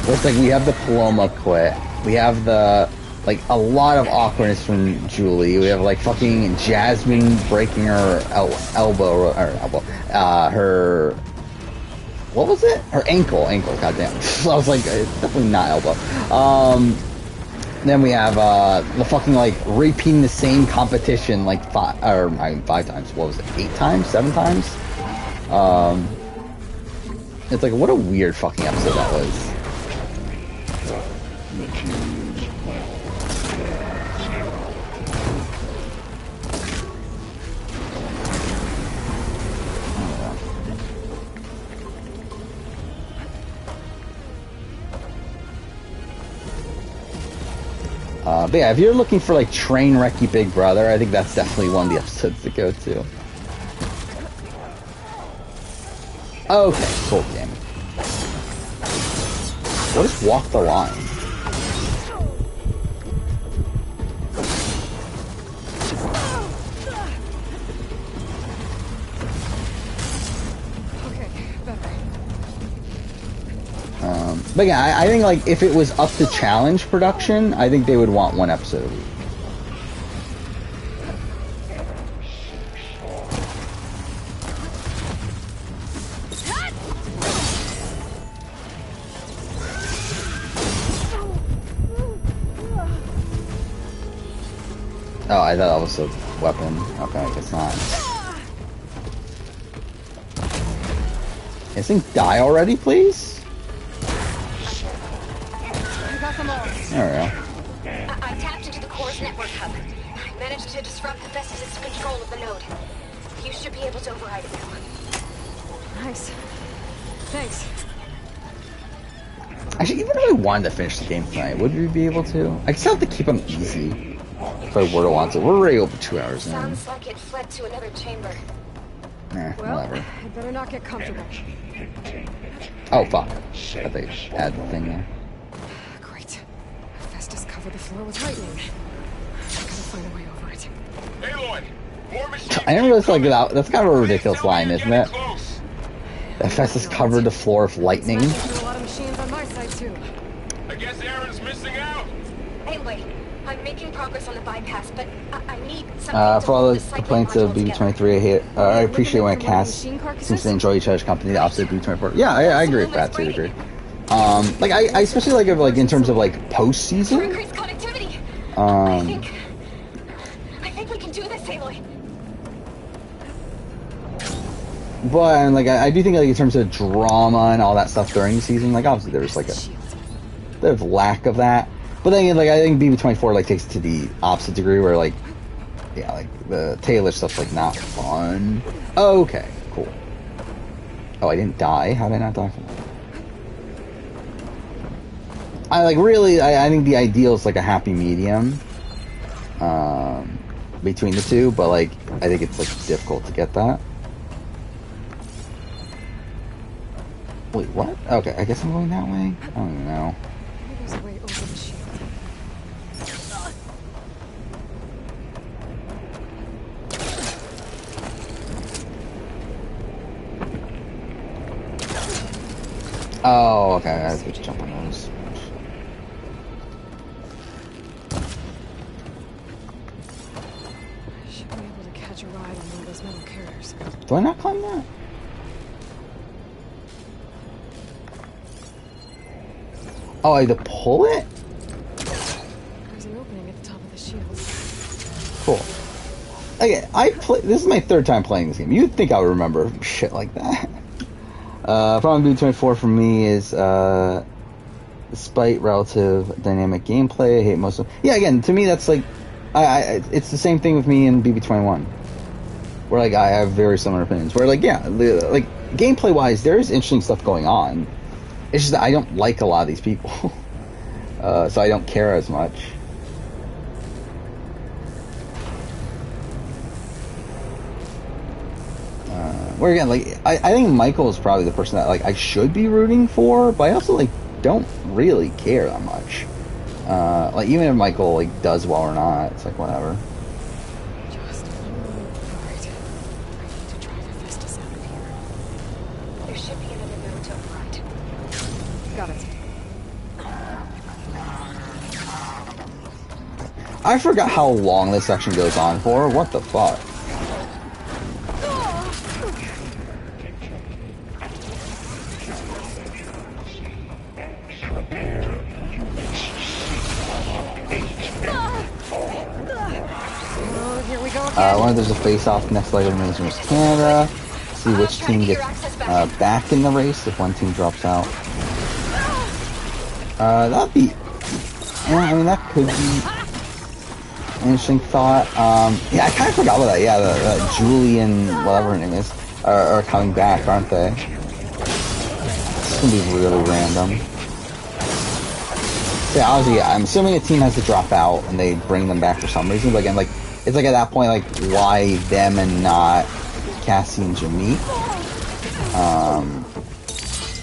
It's like we have the Paloma quit. We have the like a lot of awkwardness from Julie. We have like fucking Jasmine breaking her elbow, her what was it? Her ankle. Goddamn. I was like definitely not elbow. Then we have the fucking like repeating the same competition like 5 times. What was it? 8 times? 7 times? It's like what a weird fucking episode that was. But yeah, if you're looking for like train wrecky Big Brother, I think that's definitely one of the episodes to go to. Okay, cool game. What is Walk the Line? Okay, better. But yeah, I think like if it was up to challenge production, I think they would want 1 episode a week. Oh, I thought that was a weapon. Okay, I guess not. Can this thing die already, please? I got them all. There we go. I tapped into the core's network hub. I managed to disrupt Hephaestus' control of the node. You should be able to override it now. Nice. Thanks. Actually, even if I wanted to finish the game tonight, would we be able to? I just have to keep them easy if I were to want to. We're already over 2 hours in. Sounds like it fled to another chamber. Well, whatever. I better not get comfortable. Oh, fuck. I thought they had the thing there. Great. Festus covered the floor with lightning. I gotta find a way over it. Aloy, more machines. I never really figured out. That's kind of a ridiculous line, isn't it? That Festus covered the floor with lightning. There's a lot of machines on my side, too. I guess Aaron's missing out. Anyway, I'm making progress on the bypass, but I need something For all the complaints of BB-23, I appreciate when a cast seems to enjoy each other's company. The opposite of BB-24. Yeah, I agree with that to a degree. Like I especially like it like in terms of like post-season. Increase connectivity. I think we can do this, Aloy. But like I do think like in terms of drama and all that stuff during the season, like obviously there was like a bit of lack of that. But then again, like I think BB-24 like takes it to the opposite degree where like yeah, like the Taylor stuff's like not fun. Okay, cool. Oh, I didn't die? How did I not die from that? I like really I think the ideal is like a happy medium between the two, but like I think it's like difficult to get that. Wait, what? Okay, I guess I'm going that way? I don't even know. Maybe there's a way over the shield. Oh, okay, I have to jump on those. I should be able to catch a ride on one of those metal carriers. Do I not climb that? Oh, I have to pull it? There's an opening at the top of the shield. Cool. Okay, this is my third time playing this game. You'd think I would remember shit like that. Problem BB-24 for me is, despite relative dynamic gameplay, I hate most of... Yeah, again, to me that's like... it's the same thing with me in BB-21. Where, like, I have very similar opinions. Where, like, yeah, like, gameplay-wise, there is interesting stuff going on. It's just that I don't like a lot of these people. So I don't care as much. Where again, like, I think Michael is probably the person that, like, I should be rooting for, but I also, like, don't really care that much. Like, even if Michael, like, does well or not, it's like, whatever. Just alright. I need to drive Hephaestus out of here. There should be another node to override. Got it. I forgot how long this section goes on for. What the fuck? One of there's a face-off next leg of the Amazing Race Canada. See which team gets back in the race if one team drops out. That'd be... Yeah, I mean, that could be an interesting thought. Yeah, I kind of forgot about that. Yeah, the Julie and whatever her name is are coming back, aren't they? It's gonna be really random. So yeah, obviously, yeah, I'm assuming a team has to drop out and they bring them back for some reason. But again, like, it's like at that point, like, why them and not Cassie and Jameek,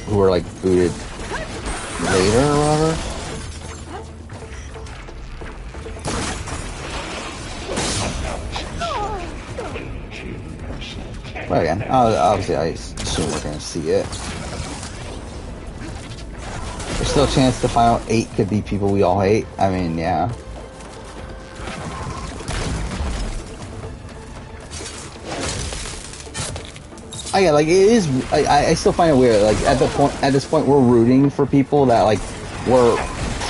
who were like booted later or whatever. But again, obviously, I assume we're gonna see it. There's still a chance the final 8 could be people we all hate. I mean, yeah. Oh, yeah, like, it is, I still find it weird, like, at this point, we're rooting for people that, like, were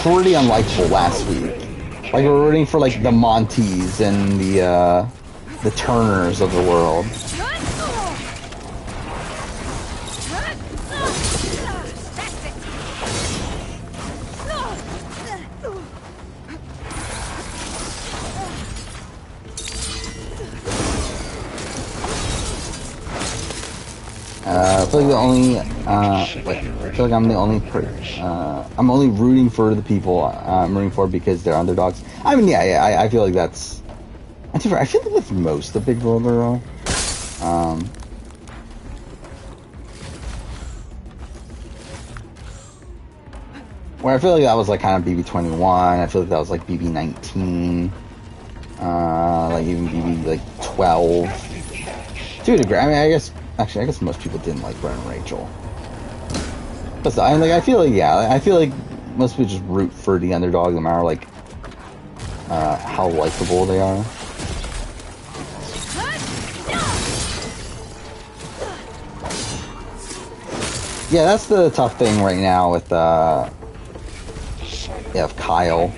pretty unlikable last week. Like we're rooting for like the Monties and the Turners of the world. I feel like the only, I feel like I'm the only, I'm only rooting for the people I'm rooting for because they're underdogs. I mean, yeah, I feel like that's, I feel like that's most of Big Brother, though. Where I feel like that was like kind of BB21, I feel like that was like BB19, like even BB like 12. To a degree, I mean, I guess most people didn't like Brent and Rachel. But I feel like, yeah, I feel like most people just root for the underdog no matter like how likable they are. Yeah, that's the tough thing right now with Kyle.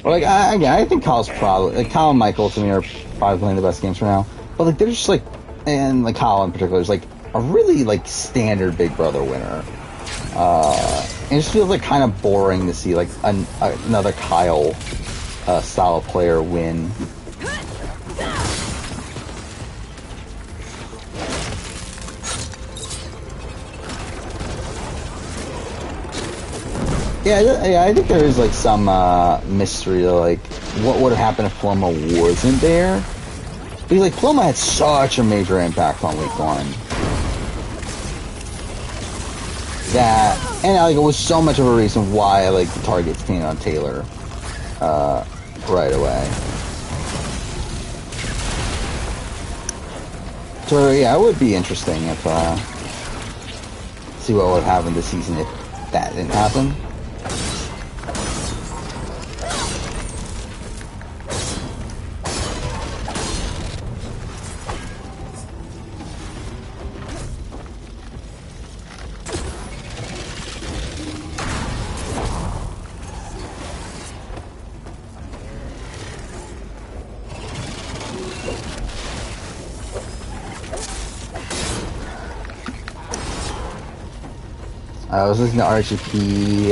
But like I think Kyle's probably like Kyle and Michael to me are probably playing the best games right now. But like they're just like, and like Kyle in particular is like a really like standard Big Brother winner. And it just feels like kind of boring to see like another Kyle style player win. Yeah, I think there is like some mystery to like what would have happened if Paloma wasn't there. Because like Paloma had such a major impact on week 1. That and like it was so much of a reason why like the targets came on Taylor right away. So yeah, it would be interesting if see what would have happened this season if that didn't happen. I was listening to RGP.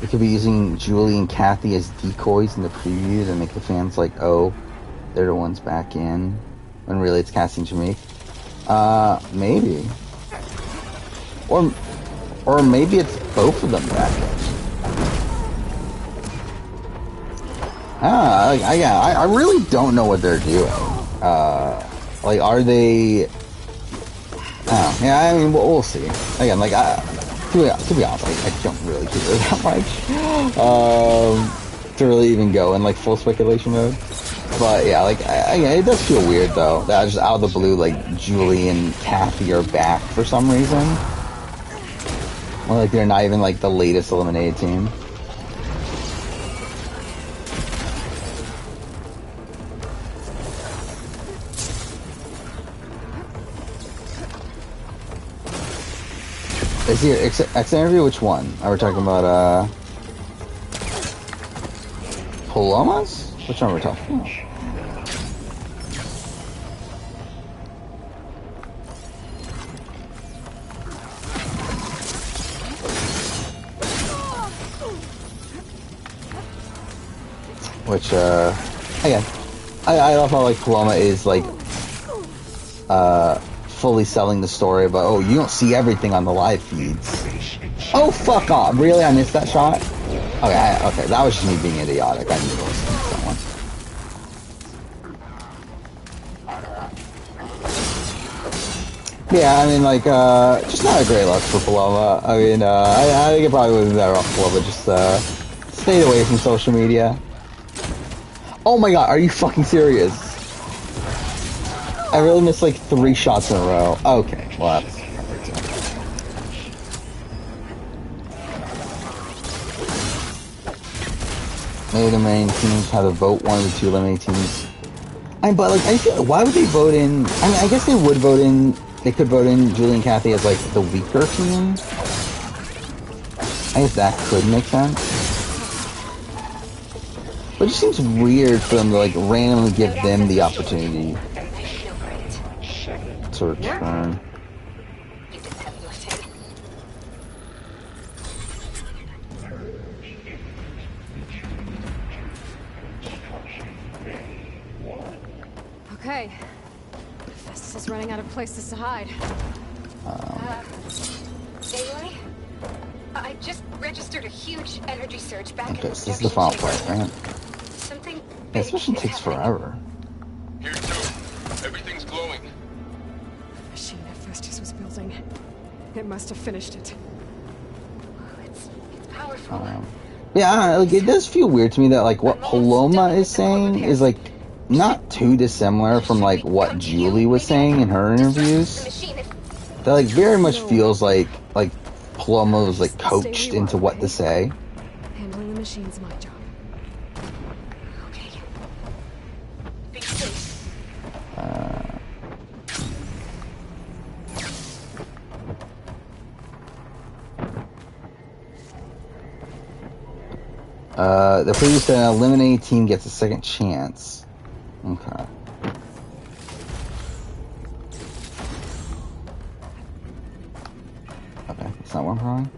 They could be using Julie and Kathy as decoys in the preview to make the fans like, oh, they're the ones back in, when really it's Cassie and Jameek. Maybe. Or maybe it's both of them back in. I really don't know what they're doing. Like, are they... Oh, yeah, I mean, we'll see. Again, like, to be honest, I don't really care that much to really even go in, like, full speculation mode. But, yeah, like, it does feel weird, though, that just out of the blue, like, Julie and Kathy are back for some reason. Or, like, they're not even, like, the latest eliminated team. Is he X interview? Which one? Are we talking about Palomas? Which one are we talking about? Which again, I love how like Paloma is like fully selling the story about, oh, you don't see everything on the live feeds. Oh, fuck off. Really? I missed that shot? Okay, that was just me being idiotic. I knew it was that one. Yeah, I mean, like, just not a great look for Paloma. I mean, I think it probably would have been better off Paloma just, stayed away from social media. Oh my god, are you fucking serious? I really missed like 3 shots in a row. Okay, well that's perfect. Maybe the main teams have to vote one of the 2 eliminated teams. But like, I feel, why would they vote in? I mean, I guess they would vote in. They could vote in Julie and Kathy as like the weaker team. I guess that could make sense. But it just seems weird for them to like randomly give them the opportunity to return. Okay. Festus is running out of places to hide. Aloy? I just registered a huge energy surge back Okay, in so this is the final part, right? Something Yeah, big this mission is takes happening. forever. Here too. Everything's glowing. The machine that Festus was building. It must have finished it. It's powerful. Yeah, I don't know, like it does feel weird to me that like what Paloma is saying is like not too dissimilar from like what Julie was saying in her interviews. That like very much feels like Paloma was like coached into what to say. Handling the machine's my job. Okay. Be safe. The previous eliminated team gets a second chance. Okay. Okay, that's not what I'm drawing.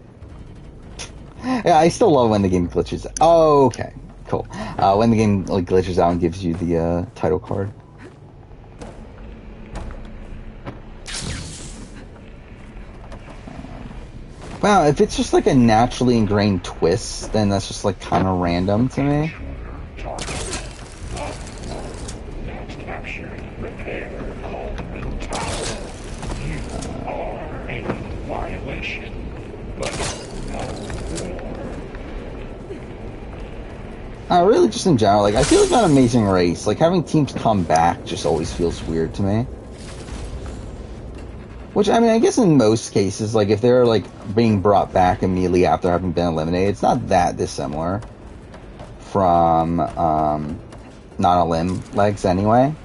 Yeah, I still love when the game glitches. Oh, okay, cool. When the game like glitches out and gives you the title card. Wow, if it's just like a naturally ingrained twist, then that's just like kind of random to me. Really just in general, like I feel like on Amazing Race, like having teams come back just always feels weird to me. Which, I mean, I guess in most cases, like, if they're, like, being brought back immediately after having been eliminated, it's not that dissimilar from, non-elim legs anyway.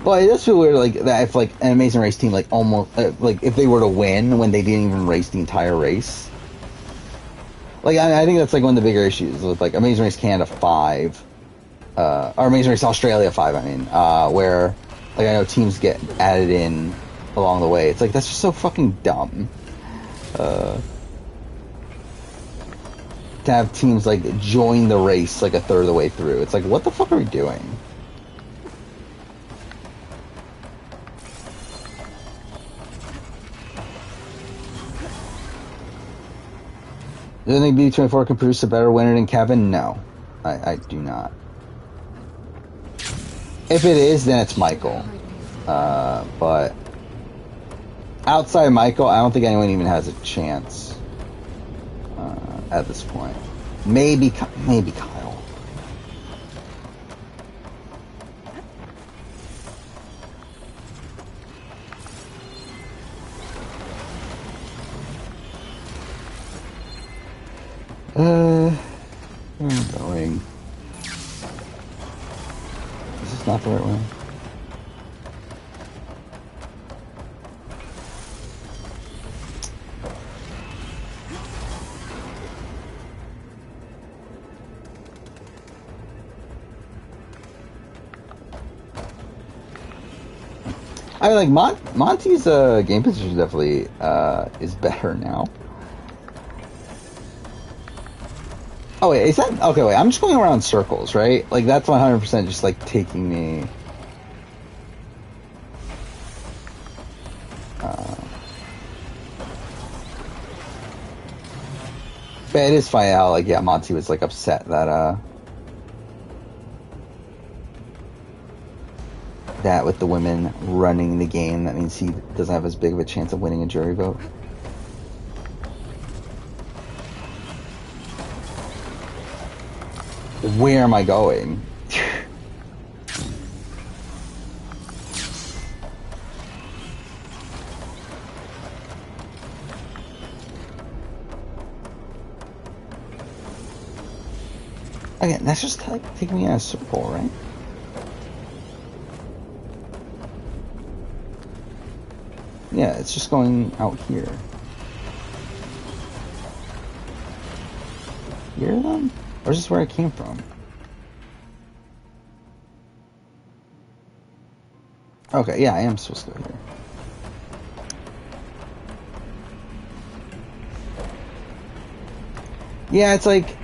But it does feel weird, like, that if, like, an Amazing Race team, like, almost, like, if they were to win when they didn't even race the entire race. Like, I think that's, like, one of the bigger issues with, like, Amazing Race Canada 5, or Amazing Race Australia 5, I mean, where... Like, I know teams get added in along the way. It's like, that's just so fucking dumb. To have teams, like, join the race, like, a third of the way through. It's like, what the fuck are we doing? Do you think B24 can produce a better winner than Kevin? No. I do not. If it is, then it's Michael. But outside Michael, I don't think anyone even has a chance at this point. Maybe Kyle. Where am I going? Is this not the right way? I mean, like, Monty's game position definitely is better now. Oh, wait, is that... Okay, wait, I'm just going around in circles, right? Like, that's 100% just, like, taking me... But it is funny how, like, yeah, Monty was, like, upset that, that with the women running the game, that means he doesn't have as big of a chance of winning a jury vote. Where am I going? Again, that's just like taking me in a circle, right? Yeah, it's just going out here. Here then? Or is this where I came from? Okay, yeah, I am supposed to go here. Yeah, it's like,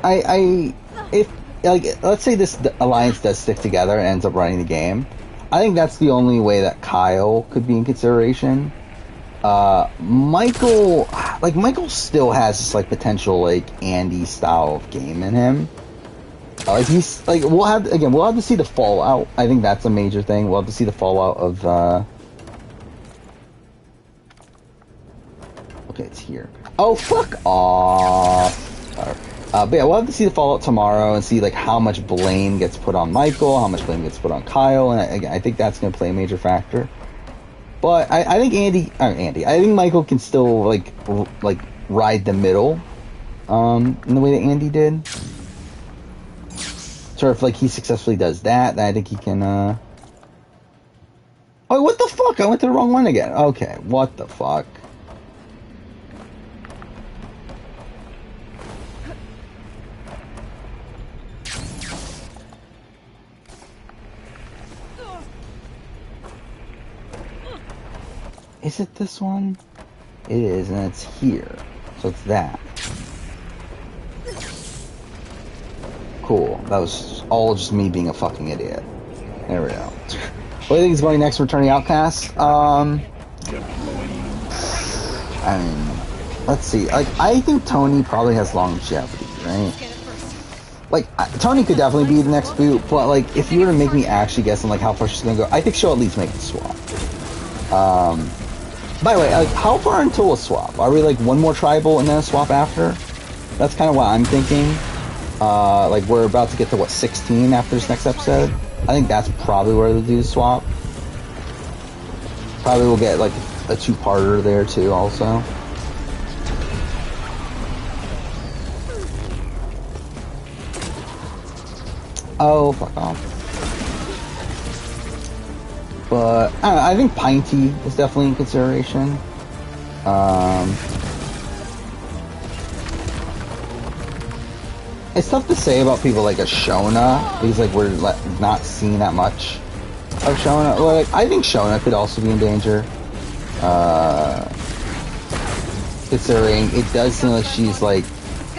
if, like, let's say this alliance does stick together and ends up running the game, I think that's the only way that Kyle could be in consideration. Michael still has this, like, potential, like, Andy style of game in him. Like, he's, like, we'll have to see the fallout. I think that's a major thing. We'll have to see the fallout of, okay, it's here. Oh, fuck off. But yeah, we'll have to see the fallout tomorrow and see, like, how much blame gets put on Michael, how much blame gets put on Kyle, and I think that's going to play a major factor. But I think I think Michael can still, like ride the middle, in the way that Andy did. So if, like, he successfully does that, then I think he can, Oh, what the fuck? I went to the wrong one again. Okay, what the fuck? Is it this one? It is, and it's here. So it's that. Cool. That was all just me being a fucking idiot. There we go. What do you think is going next for Returning Outcast? I mean, let's see. Like, I think Tony probably has longevity, right? Like, Tony could definitely be the next boot, but, like, if you were to make me actually guess on, like, how far she's gonna go, I think she'll at least make the swap. By the way, like, how far until a swap? Are we, like, one more tribal and then a swap after? That's kind of what I'm thinking. Like, we're about to get to, what, 16 after this next episode? I think that's probably where they'll do the swap. Probably we'll get, like, a two-parter there, too, also. Oh, fuck off. But, I don't know, I think Pinty is definitely in consideration. It's tough to say about people like Ashona, because, like, we're not seeing that much of Shona. Like, I think Shona could also be in danger. Considering it does seem like she's, like,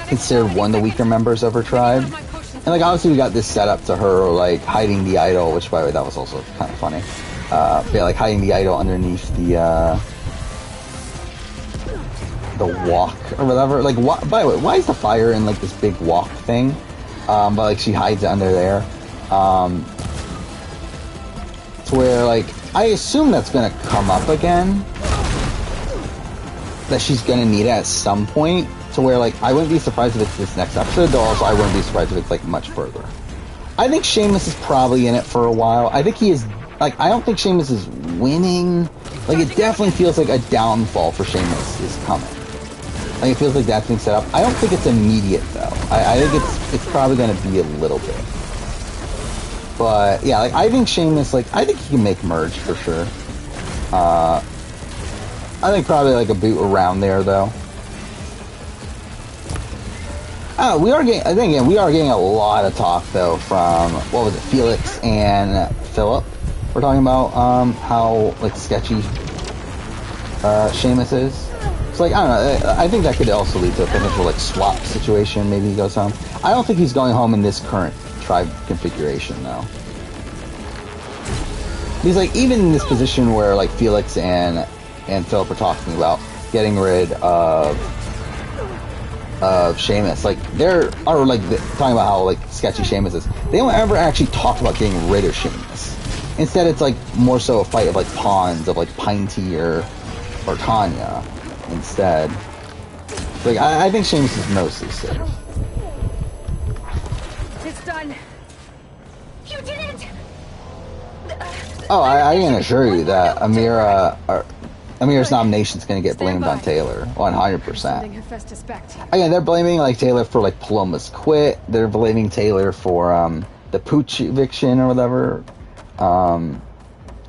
considered one of the weaker members of her tribe. And, like, obviously we got this set up to her, like, hiding the idol, which, by the way, that was also kind of funny. Yeah, like, hiding the idol underneath the walk or whatever. Like, by the way, why is the fire in, like, this big walk thing? But, like, she hides it under there. To where, like, I assume that's gonna come up again. That she's gonna need it at some point. To where, like, I wouldn't be surprised if it's this next episode, though also I wouldn't be surprised if it's, like, much further. I think Seamus is probably in it for a while. I think he is, like, I don't think Seamus is winning. Like, it definitely feels like a downfall for Seamus is coming. Like, it feels like that's being set up. I don't think it's immediate, though. I think it's probably going to be a little bit. But, yeah, like, I think Seamus, like, I think he can make merge for sure. I think probably, like, a boot around there, though. Oh, we are getting a lot of talk, though, from, what was it, Felix and Philip. We're talking about, how, like, sketchy, Seamus is. So, like, I don't know, I think that could also lead to a potential, like, swap situation. Maybe he goes home. I don't think he's going home in this current tribe configuration, though. He's, like, even in this position where, like, Felix and Philip are talking about getting rid of Seamus, like, talking about how, like, sketchy Seamus is. They don't ever actually talk about getting rid of Seamus. Instead, it's, like, more so a fight of, like, pawns of, like, Pinty or Tanya instead. Like, I think Seamus is mostly safe. It's done. You did it! Oh, I can assure you that Amira's nomination is going to get blamed on Taylor, 100%. Again, they're blaming, like, Taylor for, like, Paloma's quit. They're blaming Taylor for the Pooch eviction or whatever. Or,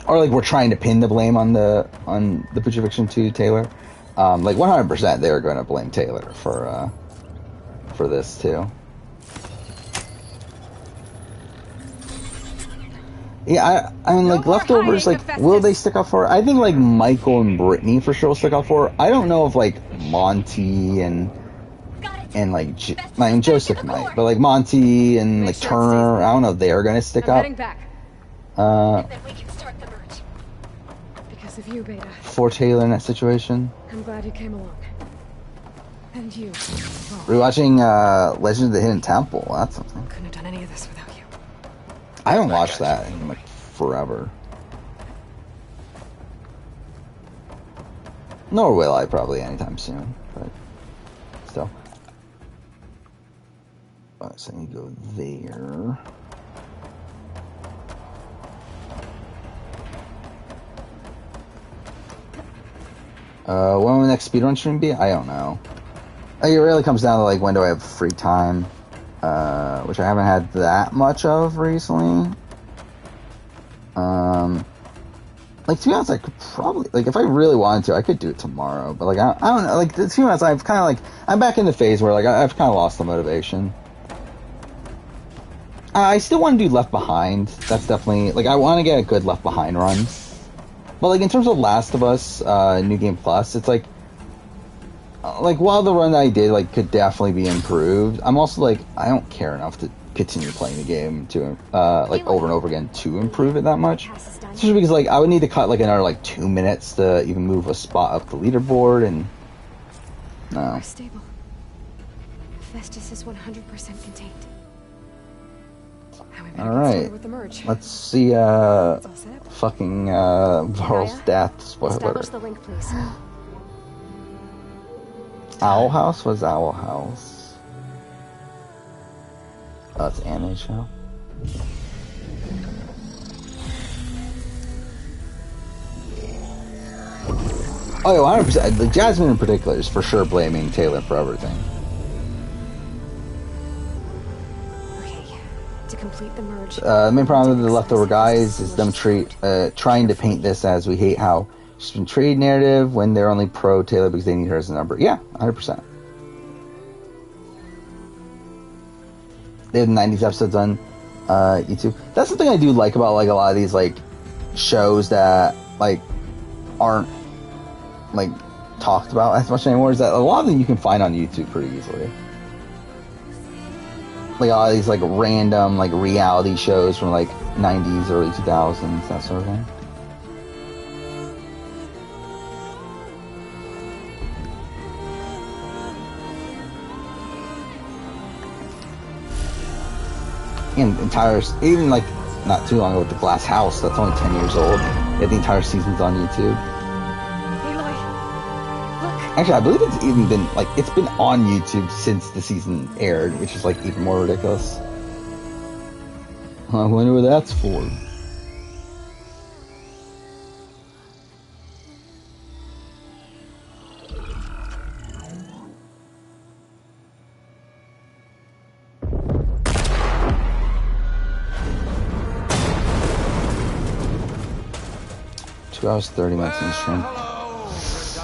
like, we're trying to pin the blame on the Pooch eviction to Taylor. Like, 100% they're going to blame Taylor for this too. Yeah, I mean, like, leftovers, like, will they stick up for it? I think, like, Michael and Brittany for sure will stick up for it. I don't know if, like, Monty and like, I mean, Joseph might, but, like, Monty and, like, Turner, I don't know if they're gonna stick up. Heading back. And then we can start the merge. Because of you, Beta. For Taylor in that situation. I'm glad you came along. And you. Rewatching Legend of the Hidden Temple. That's something. Couldn't have done any of this without you. I haven't watched that in like forever. Nor will I probably anytime soon. But still. Alright, so I need to go there. When will the next speedrun stream be? I don't know. It really comes down to like when do I have free time, which I haven't had that much of recently. Like to be honest, I could probably like if I really wanted to, I could do it tomorrow. But like I don't know. Like to be honest, I've kind of like I'm back in the phase where like I've kind of lost the motivation. I still want to do Left Behind. That's definitely like I want to get a good Left Behind run. But like in terms of Last of Us, New Game Plus, it's like while the run that I did like could definitely be improved, I'm also like I don't care enough to continue playing the game to like over and over again to improve it that much. Especially because like I would need to cut like another like 2 minutes to even move a spot up the leaderboard and no. We're stable. Festus is 100% contained. All right, let's see. Fucking Varl's death. Spoiler. Establish the link, please. Owl House was Owl House. Oh, it's anime show. Oh, 100%. Like, Jasmine in particular is for sure blaming Taylor for everything. To complete the merge. The main problem with the leftover guys is them trying to paint this as we hate how she's been treated narrative when they're only pro Taylor because they need her as a number. Yeah, 100%. They have 90s episodes on YouTube. That's the thing I do like about like a lot of these like shows that like aren't like talked about as much anymore is that a lot of them you can find on YouTube pretty easily. Like all these like random like reality shows from like 90s, early 2000s, that sort of thing. And even like not too long ago with the Glass House, that's only 10 years old. Yet the entire season's on YouTube. Aloy, look. Actually, I believe it's even been like it's been on YouTube since the season aired, which is like even more ridiculous. I wonder what that's for. Hours 30 minutes in the stream.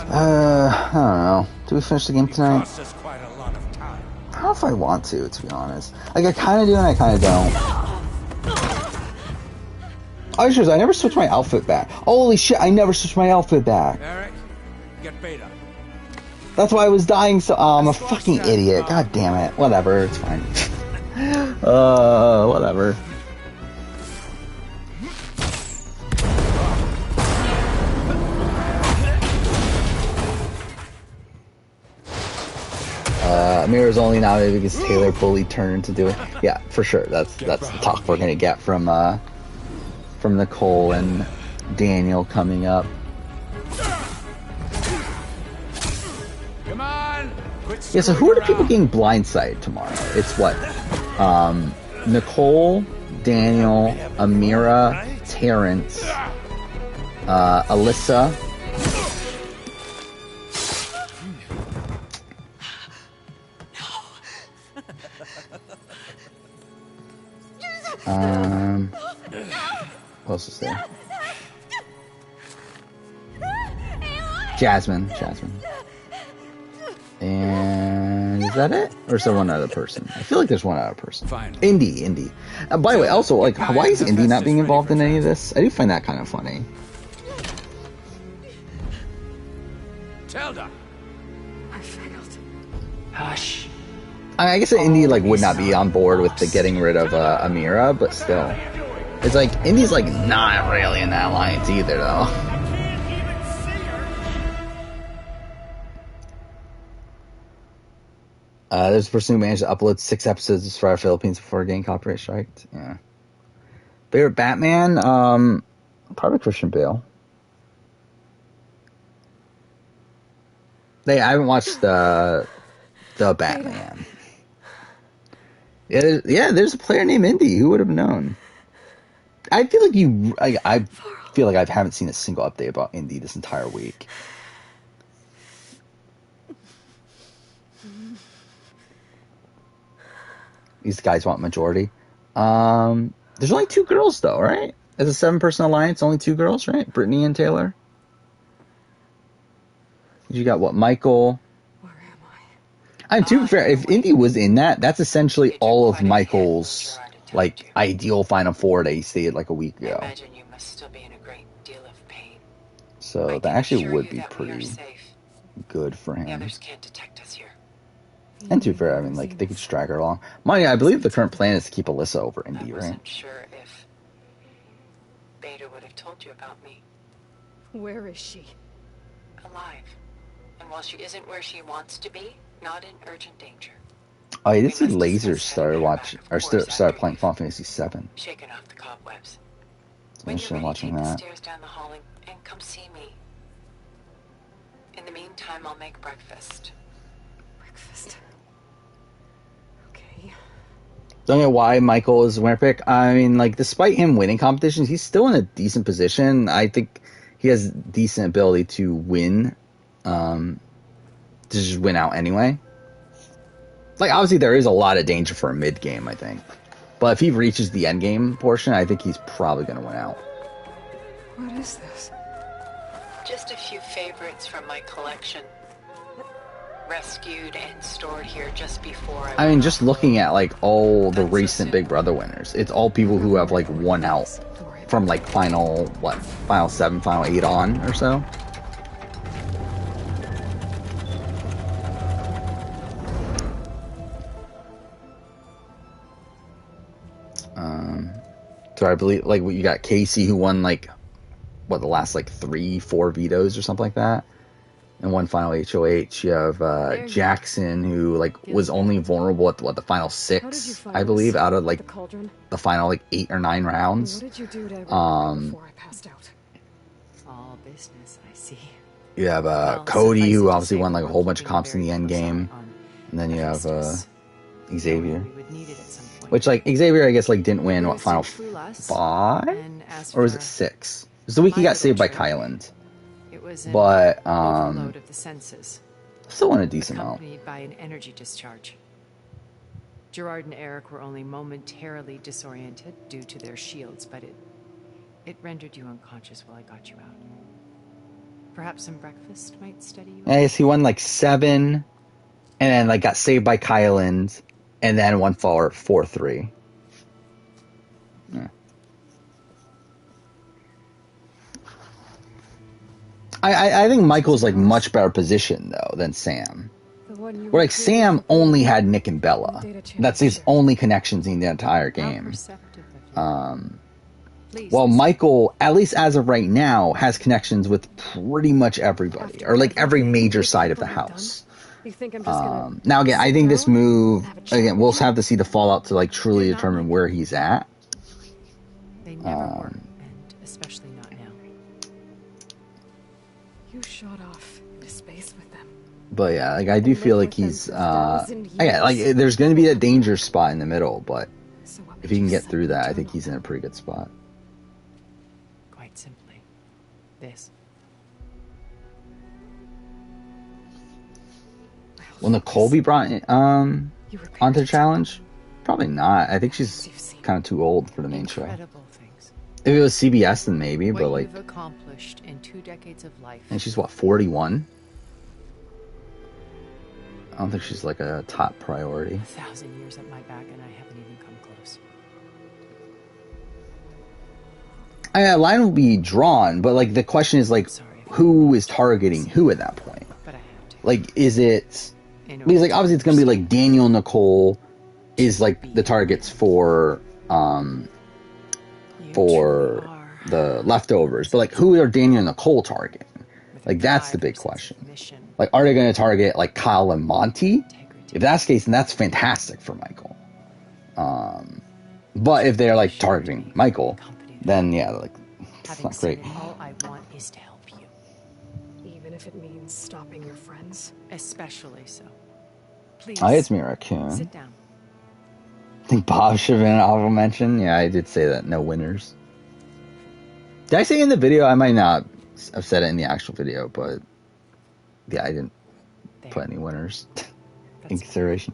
I don't know. Do we finish the game tonight? I don't know if I want to be honest. Like, I kind of do and I kind of don't. Oh, sure, I never switched my outfit back. Holy shit, I never switched my outfit back. Eric, get Beta. That's why I was dying so... I'm a fucking idiot. God damn it. Whatever, it's fine. Whatever. Mira's only nominated because Taylor bullied Turner to do it. Yeah, for sure. That's the talk we're gonna get from Nicole and Daniel coming up. Come on. Yeah. So who are the people getting blindsided tomorrow? It's what? Nicole, Daniel, Amira, Terrence, Alyssa. What else is there? Jasmine. And Is that it? Or is there one other person? I feel like there's one other person. Fine. Indy. By the way, also, like, why is Indy not being involved in any of this? I do find that kind of funny. Telda! I failed. Hush. I guess Indy, like, would not be on board with the getting rid of Amira, but still. It's like, Indy's, like, not really in that alliance either, though. There's a person who managed to upload 6 episodes for our Philippines before getting copyright striked. Yeah. Favorite Batman? Probably Christian Bale. I haven't watched the Batman. Yeah, there's a player named Indy. Who would have known? I feel like I feel like I haven't seen a single update about Indy this entire week. These guys want majority. There's only 2 girls though, right? As a 7-person alliance, only 2 girls, right? Brittany and Taylor. You got what, Michael? Where am I? To be fair, if Indy was in that, that's essentially all of Michael's like ideal Final Four that he stated like a week ago. I imagine you must still be in a great deal of pain. So that actually would be pretty good for The him. others can't detect us here. And to be fair, I mean, like, they could just drag her along. Mind you, I believe the current plan is to keep Alyssa over I Indy, right? wasn't sure if Beta would have told you about me. Where is she? Alive. And while she isn't where she wants to be, not in urgent danger. Oh, I did see Lasers started playing Final Fantasy VII. Shaking off the cobwebs. I'm When just you're ready, watching take the that. stairs down the hall and come see me. In the meantime, I'll make breakfast. Breakfast. Okay. Don't know why Michael is a winner pick. I mean, like, despite him winning competitions, he's still in a decent position. I think he has decent ability to win, to just win out anyway. Like, obviously, there is a lot of danger for a mid game, I think. But if he reaches the end game portion, I think he's probably going to win out. What is this? Just a few favorites from my collection. Rescued and stored here just before I mean, just looking at, like, all the recent Big Brother winners, it's all people who have, like, won out from, like, Final 7, Final 8 on or so. So I believe, like, you got Casey who won, like, the last, like, 3-4 vetoes or something like that. And one final HOH. You have Jackson, who, like, was only vulnerable at, the final 6, I believe, out of, like, the final, like, 8 or 9 rounds. What did you do to everyone before I passed out? All business, I see. You have Cody, who obviously won, like, a whole bunch of comps in the end game. And then you have Xavier. Which, like, Xavier, I guess, like, didn't win, final 5? Or was it 6? It was the week he got saved by Kyland. But, overload of the senses, still won a decent amount. accompanied by an energy discharge. Gerard and Eric were only momentarily disoriented due to their shields, but it rendered you unconscious while I got you out. Perhaps some breakfast might steady you. I guess he won, like, 7, and then, like, got saved by Kyland, and then won 4-3. Yeah. I think Michael's, like, much better position, though, than Sam. Where, like, Sam only had Nick and Bella. That's his only connections in the entire game. Well, Michael, at least as of right now, has connections with pretty much everybody. Or, like, every major side of the house. Now, again, I think this move... Again, we'll have to see the fallout to, like, truly determine where he's at. They never were, and especially not now. You shot off into space with them. But yeah, like, I do feel like he's yeah, like, there's going to be that danger spot in the middle, but if he can get through that, I think he's in a pretty good spot. Quite simply, this. Will Nicole be brought onto the challenge? Probably not. I think she's kind of too old for the main show. If it was CBS, then maybe, but, like, you've accomplished in 2 decades of life. and she's what, 41? I don't think she's like a top priority. 1,000 years at my back and I haven't even come close. A line will be drawn, but like the question is like, who is targeting who at that point? But I have to. Like, is it because like obviously it's gonna be like Daniel and Nicole is like the targets for the leftovers, but like who are Daniel and Nicole targeting? Like that's the big question. Like, are they going to target like Kyle and Monty? If that's the case, then that's fantastic for Michael. But if they're like targeting Michael, then yeah, like it's not great. All I want is to help you, Even if it means stopping your friends. especially so. Please. Oh, it's me, Raccoon. Sit down. I think Bob should have been an honorable mention. Yeah, I did say that. No winners. Did I say in the video? I might not have said it in the actual video, but yeah, I didn't put any winners in consideration.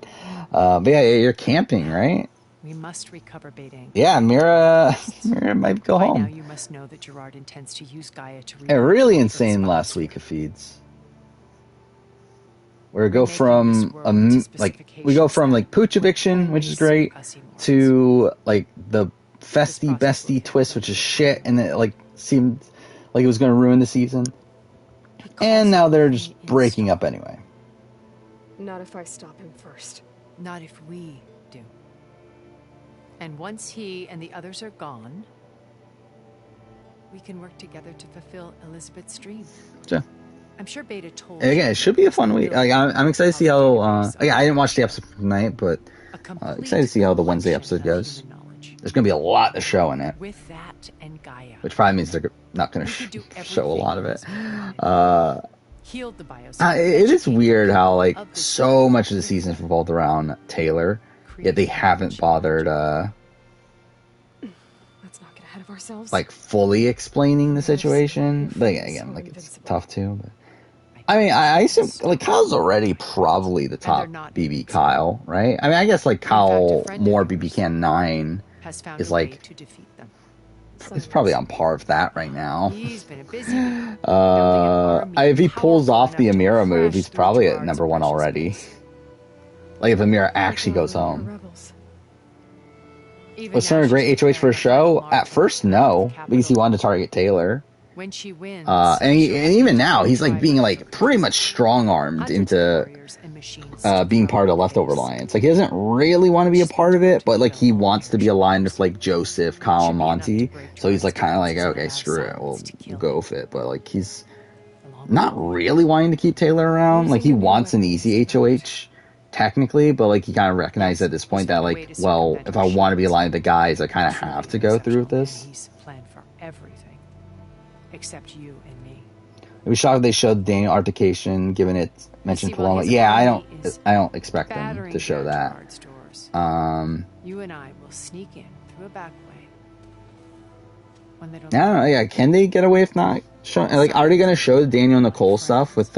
But yeah, you're camping, right? We must recover Beidang. Yeah, Mira might go By home. now you must know that Gerard intends to use Gaia to Yeah, really insane last week of feeds. Where we go from we go from like pooch eviction, which is great, to like the festy bestie twist, which is shit, and it like seemed like it was going to ruin the season. And now they're just breaking up anyway. Not if I stop him first. Not if we do. And once he and the others are gone, we can work together to fulfill Elizabeth's dream. Yeah. I'm sure Beta told And again, it should be a fun week. Like, I'm excited to see how. Yeah, I didn't watch the episode tonight, but excited to see how the Wednesday episode goes. There's going to be a lot to show in it, with that and Gaia, which probably means they're not going to show a lot of it. healed the bios. It is weird how like so much of the season is revolved around Taylor, yet they haven't bothered Let's not get ahead of ourselves. like fully explaining the situation. But again, like it's tough too. But I mean, I assume like Kyle's already probably the top BB Kyle, right? I mean, I guess like Kyle more BB Can 9 has found is a way like to defeat them. it's probably on par with that right now. He's been a busy week. If he pulls off the Amira move, he's probably at number 1 already. Like if Amira actually goes home. Was Turner a great HOH for a show? At first, no, because he wanted to target Taylor. When she wins, And even now, he's like being like pretty much strong-armed into being part of the Leftover Alliance. Like he doesn't really want to be a part of it, but like he wants to be aligned with like Joseph, Kyle, and Monty. So he's like kind of like, okay, screw it, we'll go with it. But like he's not really wanting to keep Taylor around. Like he wants an easy HOH technically, but like he kind of recognized at this point that like, well, if I want to be aligned with the guys, I kind of have to go through with this. He's planned for everything except you and me. It was shocked they showed Daniel Artication, given it mentioned Paloma. Yeah, I don't expect them to show that. You and I will sneak in through a back way. When they don't I don't know. Yeah, can they get away if not showing? Like, are they going to show Daniel and Nicole stuff with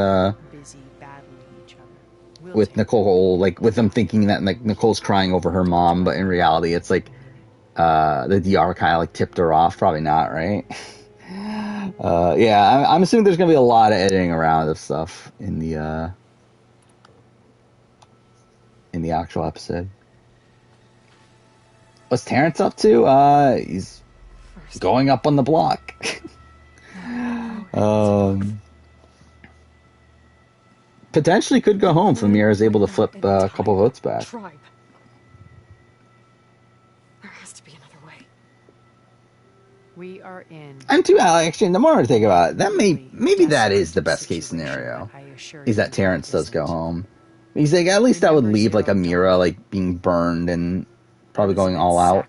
Nicole, like with them thinking that like Nicole's crying over her mom, but in reality, it's like the DR kind of like tipped her off. Probably not, right? Yeah, I'm assuming there's gonna be a lot of editing around of stuff in the actual episode. What's Terrence up to? He's going up on the block. Potentially could go home if Amir is able to flip a couple votes back. Tribe. There has to be another way. We are in. And too, actually, the more I think about it, that maybe that is the best case scenario. Is that Terrence does go home? He's like, at least that would leave like Amira like being burned and probably going all out.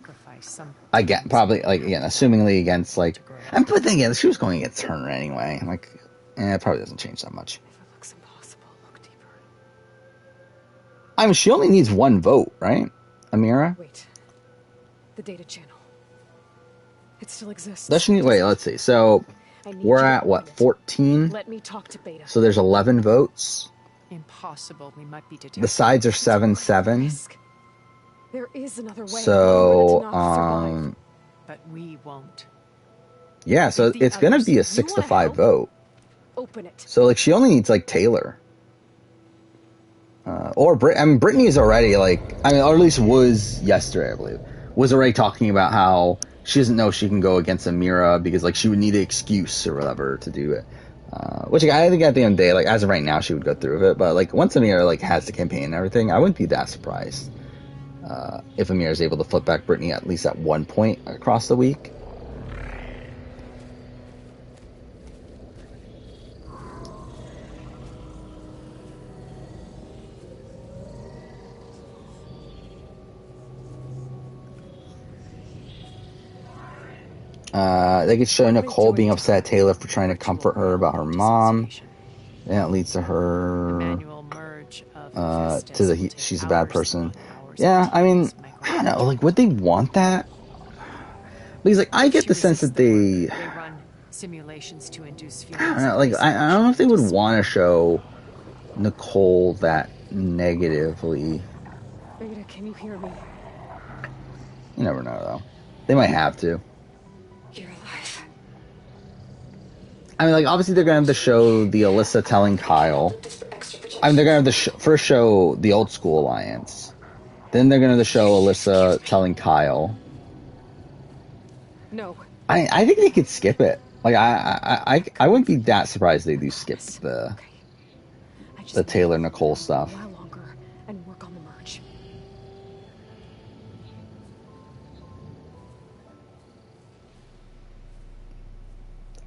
I get probably like again, assumingly against like. I'm thinking she was going against Turner anyway. I'm like, it probably doesn't change that much. I mean, she only needs 1 vote, right, Amira? Wait. The data channel. It still exists. Does she need, wait, let's see. So we're at what, 14? Let me talk to Beta. So there's 11 votes. Impossible. We might be detected. The sides are 7-7. There is another way. So but we won't. Yeah, so it's gonna be a 6-5 vote. Open it. So like she only needs like Taylor. I mean, Brittany's already like, I mean, or at least was yesterday, I believe, was already talking about how she doesn't know if she can go against Amira because like she would need an excuse or whatever to do it. Which like, I think at the end of the day, like as of right now, she would go through with it. But like once Amira like has the campaign and everything, I wouldn't be that surprised if Amira is able to flip back Brittany at least at one point across the week. They could show Nicole being upset at Taylor for trying to comfort her about her mom. And that leads to her she's a bad person. Yeah, I mean, I don't know, like would they want that? Because like I get the sense that they run simulations to induce I don't know, like I don't know if they would want to show Nicole that negatively. Beta, can you hear me? You never know though. They might have to. I mean, like, obviously they're going to have to show the Alyssa telling Kyle. I mean, they're going to have to first show the old school alliance. Then they're going to show Alyssa telling Kyle. No. I think they could skip it. Like, I wouldn't be that surprised they do skip the Taylor Nicole stuff. And work on the merge.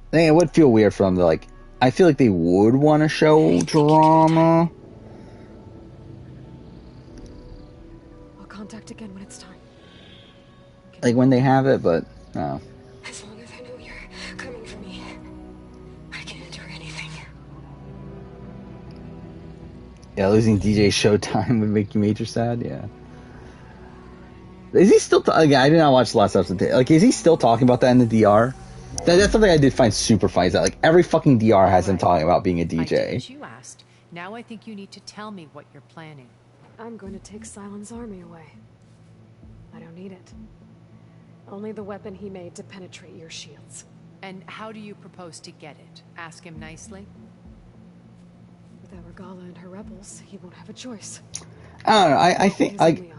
I think it would feel weird for them to, like, I feel like they would want to show drama. I'll contact again when it's time. Like, when they have it, but, no. As long as I know you're coming for me, I can endure anything. Yeah, losing DJ Showtime would make you major sad, yeah. Is he still, I did not watch the last episode, like, is he still talking about that in the DR? That's something I did find super funny, is that, like, every fucking DR has him talking about being a DJ. I did as you asked. Now I think you need to tell me what you're planning. I'm going to take Sylens' army away. I don't need it. Only the weapon he made to penetrate your shields. And how do you propose to get it? Ask him nicely? Without Regala and her rebels, he won't have a choice. I don't know,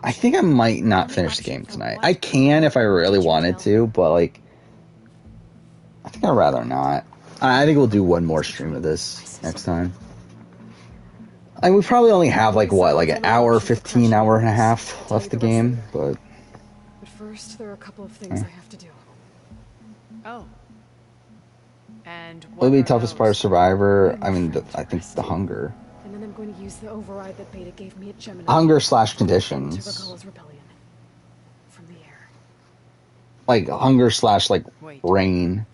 I think I might not finish the game tonight. I can if I really wanted to, but, like, I think I'd rather not. I think we'll do one more stream of this next time. I mean, we probably only have, like, what, like an hour, 15 hour and a half left the game, but... But first, there are a couple of things I have to do. Oh. And what would be the toughest part of Survivor? I mean, I think the hunger. And then I'm going to use the override that Beta gave me at Gemini. Hunger / conditions. To Regala's rebellion. From the air. Like, hunger / like, rain.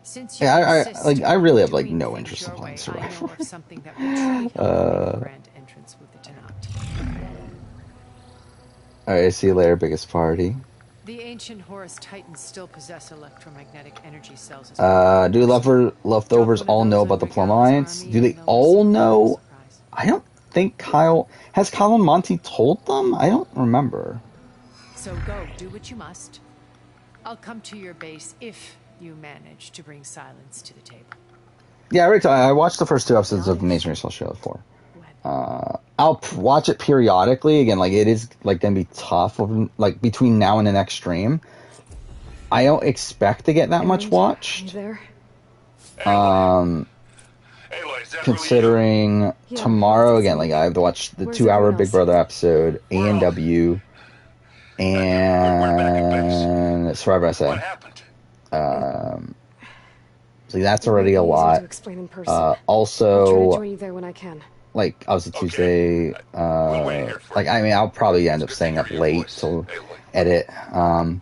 Since yeah, I really have, like, no interest in playing Survivor. Alright, see you later, biggest party. The ancient Horus Titans still possess electromagnetic energy cells. Do leftovers all know about the Plum Alliance? Do they all know? I don't think Kyle... Has Kyle and Monty told them? I don't remember. So go, do what you must. I'll come to your base if you manage to bring Sylens to the table. Yeah, I watched the first 2 episodes of Amazing Race Australia 4. I'll watch it periodically. Again, like, it is, like, gonna be tough, like, between now and the next stream. I don't expect to get that much watched. Considering tomorrow, again, like, I have to watch the 2-hour Big Brother episode, A&W, and Survivor SA. So that's already a lot. Also, I'll try to join you there when I can. Like, obviously Tuesday, like, I mean, I'll probably end up staying up late to edit. I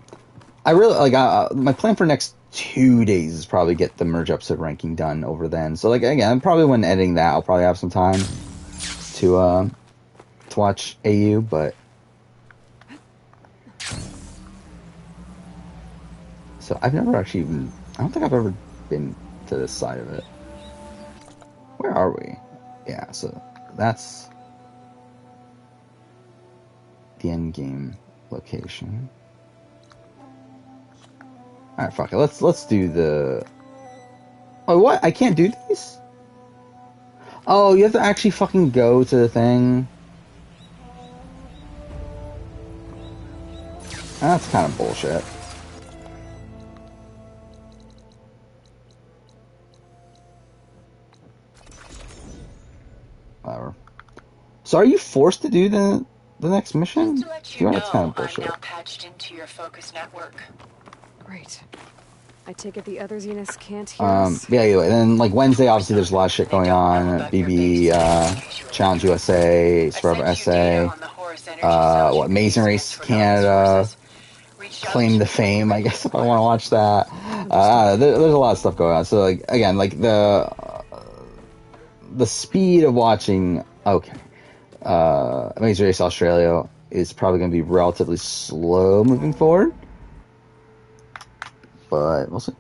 really, like, my plan for next 2 days is probably get the merge episode ranking done over then. So, like, again, probably when editing that, I'll probably have some time to watch AU, but... So, I've never actually even... I don't think I've ever been to this side of it. Where are we? Yeah, so that's the end game location. Alright, fuck it. Let's do the... Oh, what? I can't do these? Oh, you have to actually fucking go to the thing. That's kind of bullshit. Whatever. So are you forced to do the next mission? Just to let you know, That's kind of I'm bullshit. now patched into your focus network. Great. I take it the other Zeniths can't hear us? Yeah, anyway, then like Wednesday, obviously there's a lot of shit going on. BB, Challenge USA, Survivor SA, what, Amazing Race Canada, Claim to Fame, I guess, if I want to watch that. There's a lot of stuff going on. So like, again, like the speed of watching, Amazing Race Australia is probably going to be relatively slow moving forward. But we'll see.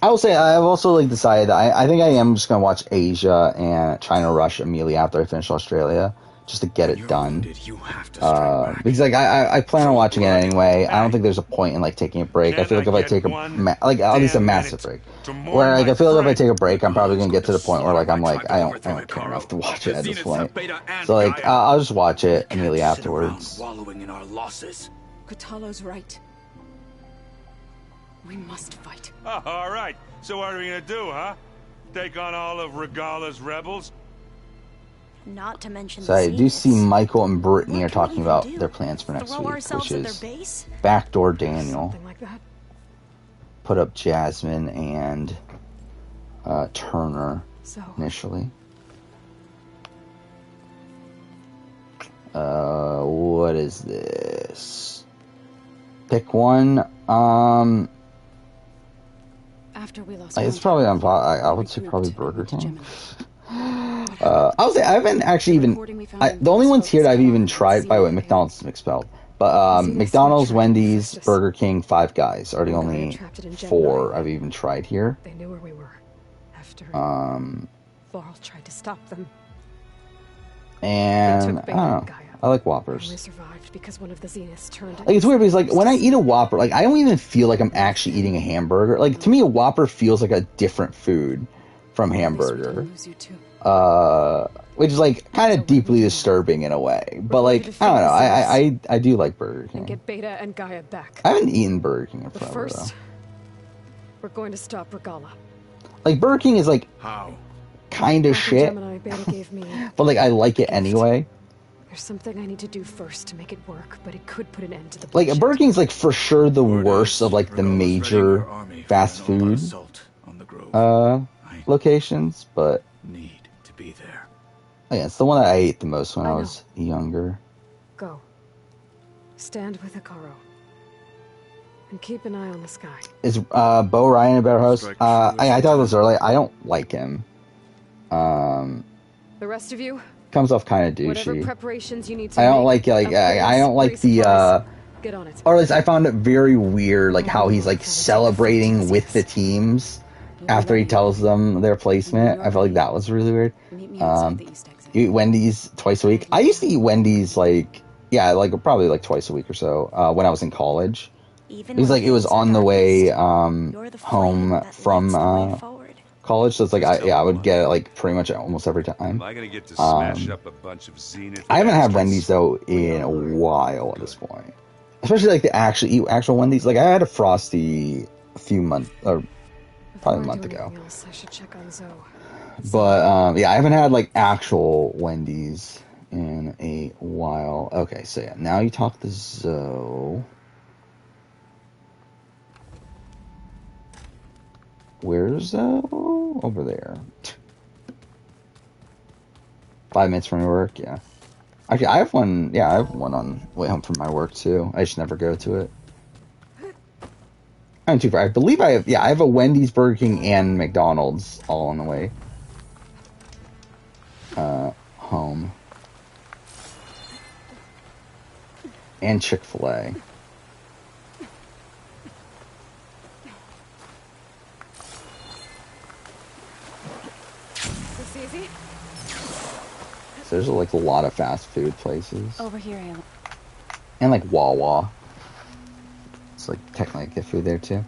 I will say I've also like decided that I think I am just gonna watch Asia and China Rush immediately after I finish Australia, just to get it done. Because like I plan on watching it anyway. I don't think there's a point in like taking a break. I feel like if I take at least a massive break, where like I feel like if I take a break, I'm probably gonna get to the point where like I'm like I don't care enough to watch it at this point. So like I'll just watch it immediately afterwards. Kotallo's right. We must fight. Oh, all right. So what are we gonna do, huh? Take on all of Regala's rebels? Not to mention So I do see Michael and Brittany are talking about their plans for next week, which is backdoor Daniel, Like that. put up Jasmine and Turner initially. What is this? Pick one. After we lost It's probably on. I would say probably Burger King. I would say I haven't actually even. The only ones here that I've even tried. By the way, McDonald's is expelled. But McDonald's, Wendy's, Burger King, Five Guys are the only 4 I've even tried here. They knew where we were. After Varl tried to stop them. And I don't know. I like Whoppers. Only survived because one of the Zeniths turned. Like, it's weird because like when I eat a Whopper, like I don't even feel like I'm actually eating a hamburger. Like to me, a Whopper feels like a different food from hamburger. Which is like kind of deeply disturbing in a way. But like I don't know, I do like Burger King. And get Beta and Gaia back. I haven't eaten Burger King in forever. But first, we're going to stop Regala. Like Burger King is like kind of shit. Gemini, Beta gave me But like I like it anyway. There's something I need to do first to make it work, but it could put an end to the like Burger King's like for sure the worst of like the major fast food locations, but need to be there. Yeah, it's the one that I ate the most when I was younger. Go. Stand with Ikaro. And keep an eye on the sky. Is Bo Ryan a better host? I thought it was early. I don't like him. The rest of you? Comes off kind of Whatever douchey. preparations you need to I don't make, like I don't like the get on it. or at least I found it very weird like how he's like celebrating with the teams after he tells them their placement. I felt like that was really weird. You eat Wendy's twice a week. I used to eat Wendy's like probably like twice a week or so when I was in college. It was like it was on the way home from college, so it's like I would get it like pretty much almost every time. Am I gonna get to smash up a bunch of Zenith? I haven't had Wendy's though in a while at this point, especially like the actual Wendy's. Like I had a Frosty a few months or probably a month ago. I should check on Zoe. But I haven't had like actual Wendy's in a while. Okay, so yeah, now you talk to Zoe. Where's Zoe? Over there. 5 minutes from your work, yeah. Actually, I have one. Yeah, I have one on way home from my work too. I just never go to it. I'm too far. I believe I have. Yeah, I have a Wendy's, Burger King, and McDonald's all on the way home, and Chick-fil-A. So there's like a lot of fast food places. Over here, Alan. And like Wawa. It's like technically get food there too.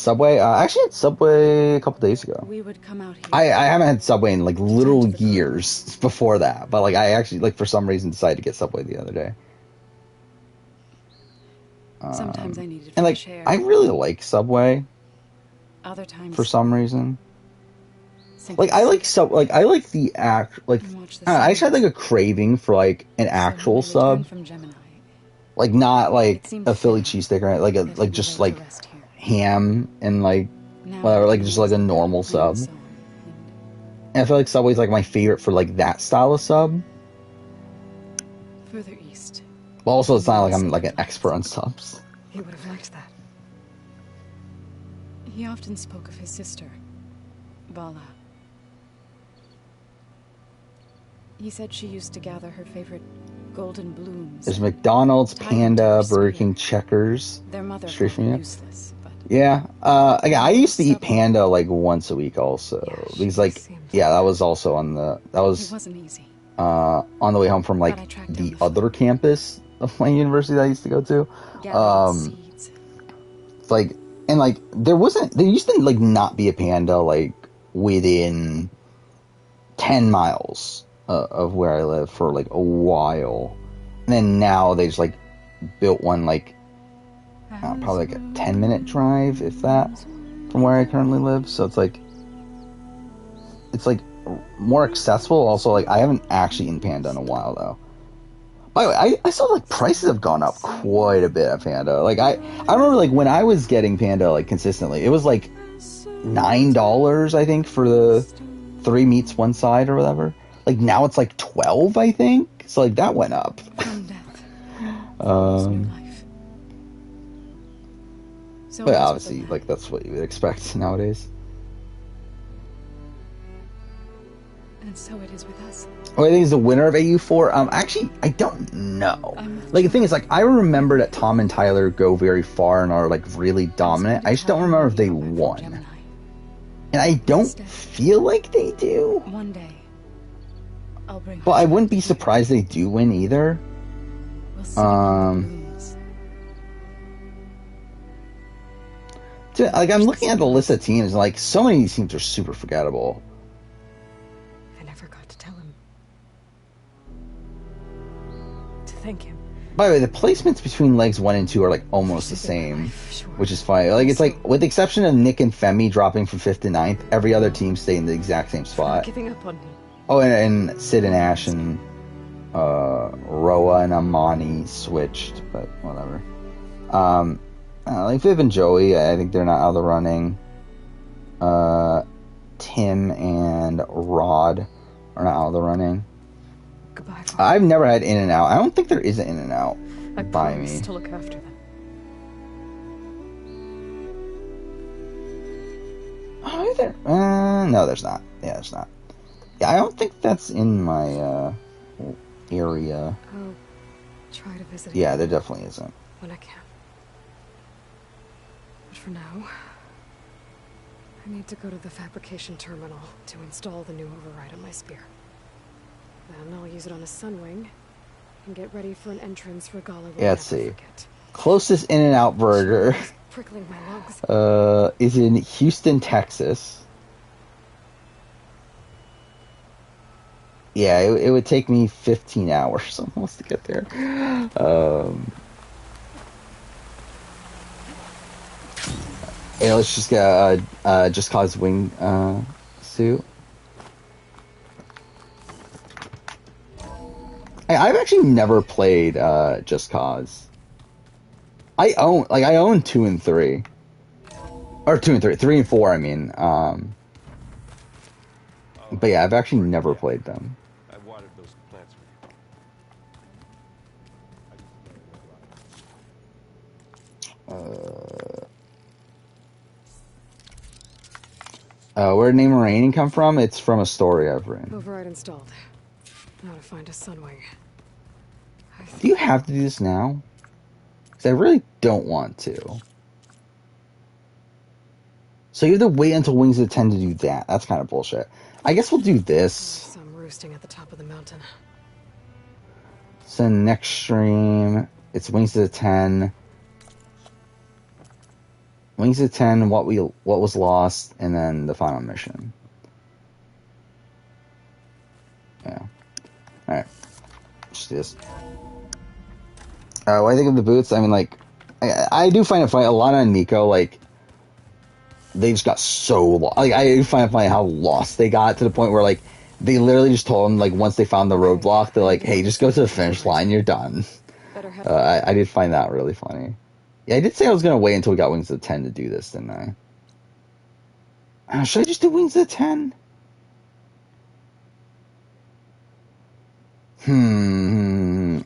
Subway. I actually had Subway a couple days ago. We would come out here. I haven't had Subway in like literal years before that, but like I actually like for some reason decided to get Subway the other day. Sometimes I needed and like fresh air. I really like Subway. Other times For some reason. Like I like I like the act like I just had like a craving for like an actual sub. Like not like a Philly cheesesteak or like a like just like ham and like whatever, like just like a normal sub. And I feel like Subway's like my favorite for like that style of sub. Further east. But also it's not like I'm like an expert on subs. He would have liked that. He often spoke of his sister, Vala. He said she used to gather her favorite golden blooms. There's McDonald's, Panda, Burger King, Checkers. Their mother Straight from you. Useless, but yeah. Again, I used to eat Panda like once a week also. Because like that was also on the it wasn't easy. On the way home from like the other campus of my university that I used to go to. Like and like there used to like not be a Panda like within 10 miles of where I live for like a while, and then now they just like built one like probably like a 10-minute drive if that from where I currently live, so it's like more accessible. Also, like I haven't actually eaten Panda in a while though. By the way, I saw like prices have gone up quite a bit at Panda. Like I remember like when I was getting Panda like consistently, it was like $9 I think for the 3 meats one side or whatever. Like now it's like 12 I think. So like that went up. But obviously like that's what you would expect nowadays. And so it is with us. Oh, I think he's the winner of AU4. Actually, I don't know. Like the thing is, like I remember that Tom and Tyler go very far and are like really dominant. I just don't remember if they won, and I don't feel like they do. One day, I'll bring. But I wouldn't be surprised they do win either. Like I'm looking at the list of teams, and like so many of these teams are super forgettable. Thank him. By the way, the placements between legs 1 and 2 are like almost the same, which is fine. Like it's like with the exception of Nick and Femi dropping from 5th to 9th, every other team stay in the exact same spot. Giving up on me. Oh, and Sid and Ash and Roa and Amani switched, but whatever. Like Viv and Joey, I think they're not out of the running. Tim and Rod are not out of the running. Goodbye. I've never had In-N-Out. I don't think there is an In-N-Out by me. To look after them. Oh, is there? No, there's not. Yeah, there's not. Yeah, I don't think that's in my area. I'll try to visit. Yeah, there definitely isn't. When I can. But for now, I need to go to the fabrication terminal to install the new override on my spear. Then I'll use it on a Sunwing and get ready for an entrance Regala will Let's see. Forget. Closest In-N-Out burger Prickling my lungs. is in Houston, Texas. Yeah, it would take me 15 hours almost to get there. Yeah, let's just get Just Cause wing suit. I've actually never played Just Cause. I own 2 and 3. Or 2 and 3. 3 and 4, I mean. But yeah, I've actually never played them. I watered those plants Where did Name of Raining come from? It's from a story I've written. Override installed. Now to find a Sunwing. Do you have to do this now? Because I really don't want to. So you have to wait until Wings of 10 to do that. That's kind of bullshit. I guess we'll do this. Some roosting at the top of the mountain. So next stream, it's Wings of 10. Wings of 10, what was lost, and then the final mission. Yeah. Alright. Let's do this. What I think of the boots, I mean, like, I do find it funny. Alana and Nico, like, they just got so lost. Like, I find it funny how lost they got to the point where, like, they literally just told them, like, once they found the roadblock, they're like, hey, just go to the finish line, you're done. I did find that really funny. Yeah, I did say I was going to wait until we got Wings of 10 to do this, didn't I? Should I just do Wings of 10?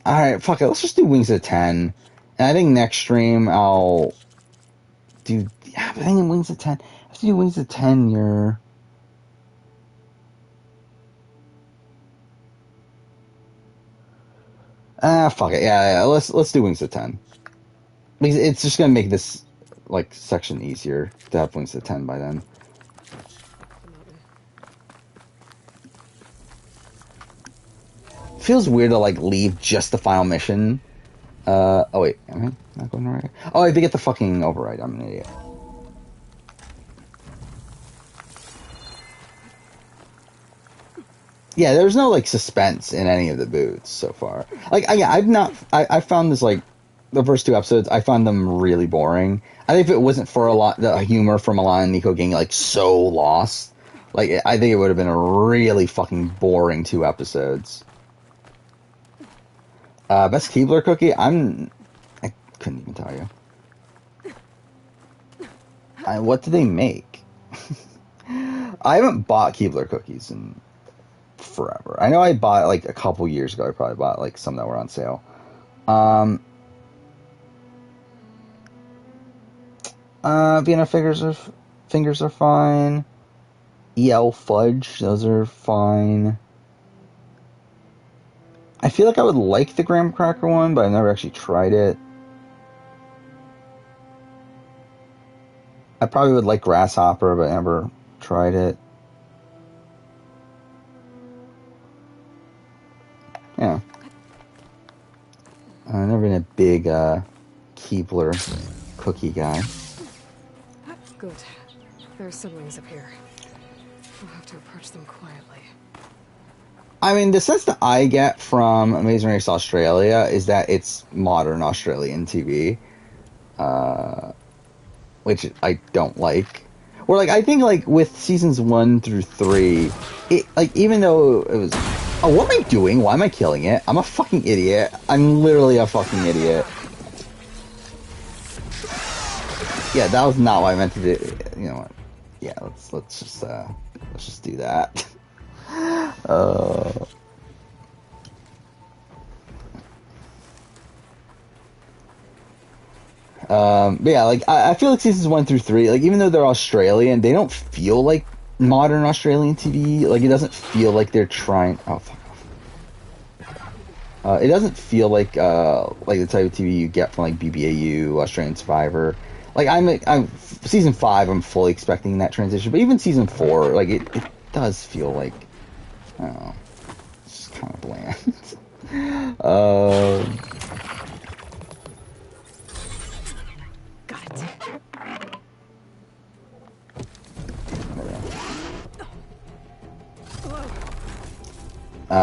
Alright, fuck it. Let's just do Wings of 10. And I think next stream I'll do... Yeah, but I think in Wings of 10... I have to do Wings of 10, you're... Fuck it. Yeah, let's do Wings of 10. Because it's just gonna make this, like, section easier to have Wings of 10 by then. Feels weird to, like, leave just the final mission. Oh wait, am I not going right? Oh, I have to get the fucking override. I'm an idiot. Yeah, there's no, like, suspense in any of the boots so far. Like, I found this, like, the first 2 episodes, I found them really boring. I think if it wasn't for the humor from Alana and Nico getting, like, so lost, like, I think it would have been a really fucking boring 2 episodes. Best Keebler cookie? I couldn't even tell you. What do they make? I haven't bought Keebler cookies in forever. I know I bought, like, a couple years ago. I probably bought, like, some that were on sale. Vienna fingers are fine. EL fudge, those are fine. I feel like I would like the graham cracker one, but I've never actually tried it. I probably would like grasshopper, but I never tried it. Yeah. I've never been a big Keebler cookie guy. Good. There's some wings up here. I'll have to approach them quietly. I mean, the sense that I get from Amazing Race Australia is that it's modern Australian TV, which I don't like. Or, like, I think, like, with seasons 1 through 3, it, like, even though it was... Oh, what am I doing? Why am I killing it? I'm a fucking idiot. I'm literally a fucking idiot. Yeah, that was not what I meant to do. You know what? Yeah, let's just do that. But yeah, like, I feel like seasons 1 through 3, like, even though they're Australian, they don't feel like modern Australian TV. Like, it doesn't feel like they're trying... Oh, fuck off. It doesn't feel like the type of TV you get from, like, BBAU, Australian Survivor. Like, I'm season 5, I'm fully expecting that transition, but even season 4, like, it does feel like, I don't know, it's just kind of bland. Got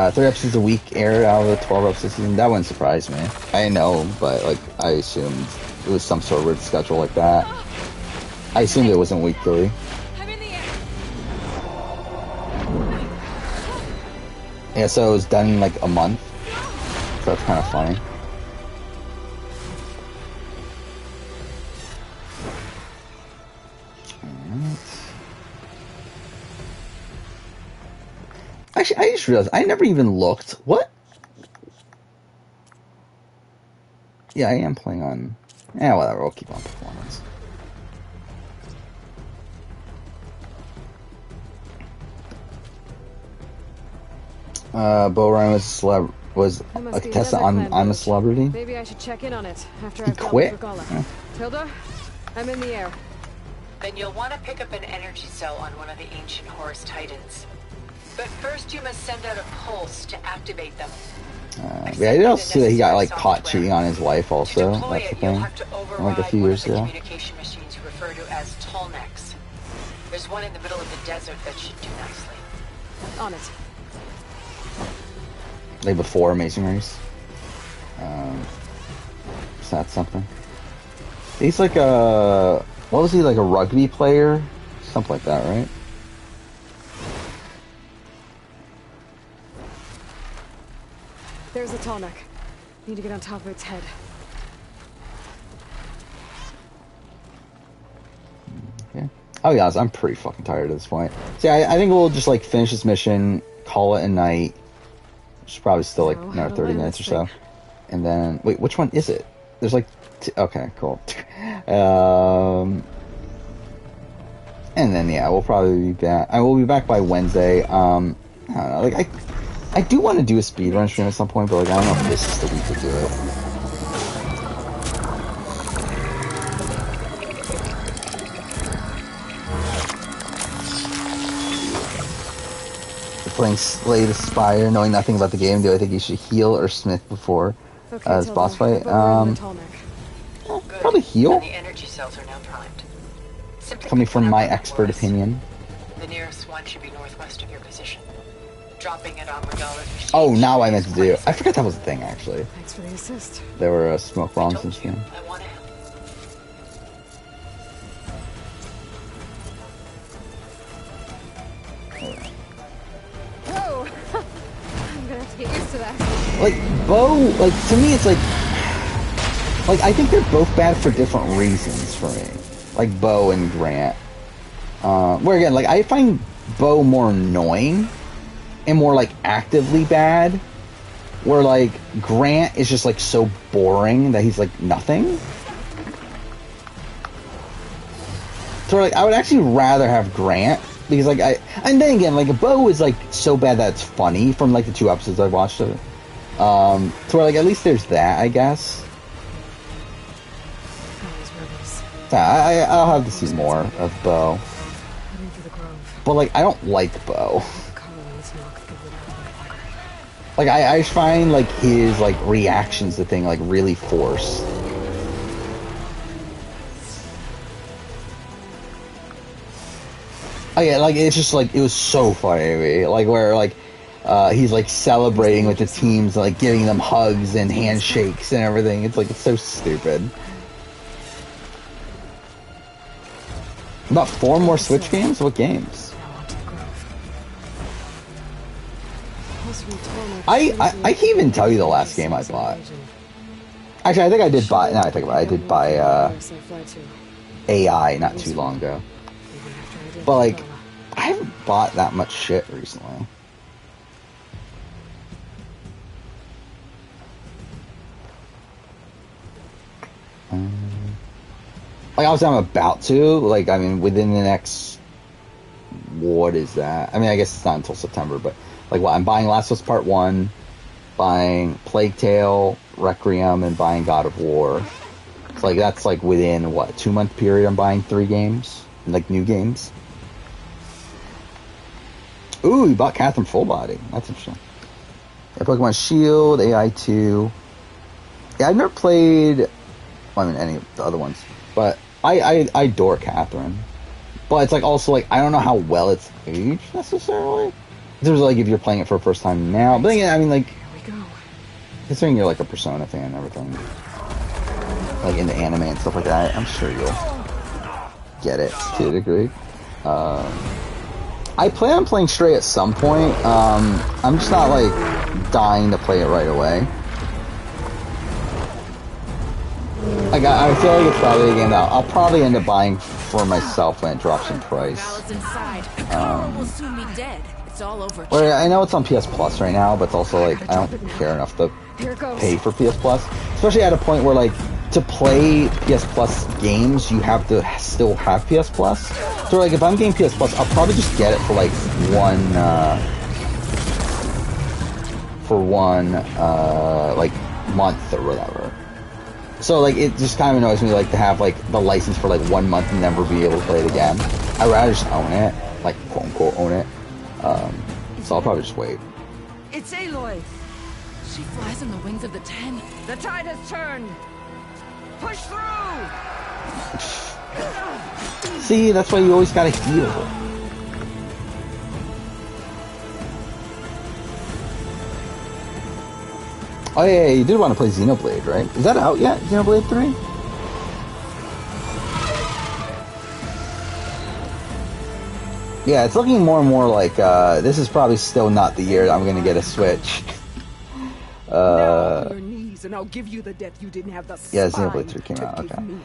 it. 3 episodes a week aired out of the 12 episode season. That wouldn't surprise me. I know, but, like, I assumed it was some sort of weird schedule like that. I assumed it wasn't weekly. Yeah, so it was done in, like, a month. So that's kind of funny. Actually, I just realized I never even looked. What? Yeah, I am playing on... Yeah, whatever. We'll keep on performance. Bo Ryan was a contestant on I'm a Celebrity. Maybe I should check in on it after He I've dealt quit? with Regala. Tilda, I'm in the air. Then you'll want to pick up an energy cell on one of the ancient Horus Titans. But first you must send out a pulse to activate them. Yeah, I did also see that he got, like, caught cheating on his wife also. That's the thing. Like, a few years ago. refer to as tallnecks. There's one in the middle of the desert that should do nicely. On it. Like before Amazing Race. Is that something? He's like a... What was he, like a rugby player? Something like that, right? There's a tall neck. Need to get on top of its head. Okay. Oh yeah, I'm pretty fucking tired at this point. See, I think we'll just like finish this mission, call it a night. Which is probably still like another 30 minutes or so. And then, wait, which one is it? There's like, okay, cool. And then yeah, we'll probably be back. I will be back by Wednesday. I don't know, like I do want to do a speedrun stream at some point, but like I don't know if this is the week to do it. Playing Slay the Spire, knowing nothing about the game, do I think you should heal or smith before this boss fight? Probably heal. The energy cells are now primed. Coming from my expert opinion. The nearest one should be northwest of your position. Dropping it on regardless. Oh, now I meant to do. I forgot that was a thing actually. Thanks for the assist. There were smoke bombs in this game. I want to help. Whoa! I'm gonna have to get used to that. Like Bo, like to me, it's like I think they're both bad for different reasons for me. Like Bo and Grant. Where again, like I find Bo more annoying and more like actively bad. Where like Grant is just like so boring that he's like nothing. So like I would actually rather have Grant because like and then again like Bo is like so bad that it's funny from like the 2 episodes I've watched of it. So where like at least there's that, I guess. I'll have to see more of Bo. But like I don't like Bo. Like I find like his like reactions to thing like really forced. Oh yeah, like it's just like it was so funny to me. Like where like he's like celebrating with the teams, like giving them hugs and handshakes and everything. It's like it's so stupid. About 4 more Switch games? What games? I can't even tell you the last game I bought. Actually, I think I did buy. Now I think about it, I did buy AI not too long ago. But like, I haven't bought that much shit recently. Like obviously I'm about to, like I mean within the next, what is that? I mean I guess it's not until September, but like what, I'm buying Last of Us Part 1, buying Plague Tale, Requiem, and buying God of War. So like that's like within what, a 2-month period I'm buying 3 games, like new games. Ooh, you bought Catherine Full Body. That's interesting. Yeah, Pokemon Shield, AI2. Yeah, I've never played, well, I mean any of the other ones, but I adore Catherine, but it's like also like I don't know how well it's aged necessarily. There's like if you're playing it for the first time now, but again, I mean like, considering you're like a Persona fan and everything, like into anime and stuff like that, I'm sure you'll get it to a degree. I plan on playing Stray at some point. I'm just not like dying to play it right away. Like, I feel like it's probably a game that I'll probably end up buying for myself when it drops in price. Well, I know it's on PS Plus right now, but it's also like I don't care enough to pay for PS Plus, especially at a point where like to play PS Plus games you have to still have PS Plus. So like if I'm getting PS Plus, I'll probably just get it for like one like month or whatever. So like it just kind of annoys me like to have like the license for like 1 month and never be able to play it again. I'd rather just own it, like quote unquote own it. So I'll probably just wait. It's Aloy. She flies on the wings of the 10. The tide has turned. Push through. See, that's why you always gotta heal. Oh yeah, you did want to play Xenoblade, right? Is that out yet? Xenoblade 3? Yeah, it's looking more and more like this is probably still not the year I'm gonna get a Switch. Now on your knees, and I'll give you the death you didn't have the Yeah, spine Xenoblade 3 came to out. give Okay, me.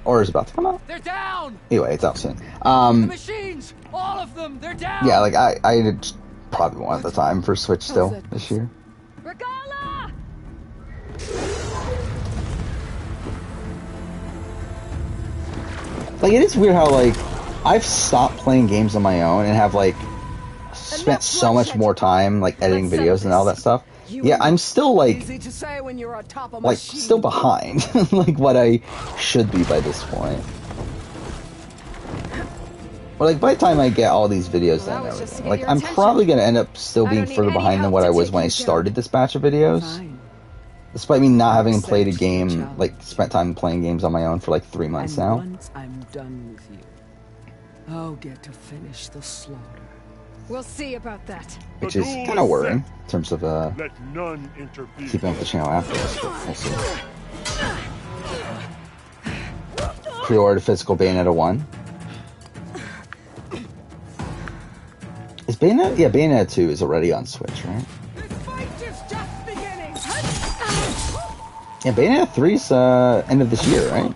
or is about to come out. They're down. Anyway, it's out soon. The machines, all of them, they're down. Yeah, like I did probably won't have the time for Switch still this year. Regala! Like, it is weird how, like, I've stopped playing games on my own and have, like, spent so much more time, like, editing videos and all that stuff. Yeah, I'm still, like, Easy to say when you're on top of machine. still behind, like, what I should be by this point. But, like, by the time I get all these videos done and everything, like, I'm probably gonna end up still being further behind than what I was when I started this batch of videos. Despite me not having played a game, like, spent time playing games on my own for, like, 3 months now. Once I'm done with you, I'll get to finish the slaughter. We'll see about that. Which is kind of worrying in terms of Let none interfere. keeping up the channel after this, but we'll see. Pre-ordered physical Bayonetta 1. Is Bayonetta? Yeah, Bayonetta 2 is already on Switch, right? Yeah, Bayonetta 3's end of this year, right?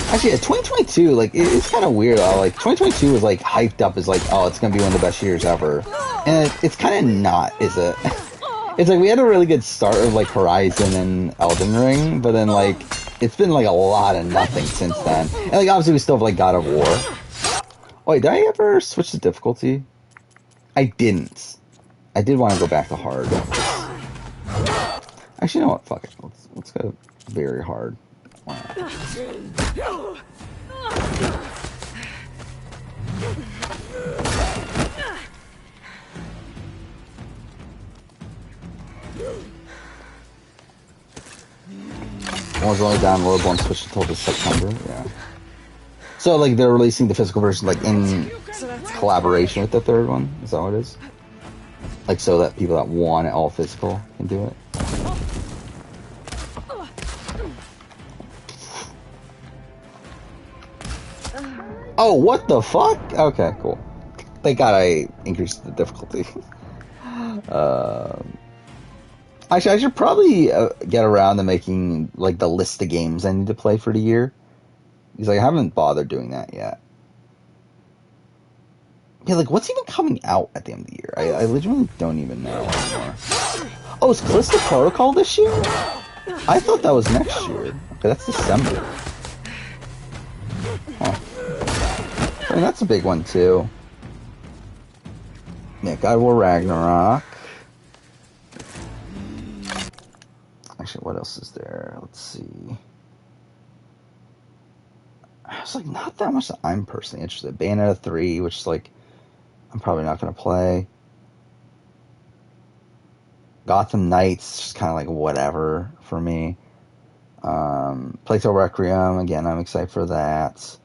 Actually, yeah, 2022, like, it's kind of weird. Like, 2022 was, like, hyped up as, like, oh, it's going to be one of the best years ever. And it's kind of not, is it? It's like, we had a really good start of, like, Horizon and Elden Ring, but then, like, it's been, like, a lot of nothing since then. And, like, obviously we still have, like, God of War. Oh, wait, did I ever switch the difficulty? I didn't. I did want to go back to hard. Actually, you know what? Fuck it. Let's go very hard. Why not? One was only downloadable on Switch until this September. Yeah. So, like, they're releasing the physical version, like, in collaboration with the third one? Is that what it is? Like, so that people that want it all physical can do it? Oh, what the fuck? Okay, cool. Thank God I increased the difficulty. Actually, I should probably get around to making, like, the list of games I need to play for the year. Because I haven't bothered doing that yet. Yeah, like, what's even coming out at the end of the year? I legitimately don't even know anymore. Oh, is Callisto Protocol this year? I thought that was next year. Okay, that's December. Huh. I mean, that's a big one, too. Yeah, God of War Ragnarok. Actually, what else is there? Let's see. It's like not that much that I'm personally interested in. Bayonetta 3, which is like, I'm probably not going to play. Gotham Knights, just kind of like whatever for me. Plague Tale Requiem, again, I'm excited for that.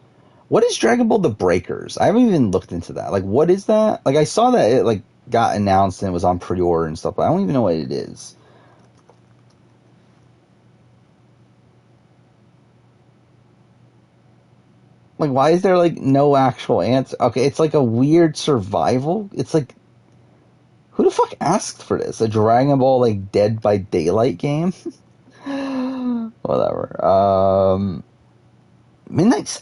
What is Dragon Ball The Breakers? I haven't even looked into that. Like, what is that? Like, I saw that it like got announced and it was on pre-order and stuff, but I don't even know what it is. Like, why is there, like, no actual answer? Okay, it's like a weird survival. It's like, who the fuck asked for this? A Dragon Ball, like, Dead by Daylight game? Whatever. I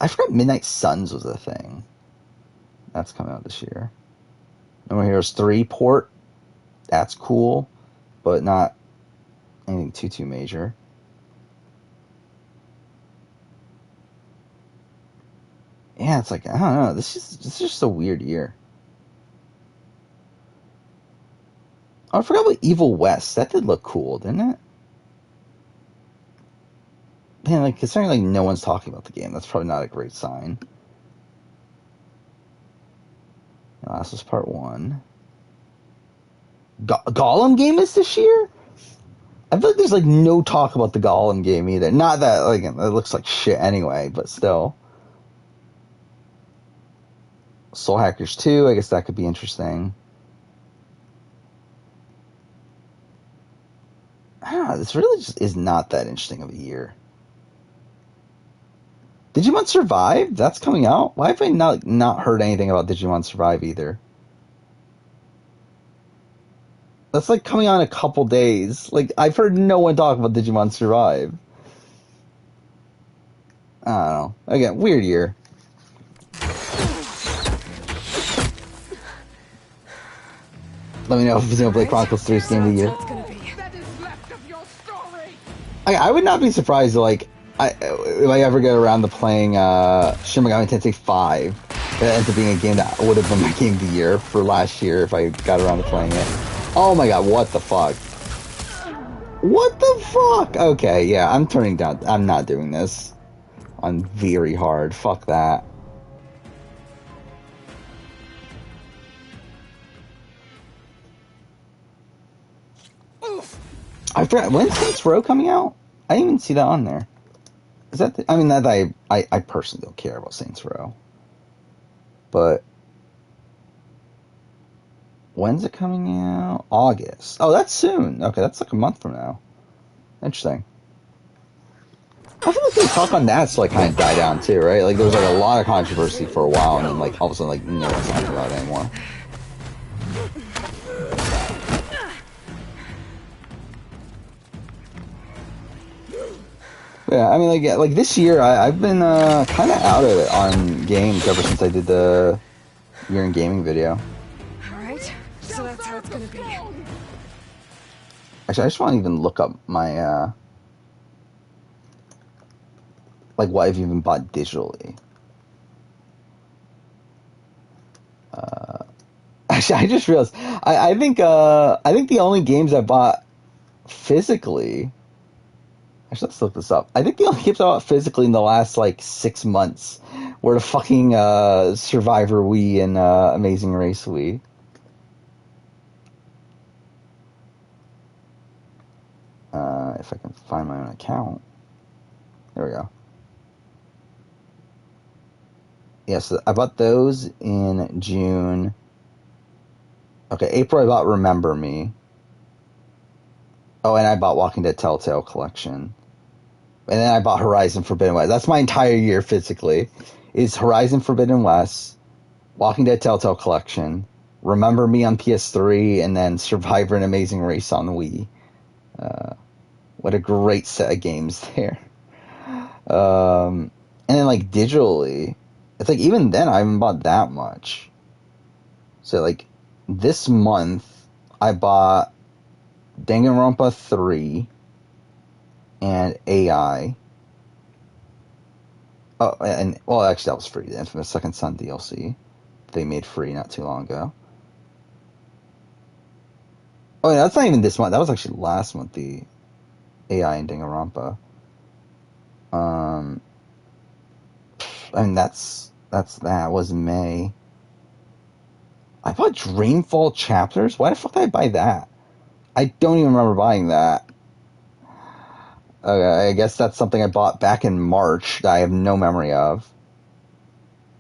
forgot Midnight Suns was a thing. That's coming out this year. No More Heroes 3 port. That's cool, but not anything too major. Yeah, it's like, I don't know. This is just a weird year. Oh, I forgot about Evil West. That did look cool, didn't it? Man, like, considering like no one's talking about the game, that's probably not a great sign. No, this was part 1. Gollum game is this year? I feel like there's like no talk about the Gollum game either. Not that like it looks like shit anyway, but still. Soul Hackers 2, I guess that could be interesting. I don't know, this really just is not that interesting of a year. Digimon Survive? That's coming out? Why have I not heard anything about Digimon Survive either? That's like coming on in a couple days. Like, I've heard no one talk about Digimon Survive. I don't know. Again, weird year. Let me know if Xenoblade Chronicles 3 is game of the year. I would not be surprised, like, if I ever get around to playing Shin Megami Tensei 5. That ends up being a game that would have been my game of the year for last year if I got around to playing it. Oh my god, what the fuck? What the fuck? Okay, yeah, I'm turning down. I'm not doing this on very hard. Fuck that. I forgot, when's Saints Row coming out? I didn't even see that on there. Is that I mean, that I personally don't care about Saints Row. But when's it coming out? August. Oh, that's soon. Okay, that's like a month from now. Interesting. I feel like the talk on that's like kind of died down too, right? Like there was like a lot of controversy for a while, and then like all of a sudden like no one's talking about it anymore. Yeah, I mean, like this year, I've been kind of out of it on games ever since I did the year in gaming video. Alright, so that's how it's gonna be. Actually, I just want to even look up my, like, what I've even bought digitally. Actually, I just realized, I think the only games I bought physically... Actually, let's look this up. I think the only games I bought physically in the last, like, 6 months were the fucking Survivor Wii and Amazing Race Wii. If I can find my own account. There we go. Yes, I bought those in June. Okay, April I bought Remember Me. Oh, and I bought Walking Dead Telltale Collection. And then I bought Horizon Forbidden West. That's my entire year physically. Is Horizon Forbidden West, Walking Dead Telltale Collection, Remember Me on PS3, and then Survivor and Amazing Race on Wii. What a great set of games there. And then like digitally, it's like even then I haven't bought that much. So like this month I bought Danganronpa 3 and AI. Oh, and well, actually that was free. The Infamous Second Son DLC they made free not too long ago. Oh, yeah, that's not even this month. That was actually last month. The AI and Danganronpa. I mean that was May. I bought Dreamfall Chapters. Why the fuck did I buy that? I don't even remember buying that. Okay, I guess that's something I bought back in March that I have no memory of.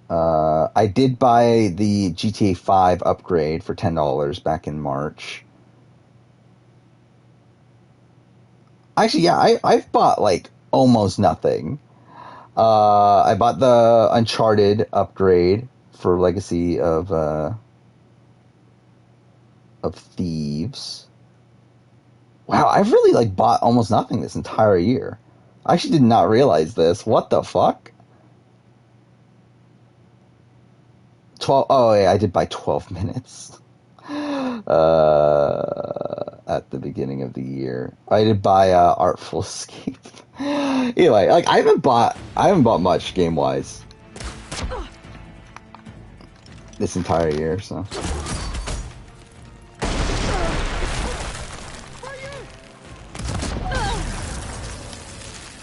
I did buy the GTA 5 upgrade for $10 back in March. Actually, yeah, I've bought like almost nothing. I bought the Uncharted upgrade for Legacy of Thieves. Wow, I've really like bought almost nothing this entire year. I actually did not realize this. What the fuck? 12. Oh yeah, I did buy 12 minutes. At the beginning of the year, I did buy Artful Escape. Anyway, like I haven't bought much game wise this entire year, so.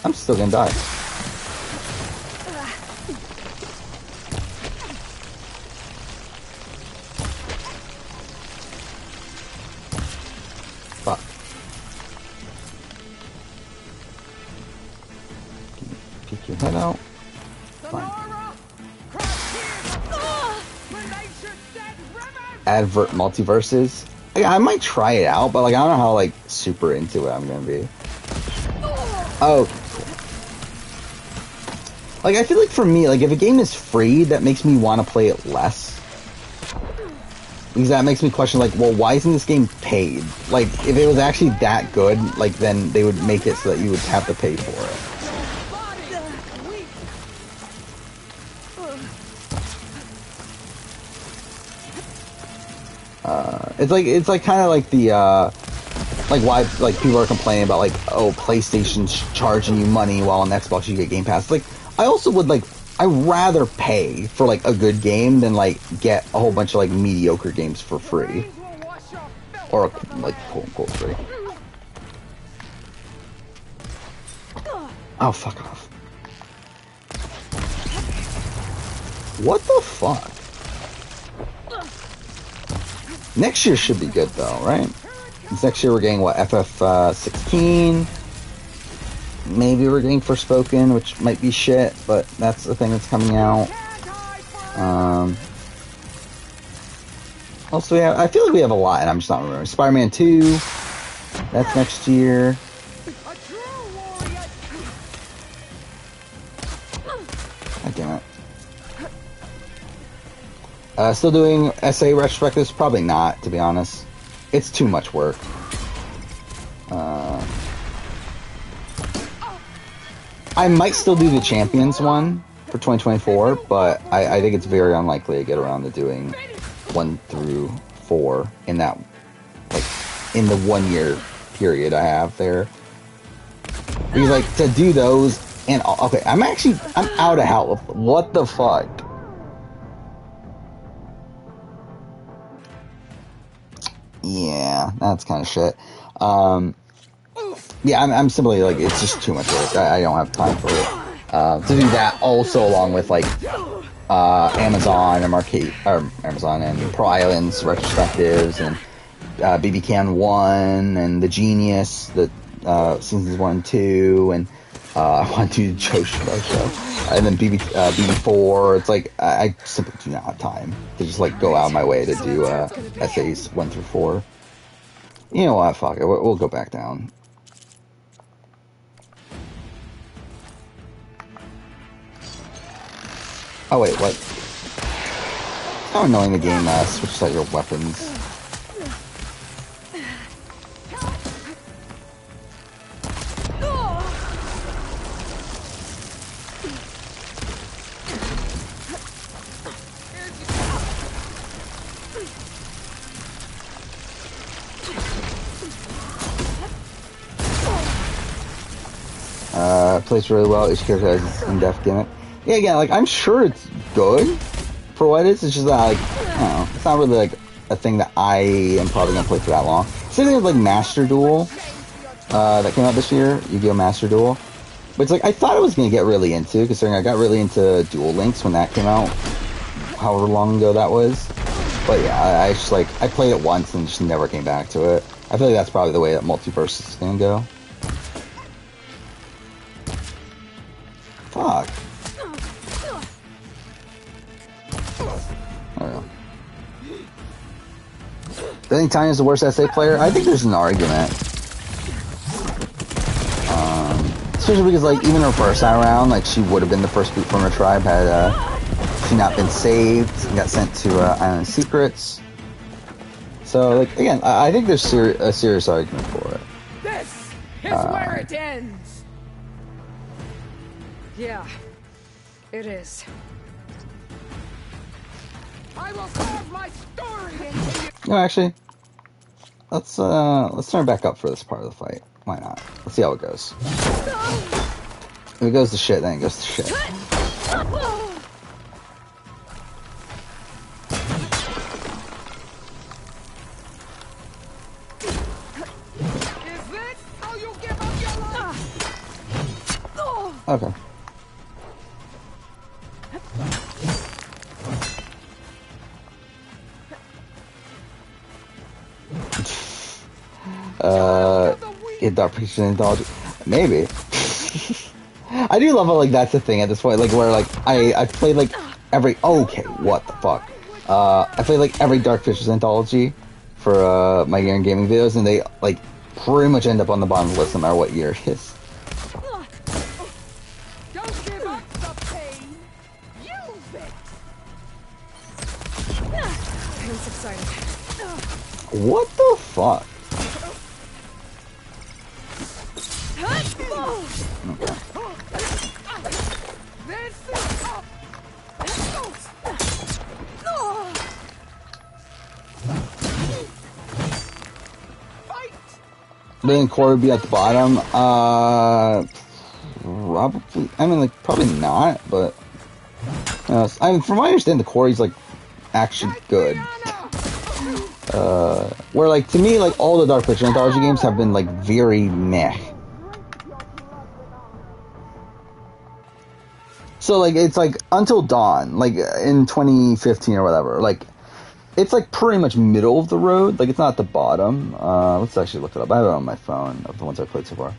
I'm still gonna die. Fuck. Peek your head out. Fine. Advert multiverses. Like, I might try it out, but like I don't know how like super into it I'm gonna be. Oh, like I feel like for me, like if a game is free, that makes me want to play it less. Because that makes me question, like, well, why isn't this game paid? Like, if it was actually that good, like, then they would make it so that you would have to pay for it. It's like kind of like the, like why, like, people are complaining about, like, oh, PlayStation's charging you money while on Xbox you get Game Pass. Like, I also would, like, I'd rather pay for, like, a good game than, like, get a whole bunch of, like, mediocre games for free. Or, like, quote-unquote free. Oh, fuck off. What the fuck? Next year should be good, though, right? Next year we're getting, what, FF16? Maybe we're getting Forspoken, which might be shit, but that's the thing that's coming out. Also, I feel like we have a lot, and I'm just not remembering. Spider-Man 2, that's next year. God damn it. Still doing essay retrospectives? Probably not, to be honest. It's too much work. I might still do the Champions one for 2024, but I think it's very unlikely to get around to doing 1 through 4 in that, like, in the 1 year period I have there. Because, like, to do those, and, okay, I'm out of health. What the fuck? Yeah, that's kind of shit. Yeah, I'm simply, like, it's just too much work. I don't have time for it. To do that also along with, like, Amazon and Amazon and Pro Islands retrospectives and BB Can 1 and The Genius, the seasons 1 and 2, and I want to do the Joe Schmo show. And then BB4. It's like, I simply do not have time to just, like, go out of my way to do essays 1 through 4. You know what? Fuck it. We'll go back down. Oh wait, what? It's how annoying the game switches out your weapons. Plays really well. Each character has its in-depth gimmick. Yeah, again, like, I'm sure it's good for what it is. It's just that, like, I don't know. It's not really, like, a thing that I am probably going to play for that long. Same thing with, like, Master Duel that came out this year. Yu-Gi-Oh! Master Duel. But it's like, I thought I was going to get really into, considering I got really into Duel Links when that came out. However long ago that was. But yeah, I just, like, I played it once and just never came back to it. I feel like that's probably the way that Multiverse is going to go. Fuck. I don't know. Do you think Tanya's the worst essay player? I think there's an argument. Especially because, like, even her first time around, like, she would have been the first boot from her tribe had she not been saved and got sent to Island of Secrets. So, like, again, I think there's a serious argument for it. This is where it ends. Yeah, it is. I will carve my story into you. No, actually, let's turn back up for this part of the fight. Why not? Let's see how it goes. If it goes to shit, then it goes to shit. Okay. Get that patient indulgence. Maybe. I do love it, like, that's the thing at this point, like, where, like, I've played, like, every... Okay, what the fuck? I played, like, every Dark Pictures anthology for, my year in gaming videos, and they, like, pretty much end up on the bottom of the list no matter what year it is. Don't give up the pain. Use it. I'm excited. What the fuck? Okay. Then Corey would be at the bottom. Probably. I mean, like, probably not, but. I mean, from what I understand, the Corey's, like, actually good. Where, like, to me, like, all the Dark Pictures anthology games have been, like, very meh. So, like, it's, like, Until Dawn, like, in 2015 or whatever, like, it's, like, pretty much middle of the road. Like, it's not at the bottom. Let's actually look it up. I have it on my phone of the ones I've played so far.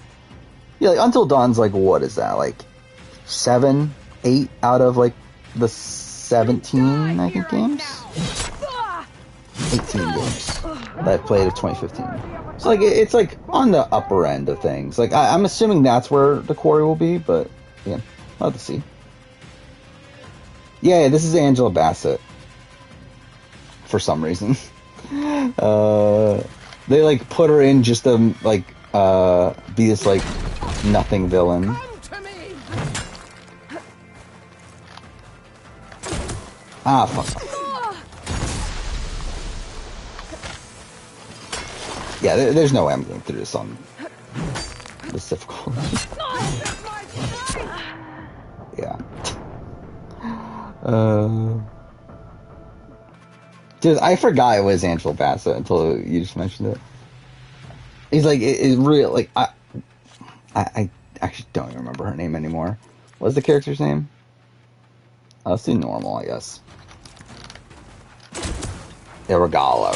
Yeah, like, Until Dawn's, like, what is that? Like, 7, 8 out of, like, the 17, I think, games? 18 games that I've played of 2015. So, like, it's, like, on the upper end of things. Like, I'm assuming that's where the Quarry will be, but, yeah, I'll have to see. Yeah, this is Angela Bassett. For some reason. They, like, put her in just to, like, be this, like, nothing villain. Ah, fuck. Yeah, there's no way I'm going through this on this difficult. Yeah. Dude, I forgot it was Angela Bassett until you just mentioned it. He's like, it's real. Like, I actually don't even remember her name anymore. What's the character's name? Let's do normal, I guess. Yeah, Regala.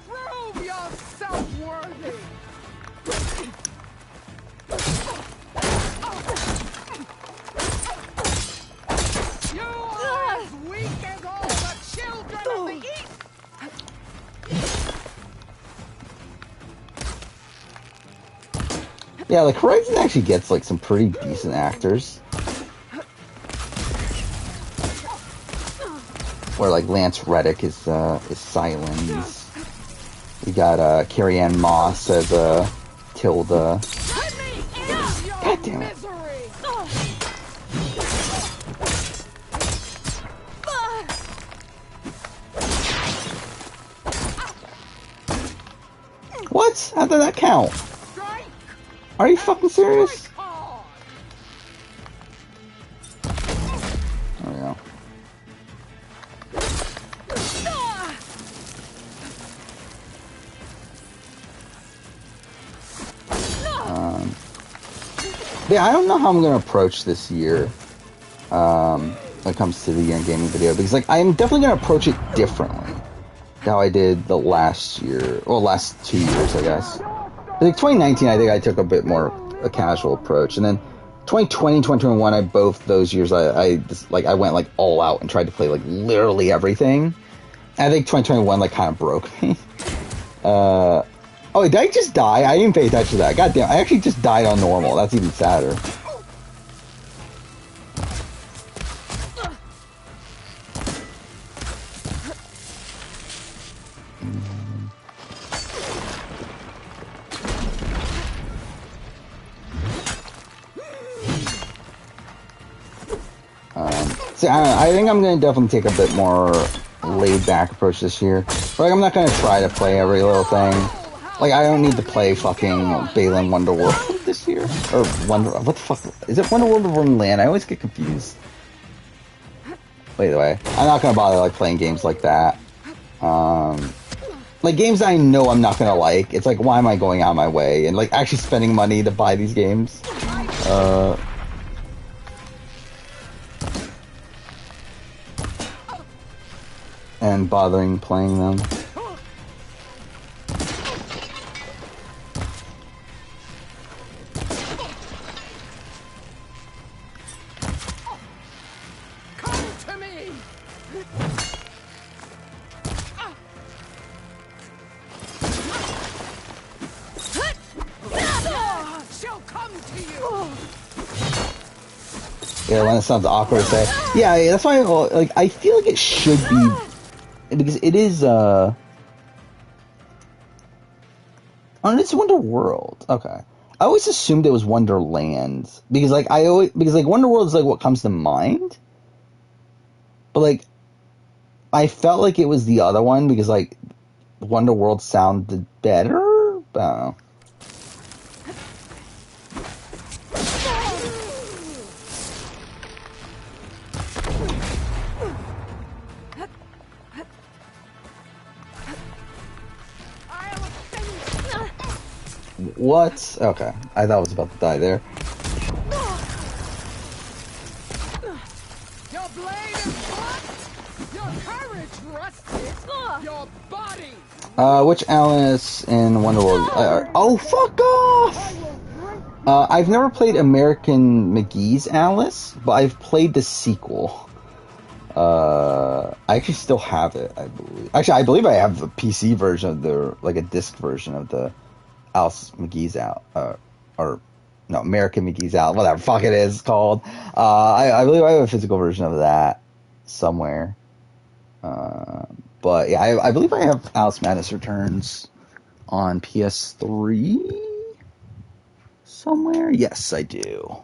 Prove yourself worthy. You are as weak as all the children of the East. Yeah, like, Horizon actually gets, like, some pretty decent actors. Where, like, Lance Reddick is Silence. We got, Carrie-Anne Moss as, Tilda. God damn it. What? How did that count? Are you fucking serious? There we go. Yeah, I don't know how I'm going to approach this year when it comes to the year in gaming video, because, like, I'm definitely going to approach it differently than how I did the last year, well, last 2 years, I guess. Like, 2019, I think I took a bit more a casual approach, and then 2020, 2021, both those years, I just, like, I went, like, all out and tried to play, like, literally everything. And I think 2021, like, kind of broke me. Oh, did I just die? I didn't pay attention to that. God damn, I actually just died on normal. That's even sadder. So I think I'm going to definitely take a bit more laid-back approach this year. Like, I'm not going to try to play every little thing. Like, I don't need to play fucking Balan Wonderworld this year. Or what the fuck? Is it Wonderworld or Wonderland? I always get confused. But either way, I'm not going to bother, like, playing games like that. Like, games I know I'm not going to like. It's like, why am I going out of my way? And, like, actually spending money to buy these games. And bothering playing them. Yeah, when it sounds awkward to say. Yeah, that's why like I feel like it should be because it is oh, it's Wonder World. Okay. I always assumed it was Wonderland because like Wonder World is like what comes to mind. But like I felt like it was the other one because like Wonder World sounded better. But I don't know. What? Okay. I thought I was about to die there. Your blade is hot. Your courage rusted. Your body. Which Alice in Wonderworld? Oh, fuck off! I've never played American McGee's Alice, but I've played the sequel. I actually still have it, I believe. Actually, I believe I have a PC version of the, like a disc version of the Alice McGee's out, or no, American McGee's out, whatever fuck it is called. I believe I have a physical version of that somewhere. But yeah, I believe I have Alice Madness Returns on PS3 somewhere. Yes, I do.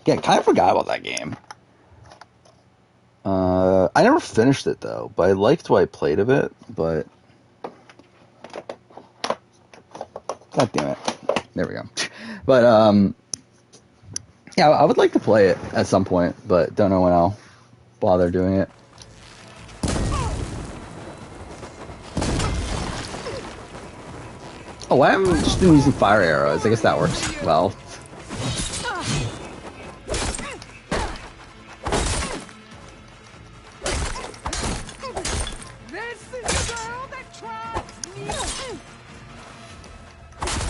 Yeah, kind of forgot about that game. I never finished it though, but I liked what I played of it. But God damn it. There we go. But, yeah, I would like to play it at some point, but don't know when I'll bother doing it. Oh, I'm just been using fire arrows. I guess that works well.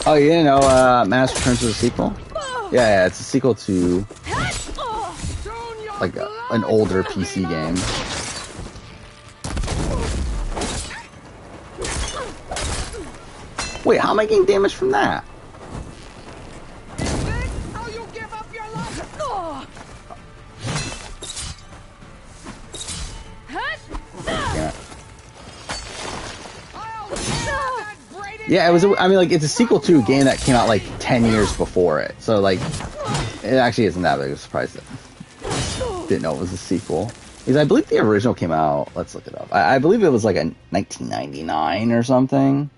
Oh, you didn't know Madness Returns was a sequel? Yeah, it's a sequel to like an older PC game. Wait, how am I getting damage from that? Yeah, it was. I mean, like, it's a sequel to a game that came out like 10 years before it. So, like, it actually isn't that big of a surprise that didn't know it was a sequel. Because I believe the original came out. Let's look it up. I believe it was like a 1999 or something.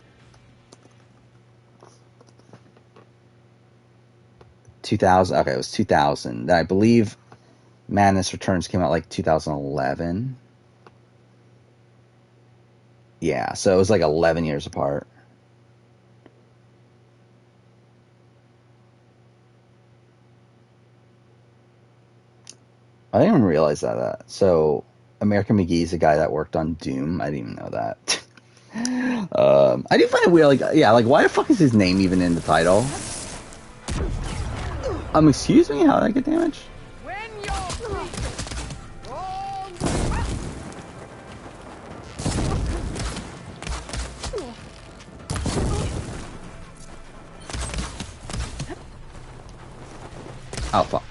2000. Okay, it was 2000. I believe Madness Returns came out like 2011. Yeah, so it was like 11 years apart. I didn't even realize that. So, American McGee's a guy that worked on Doom. I didn't even know that. I do find it weird, like, yeah, like, why the fuck is his name even in the title? Excuse me? How did I get damage? Oh, fuck.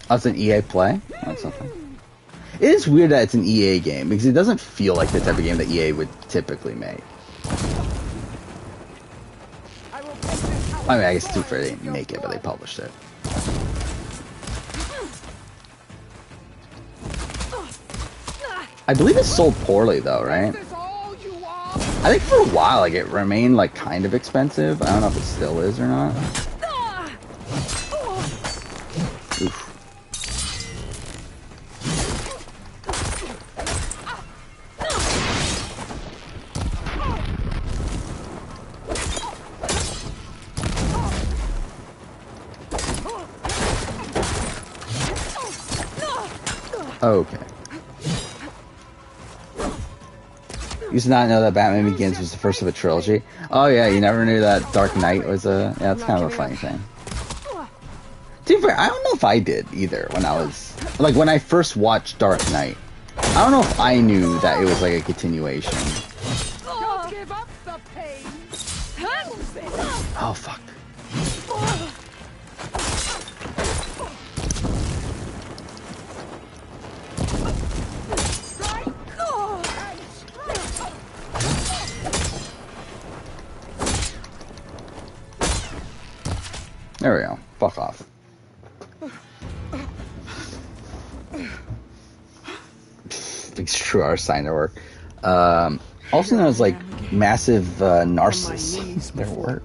Oh, it's an EA play? That's something. It is weird that it's an EA game, because it doesn't feel like the type of game that EA would typically make. I mean, I guess too fair, they didn't make it, but they published it. I believe it sold poorly, though, right? I think for a while, like, it remained, like, kind of expensive. I don't know if it still is or not. Oof. Okay. Used to not know that Batman Begins was the first of a trilogy. Oh yeah, you never knew that Dark Knight was a... Yeah, that's kind of a funny thing. To be fair, I don't know if I did either when I was... Like, when I first watched Dark Knight. I don't know if I knew that it was like a continuation. give up the pain. Oh, fuck. There we go. Fuck off. Big true our sign to work. Also known as like massive narcissists. Their work.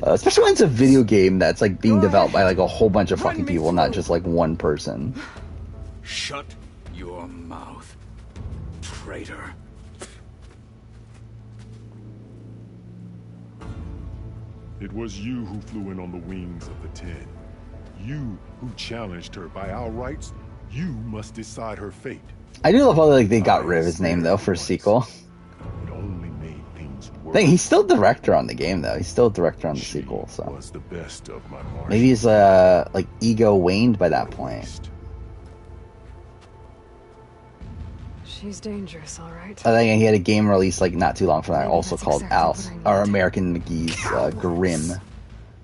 Especially when it's a video game that's like being developed by like a whole bunch of fucking people, not just like one person. Shut your mouth, traitor. It was you who flew in on the wings of the 10. You who challenged her by our rights. You must decide her fate. I do love how like they got rid of his name though for a sequel. It only made things worse. Dang, he's still director on the game though. He's still director on the sequel, so Was the best of my martial. maybe his like ego waned by that point. She's dangerous, all right. I think he had a game release like not too long from that, also called Alice or American McGee's Grimm.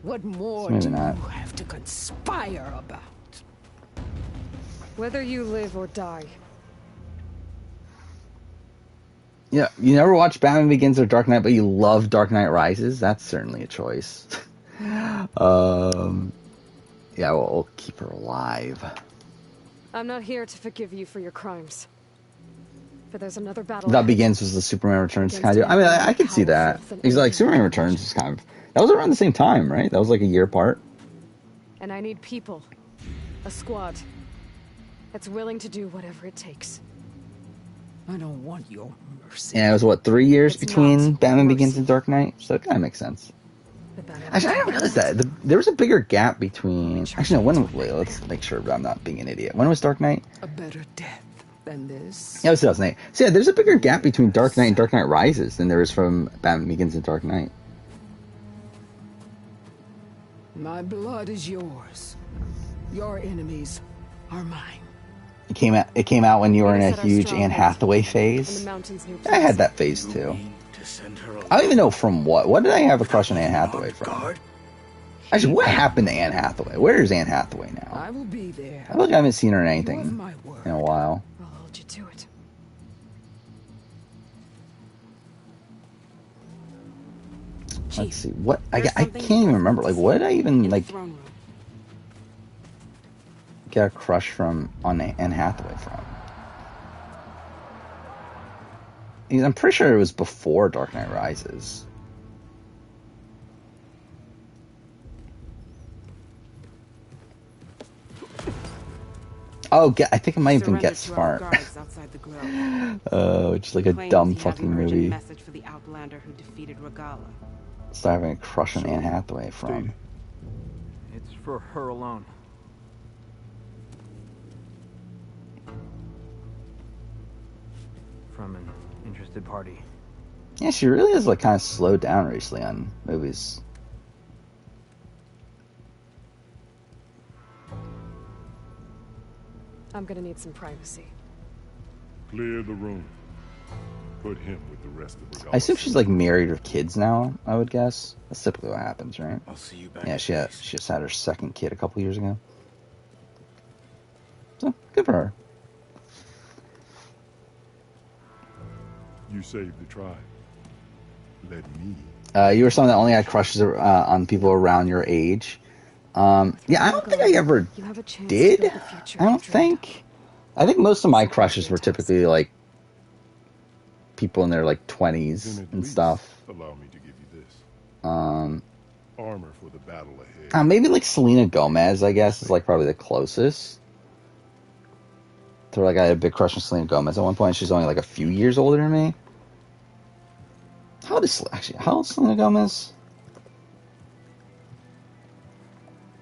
What more Maybe do not. you have to conspire about? Whether you live or die. Yeah, you never watched Batman Begins or Dark Knight, but you love Dark Knight Rises. That's certainly a choice. Yeah, we'll keep her alive. I'm not here to forgive you for your crimes. But there's another battle. That ahead. Begins was the Superman Returns kind of. I mean, I could see that. He's like Superman Returns is kind of. That was around the same time, right? That was like a year apart. And I need people. A squad. That's willing to do whatever it takes. I don't want your mercy. Yeah, it was what 3 years between Batman Begins and Dark Knight, so it kind of makes sense. Actually, I didn't realize that there was a bigger gap between. Actually, no. Wait, let's make sure I'm not being an idiot. When was Dark Knight? A better death than this. Yeah, it was 2008. So yeah, there's a bigger gap between Dark Knight and Dark Knight Rises than there is from Batman Begins and Dark Knight. My blood is yours. Your enemies are mine. It came out when you were in a huge Anne Hathaway phase. I had that phase too. I don't even know from what. What did I have a crush on Anne Hathaway from? Actually, what happened to Anne Hathaway? Where is Anne Hathaway now? I will be there. I feel like I haven't seen her in anything in a while. I'll hold you to it. Let's see. What I can't even remember. Like, what did I even like get a crush from on Anne Hathaway from? I'm pretty sure it was before Dark Knight Rises. Oh, I think it might even Get Smart. Which is like a dumb fucking movie. Message for the Outlander who defeated Regala. So having a crush on Anne Hathaway from. It's for her alone. From an interested party. Yeah, she really has like kind of slowed down recently on movies. I'm gonna need some privacy. Clear the room. Put him with the rest of the I assume she's like married with kids now, I would guess. That's typically what happens, right? I'll see you back. Yeah, she just had her second kid a couple years ago. So, good for her. You saved the tribe. Let me. You were someone that only had crushes on people around your age. Yeah, I don't think I ever did. I don't think. I think most of my crushes were typically like people in their like 20s and stuff. Allow me to give you this. Armor for the battle ahead. Maybe like Selena Gomez, I guess, is like probably the closest. So like I had a big crush on Selena Gomez at one point. She's only like a few years older than me. How old is Selena Gomez?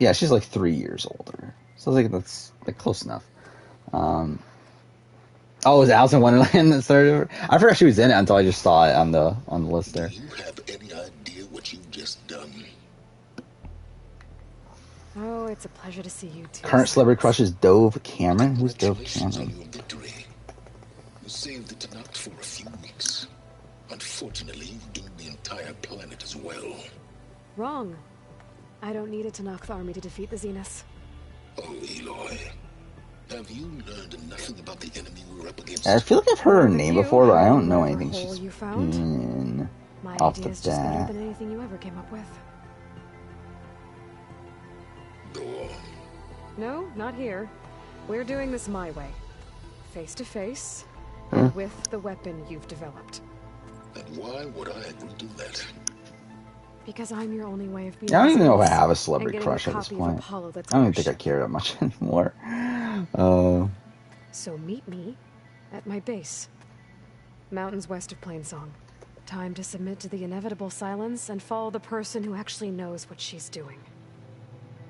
Yeah, she's like 3 years older. So I think that's like close enough. Oh, it was Alice in Wonderland that started? I forgot she was in it until I just saw it on the list there. Do you have any idea what you've just done? Oh, it's a pleasure to see you too. Current celebrity crush is Dove Cameron. Who's Dove Cameron? You saved the Tenakth for a few weeks. Unfortunately, Unfortunately, you doomed the entire planet as well. Wrong. I don't need a Tanakh army to defeat the Zeniths. Oh, Aloy. Have you learned nothing about the enemy we're up against? I feel like I've heard her name before, but I don't know Whatever anything hole she's you found. been My off the idea is just better bat. than anything you ever came up with. Go on. No, not here. We're doing this my way. Face to face, and with the weapon you've developed. And why would I agree to that? Because I'm your only way of being. I don't even know if I Zeus have a and celebrity getting crush at this copy of point. Apollo I that's don't even our think I ship. care that much anymore. So meet me at my base. Mountains west of Plainsong. Time to submit to the inevitable silence and follow the person who actually knows what she's doing.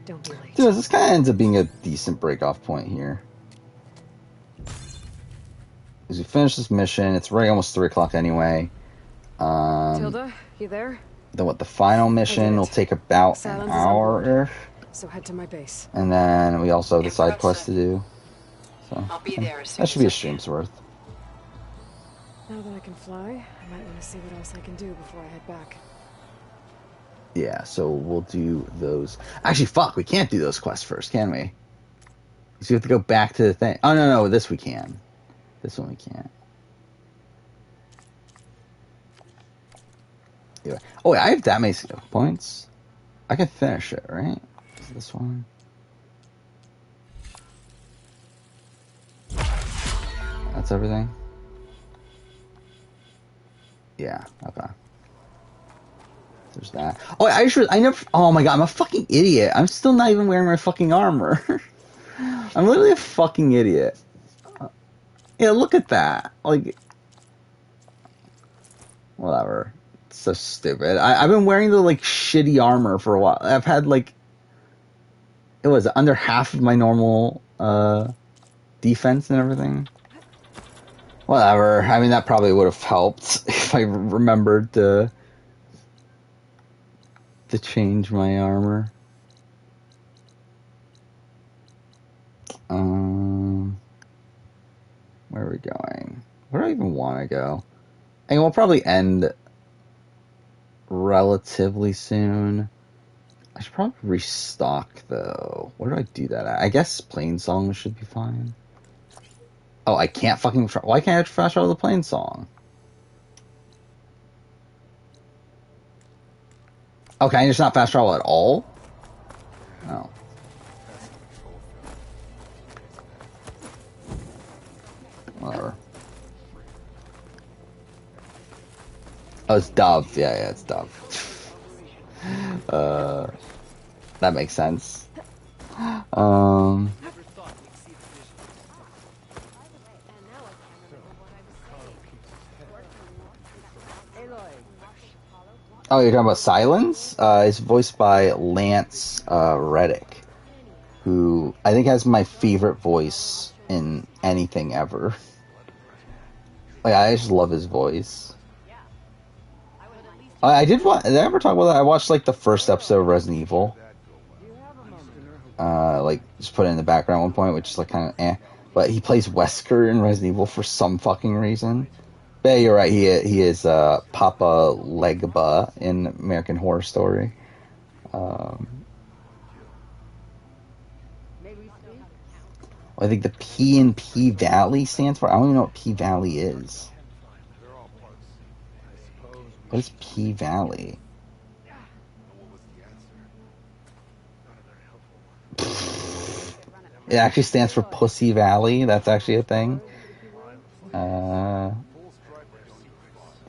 Don't be late. Dude, this kind of ends up being a decent break-off point here. As we finish this mission, it's already almost 3 o'clock anyway. Tilda, you there? Then what? The final mission will take about Silence an is on board. hour-ish. So head to my base. And then we also have the side quest to do. So I'll be there as soon that should as be I a stream's worth. Now that I can fly, I might want to see what else I can do before I head back. Yeah, so we'll do those. Actually, fuck, we can't do those quests first, can we? So we have to go back to the thing. Oh, no, this we can. This one we can't. Yeah. Oh, wait, I have that many skill points. I can finish it, right? Is this one? That's everything? Yeah, okay. There's that. Oh, I never. Oh my god, I'm a fucking idiot. I'm still not even wearing my fucking armor. I'm literally a fucking idiot. Yeah, look at that. Like, whatever. It's so stupid. I've been wearing the like shitty armor for a while. I've had like, it was under half of my normal defense and everything. Whatever. I mean, that probably would have helped if I remembered to change my armor. Where are we going? Where do I even want to go? And we'll probably end relatively soon. I should probably restock though. Where do I do that at? I guess Plainsong should be fine. Oh, I can't fucking... Why can't I flash out of the Plainsong? Oh, can I just not fast travel at all? No. Whatever. Oh, it's Dove. Yeah, it's Dove. That makes sense. Oh, you're talking about Silence? It's voiced by Lance Reddick, who I think has my favorite voice in anything ever. Like, I just love his voice. Did I ever talk about that? I watched like the first episode of Resident Evil. Like just put it in the background at one point, which is like kind of eh. But he plays Wesker in Resident Evil for some fucking reason. But yeah, you're right. He is Papa Legba in American Horror Story. I think the P in P Valley stands for. I don't even know what P Valley is. What is P Valley? It actually stands for Pussy Valley. That's actually a thing.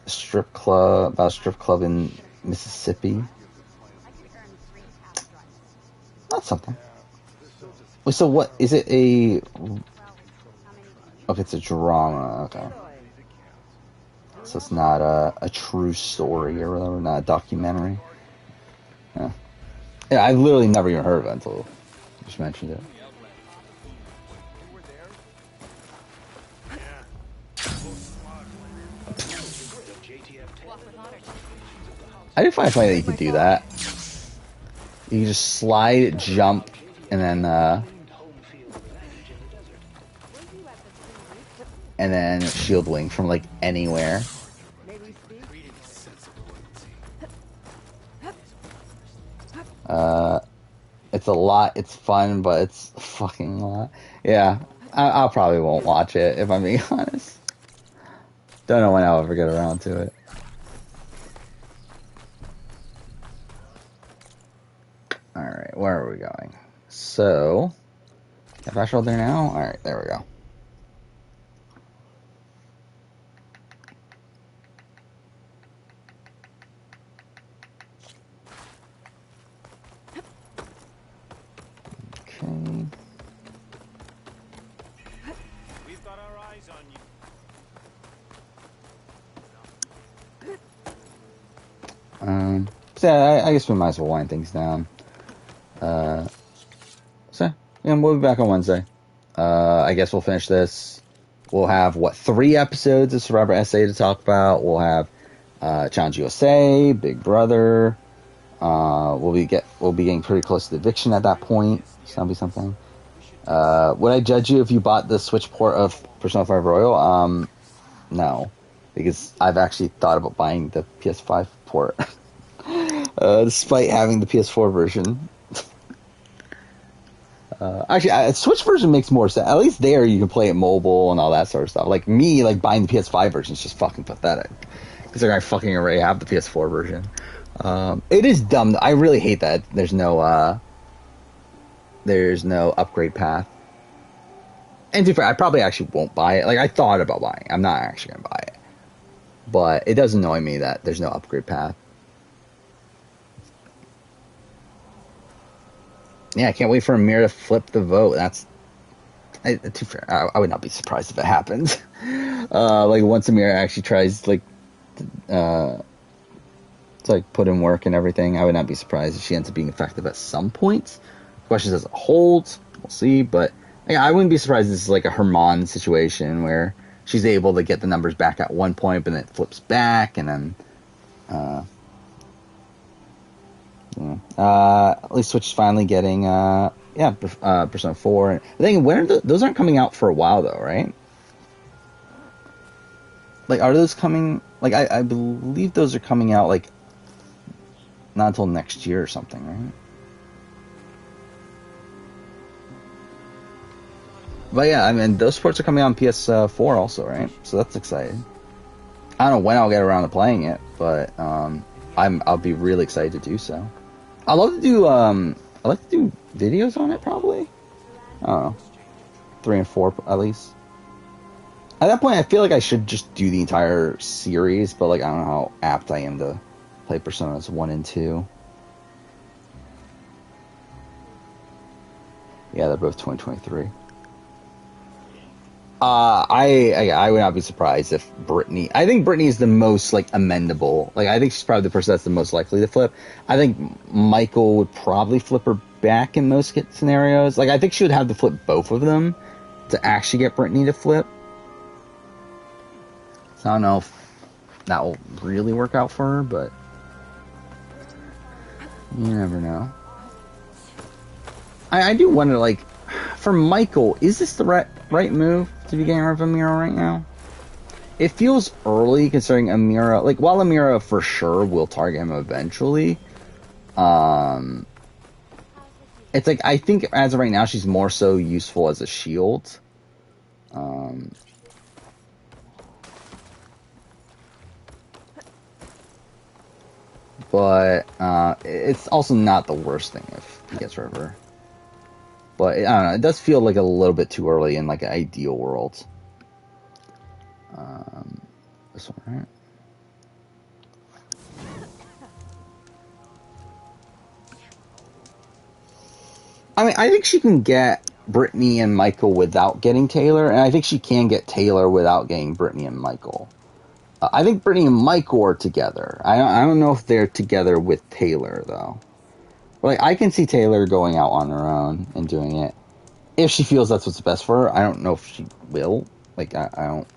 Strip club, about a strip club in Mississippi. That's something. Wait, so what is it? Okay, it's a drama. Okay, so it's not a true story or whatever, not a documentary. Yeah, I've literally never even heard of it until you just mentioned it. I did find funny that you could do that. You can just slide, jump, and then shield wing from like anywhere. It's a lot. It's fun, but it's a fucking lot. Yeah, I probably won't watch it if I'm being honest. Don't know when I'll ever get around to it. All right, where are we going? So, if I roll there now, all right, there we go. Okay. We've got our eyes on you. So yeah, I guess we might as well wind things down. So yeah, we'll be back on Wednesday. I guess we'll finish this. We'll have 3 episodes of Survivor SA to talk about. We'll have Challenge USA, Big Brother. We'll be getting pretty close to the eviction at that point. So that'll be something. Would I judge you if you bought the Switch port of Persona 5 Royal? No, because I've actually thought about buying the PS5 port, despite having the PS4 version. Actually, Switch version makes more sense. At least there you can play it mobile and all that sort of stuff. Like me, buying the PS5 version is just fucking pathetic. Because I fucking already have the PS4 version. It is dumb. I really hate that there's no upgrade path. And to be fair, I probably actually won't buy it. Like, I thought about buying it. I'm not actually going to buy it. But it does annoy me that there's no upgrade path. Yeah, I can't wait for Amir to flip the vote. To be fair, I would not be surprised if it happens. Once Amir actually tries, to put in work and everything, I would not be surprised if she ends up being effective at some points. The question is, does it hold? We'll see. But I wouldn't be surprised if this is like a Herman situation where she's able to get the numbers back at one point, but then it flips back, and then at least Switch is finally getting Persona 4. I think those aren't coming out for a while though, right? Are those coming? I believe those are coming out not until next year or something, right? But yeah, I mean, those ports are coming out on PS4 also, right? So that's exciting. I don't know when I'll get around to playing it, but I'll be really excited to do so. I'd like to do videos on it probably. I don't know, 3 and 4 at least. At that point, I feel like I should just do the entire series, but I don't know how apt I am to play Personas 1 and 2. Yeah, they're both 2023. I would not be surprised if Brittany... I think Brittany is the most, amendable. I think she's probably the person that's the most likely to flip. I think Michael would probably flip her back in most scenarios. I think she would have to flip both of them to actually get Brittany to flip. So I don't know if that will really work out for her, but... you never know. I do wonder, for Michael, is this the right move to be getting rid of Amira right now? It feels early considering Amira, while Amira for sure will target him eventually, it's I think as of right now she's more so useful as a shield. But it's also not the worst thing if he gets rid of her. But I don't know, it does feel a little bit too early in an ideal world. This one, right? I mean, I think she can get Brittany and Michael without getting Taylor, and I think she can get Taylor without getting Brittany and Michael. I think Brittany and Michael are together. I don't know if they're together with Taylor though. I can see Taylor going out on her own and doing it if she feels that's what's best for her. I don't know if she will. I don't.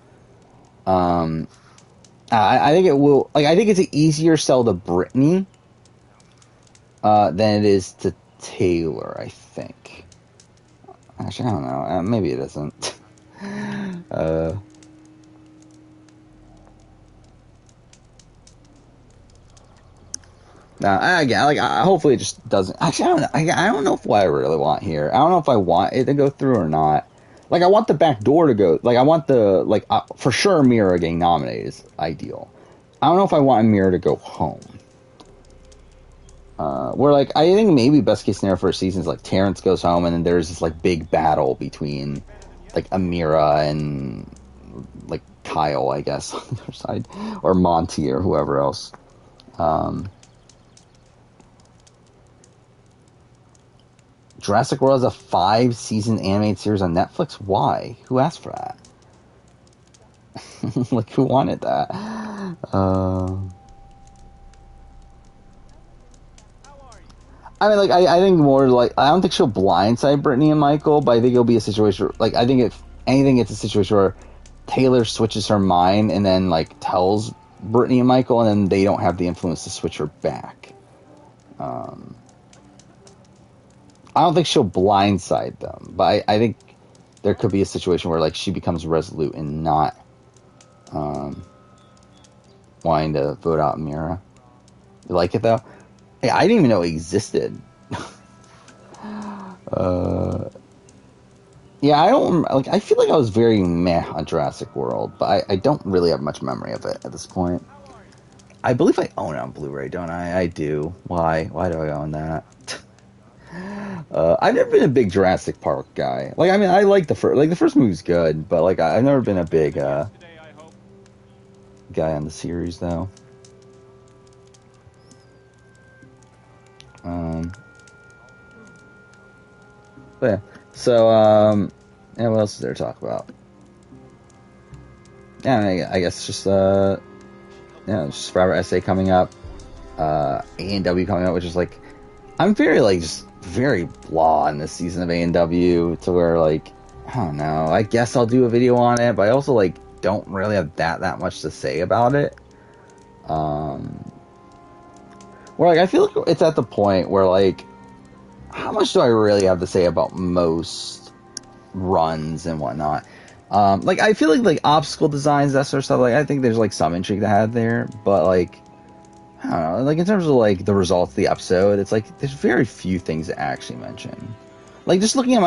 I think it will. I think it's an easier sell to Brittany than it is to Taylor. I think. Actually, I don't know. Maybe it isn't. Again, like, hopefully it just doesn't. Actually, I don't know. I don't know what I really want here. I don't know if I want it to go through or not. Like, I want the back door to go. Like, I want the, like, for sure Mira getting nominated is ideal. I don't know if I want Mira to go home. Where, like, I think maybe best case scenario for a season is, like, Terrence goes home and then there's this, like, big battle between, like, Amira and, like, Kyle, I guess, on the other side. Or Monty or whoever else. Jurassic World is a 5-season animated series on Netflix? Why? Who asked for that? Like, who wanted that? I mean, like, I think more, like, I don't think she'll blindside Brittany and Michael, but I think it'll be a situation where, like, I think if anything, it's a situation where Taylor switches her mind and then, like, tells Brittany and Michael, and then they don't have the influence to switch her back. I don't think she'll blindside them, but I think there could be a situation where, like, she becomes resolute and not wanting to vote out Mira. You like it, though? Hey, I didn't even know it existed. Yeah, I don't, like, I feel like I was very meh on Jurassic World, but I don't really have much memory of it at this point. I believe I own it on Blu-ray, don't I? I do. Why? Why do I own that? I've never been a big Jurassic Park guy. Like, I mean, I like the first movie's good, but, like, I've never been a big guy on the series, though. But yeah. So, yeah, what else is there to talk about? Yeah, I guess just, just Forever Essay coming up, A&W coming up, which is, like, I'm very, like, just very blah in this season of A&W, to where, like, I don't know, I guess I'll do a video on it, but I also, like, don't really have that much to say about it. Where, like, I feel like it's at the point where, like, how much do I really have to say about most runs and whatnot? Like, I feel like obstacle designs, that sort of stuff, like, I think there's, like, some intrigue to have there, but, like, I don't know, like, in terms of, like, the results of the episode, it's, like, there's very few things to actually mention. Like, just looking at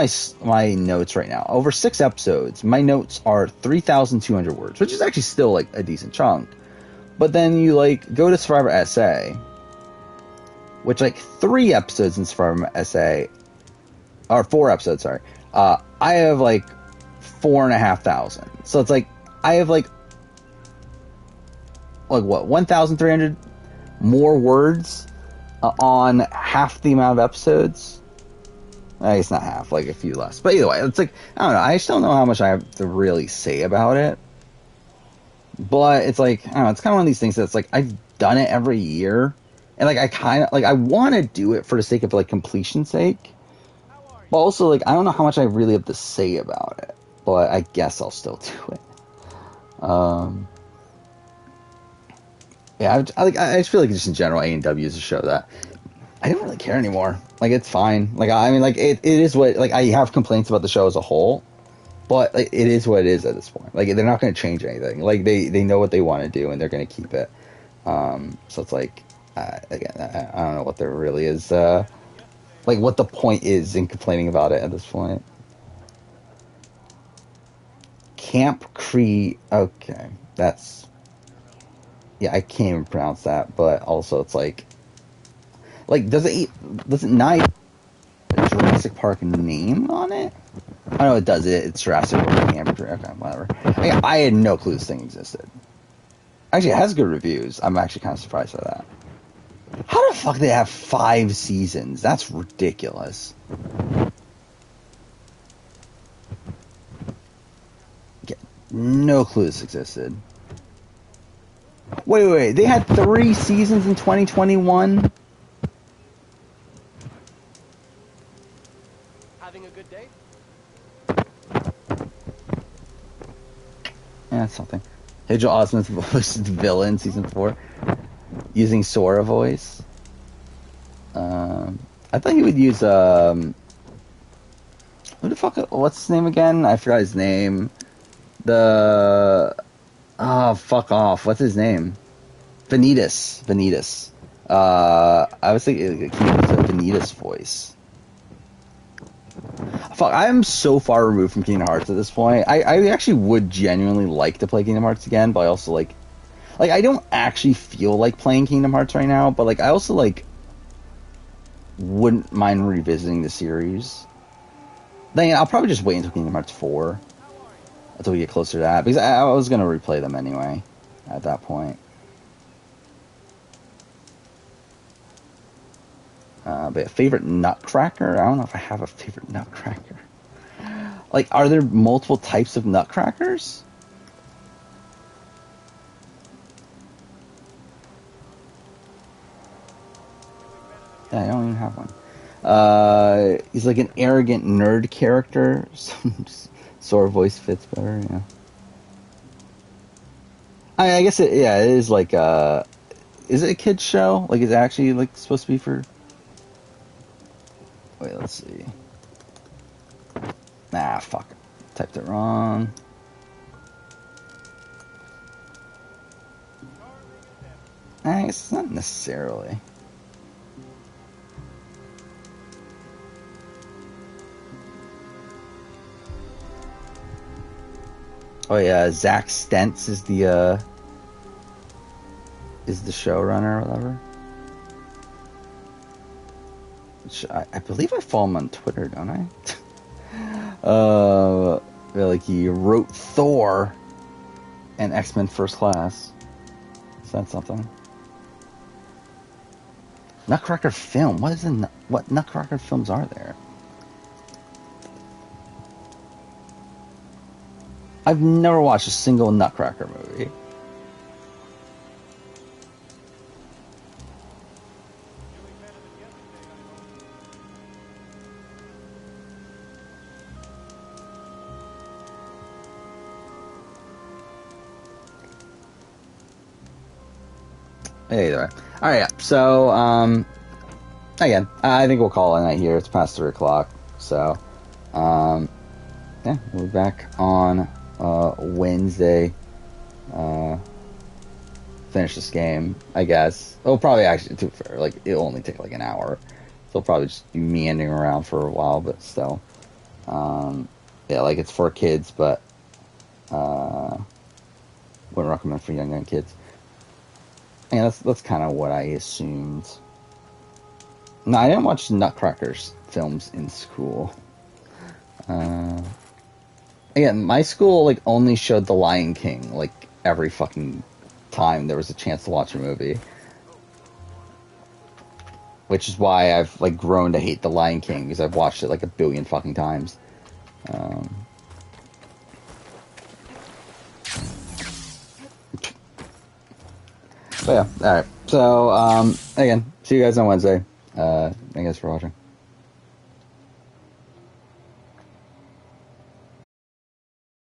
my notes right now, over 6 episodes, my notes are 3,200 words, which is actually still, like, a decent chunk. But then you, like, go to Survivor Essay, which, like, 3 episodes in Survivor Essay, or 4 episodes, sorry, I have, like, 4,500. So it's, like, I have, like what, 1,300 more words on half the amount of episodes. I guess not half, like a few less. But either way, it's like, I don't know, I just don't know how much I have to really say about it. But it's like, I don't know, it's kind of one of these things that's like, I've done it every year. And, like, I kind of, like, I want to do it for the sake of, like, completion's sake. But also, like, I don't know how much I really have to say about it. But I guess I'll still do it. Yeah, I just feel like just in general, A&W is a show that I don't really care anymore. Like, it's fine. Like, I mean, like, it is what, like, I have complaints about the show as a whole. But, like, it is what it is at this point. Like, they're not going to change anything. Like, they know what they want to do, and they're going to keep it. So it's like, again, I don't know what there really is, like, what the point is in complaining about it at this point. Camp Cree, okay, that's, yeah, I can't even pronounce that, but also it's like does it not have a Jurassic Park name on it? I know it does, it's Jurassic World Camp Cree, okay, whatever. I had no clue this thing existed. Actually, it has good reviews. I'm actually kind of surprised by that. How the fuck do they have 5 seasons? That's ridiculous. No clue this existed. Wait. They had 3 seasons in 2021? Having a good day? Yeah, that's something. Hey, Joel Osment voiced the villain season 4 using Sora voice. I thought he would use who the fuck? What's his name again? I forgot his name. Fuck off. What's his name? Vanitas. I was thinking it came with Benita's voice. Fuck, I am so far removed from Kingdom Hearts at this point. I actually would genuinely like to play Kingdom Hearts again, but I also like I don't actually feel like playing Kingdom Hearts right now, but like I also like wouldn't mind revisiting the series. Then I'll probably just wait until Kingdom Hearts 4 until we get closer to that, because I was gonna replay them anyway at that point. But favorite Nutcracker? I don't know if I have a favorite Nutcracker. Like, are there multiple types of Nutcrackers? Yeah, I don't even have one. He's like an arrogant nerd character. Sora voice fits better, yeah. I guess it is like is it a kid's show? Like, is it actually like supposed to be for... Wait, let's see. Nah, fuck it. Typed it wrong. I guess it's not necessarily. Oh yeah, Zach Stentz is the showrunner or whatever. Which I believe I follow him on Twitter, don't I? Like he wrote Thor and X-Men First Class. Is that something? Nutcracker film. What Nutcracker films are there? I've never watched a single Nutcracker movie. Either way. Alright, yeah. So, again, I think we'll call it a night here. It's past 3 o'clock. So, yeah, we'll be back on Wednesday. Finish this game, I guess. It'll probably actually, to be fair, like, it'll only take like an hour. So it'll probably just be meandering around for a while, but still. Yeah, like, it's for kids, but wouldn't recommend for young kids. Yeah, that's kind of what I assumed. No, I didn't watch Nutcrackers films in school. Again, my school like only showed The Lion King like every fucking time there was a chance to watch a movie, which is why I've like grown to hate The Lion King, because I've watched it like a billion fucking times. But yeah, alright. So, again, see you guys on Wednesday. Thank you guys for watching.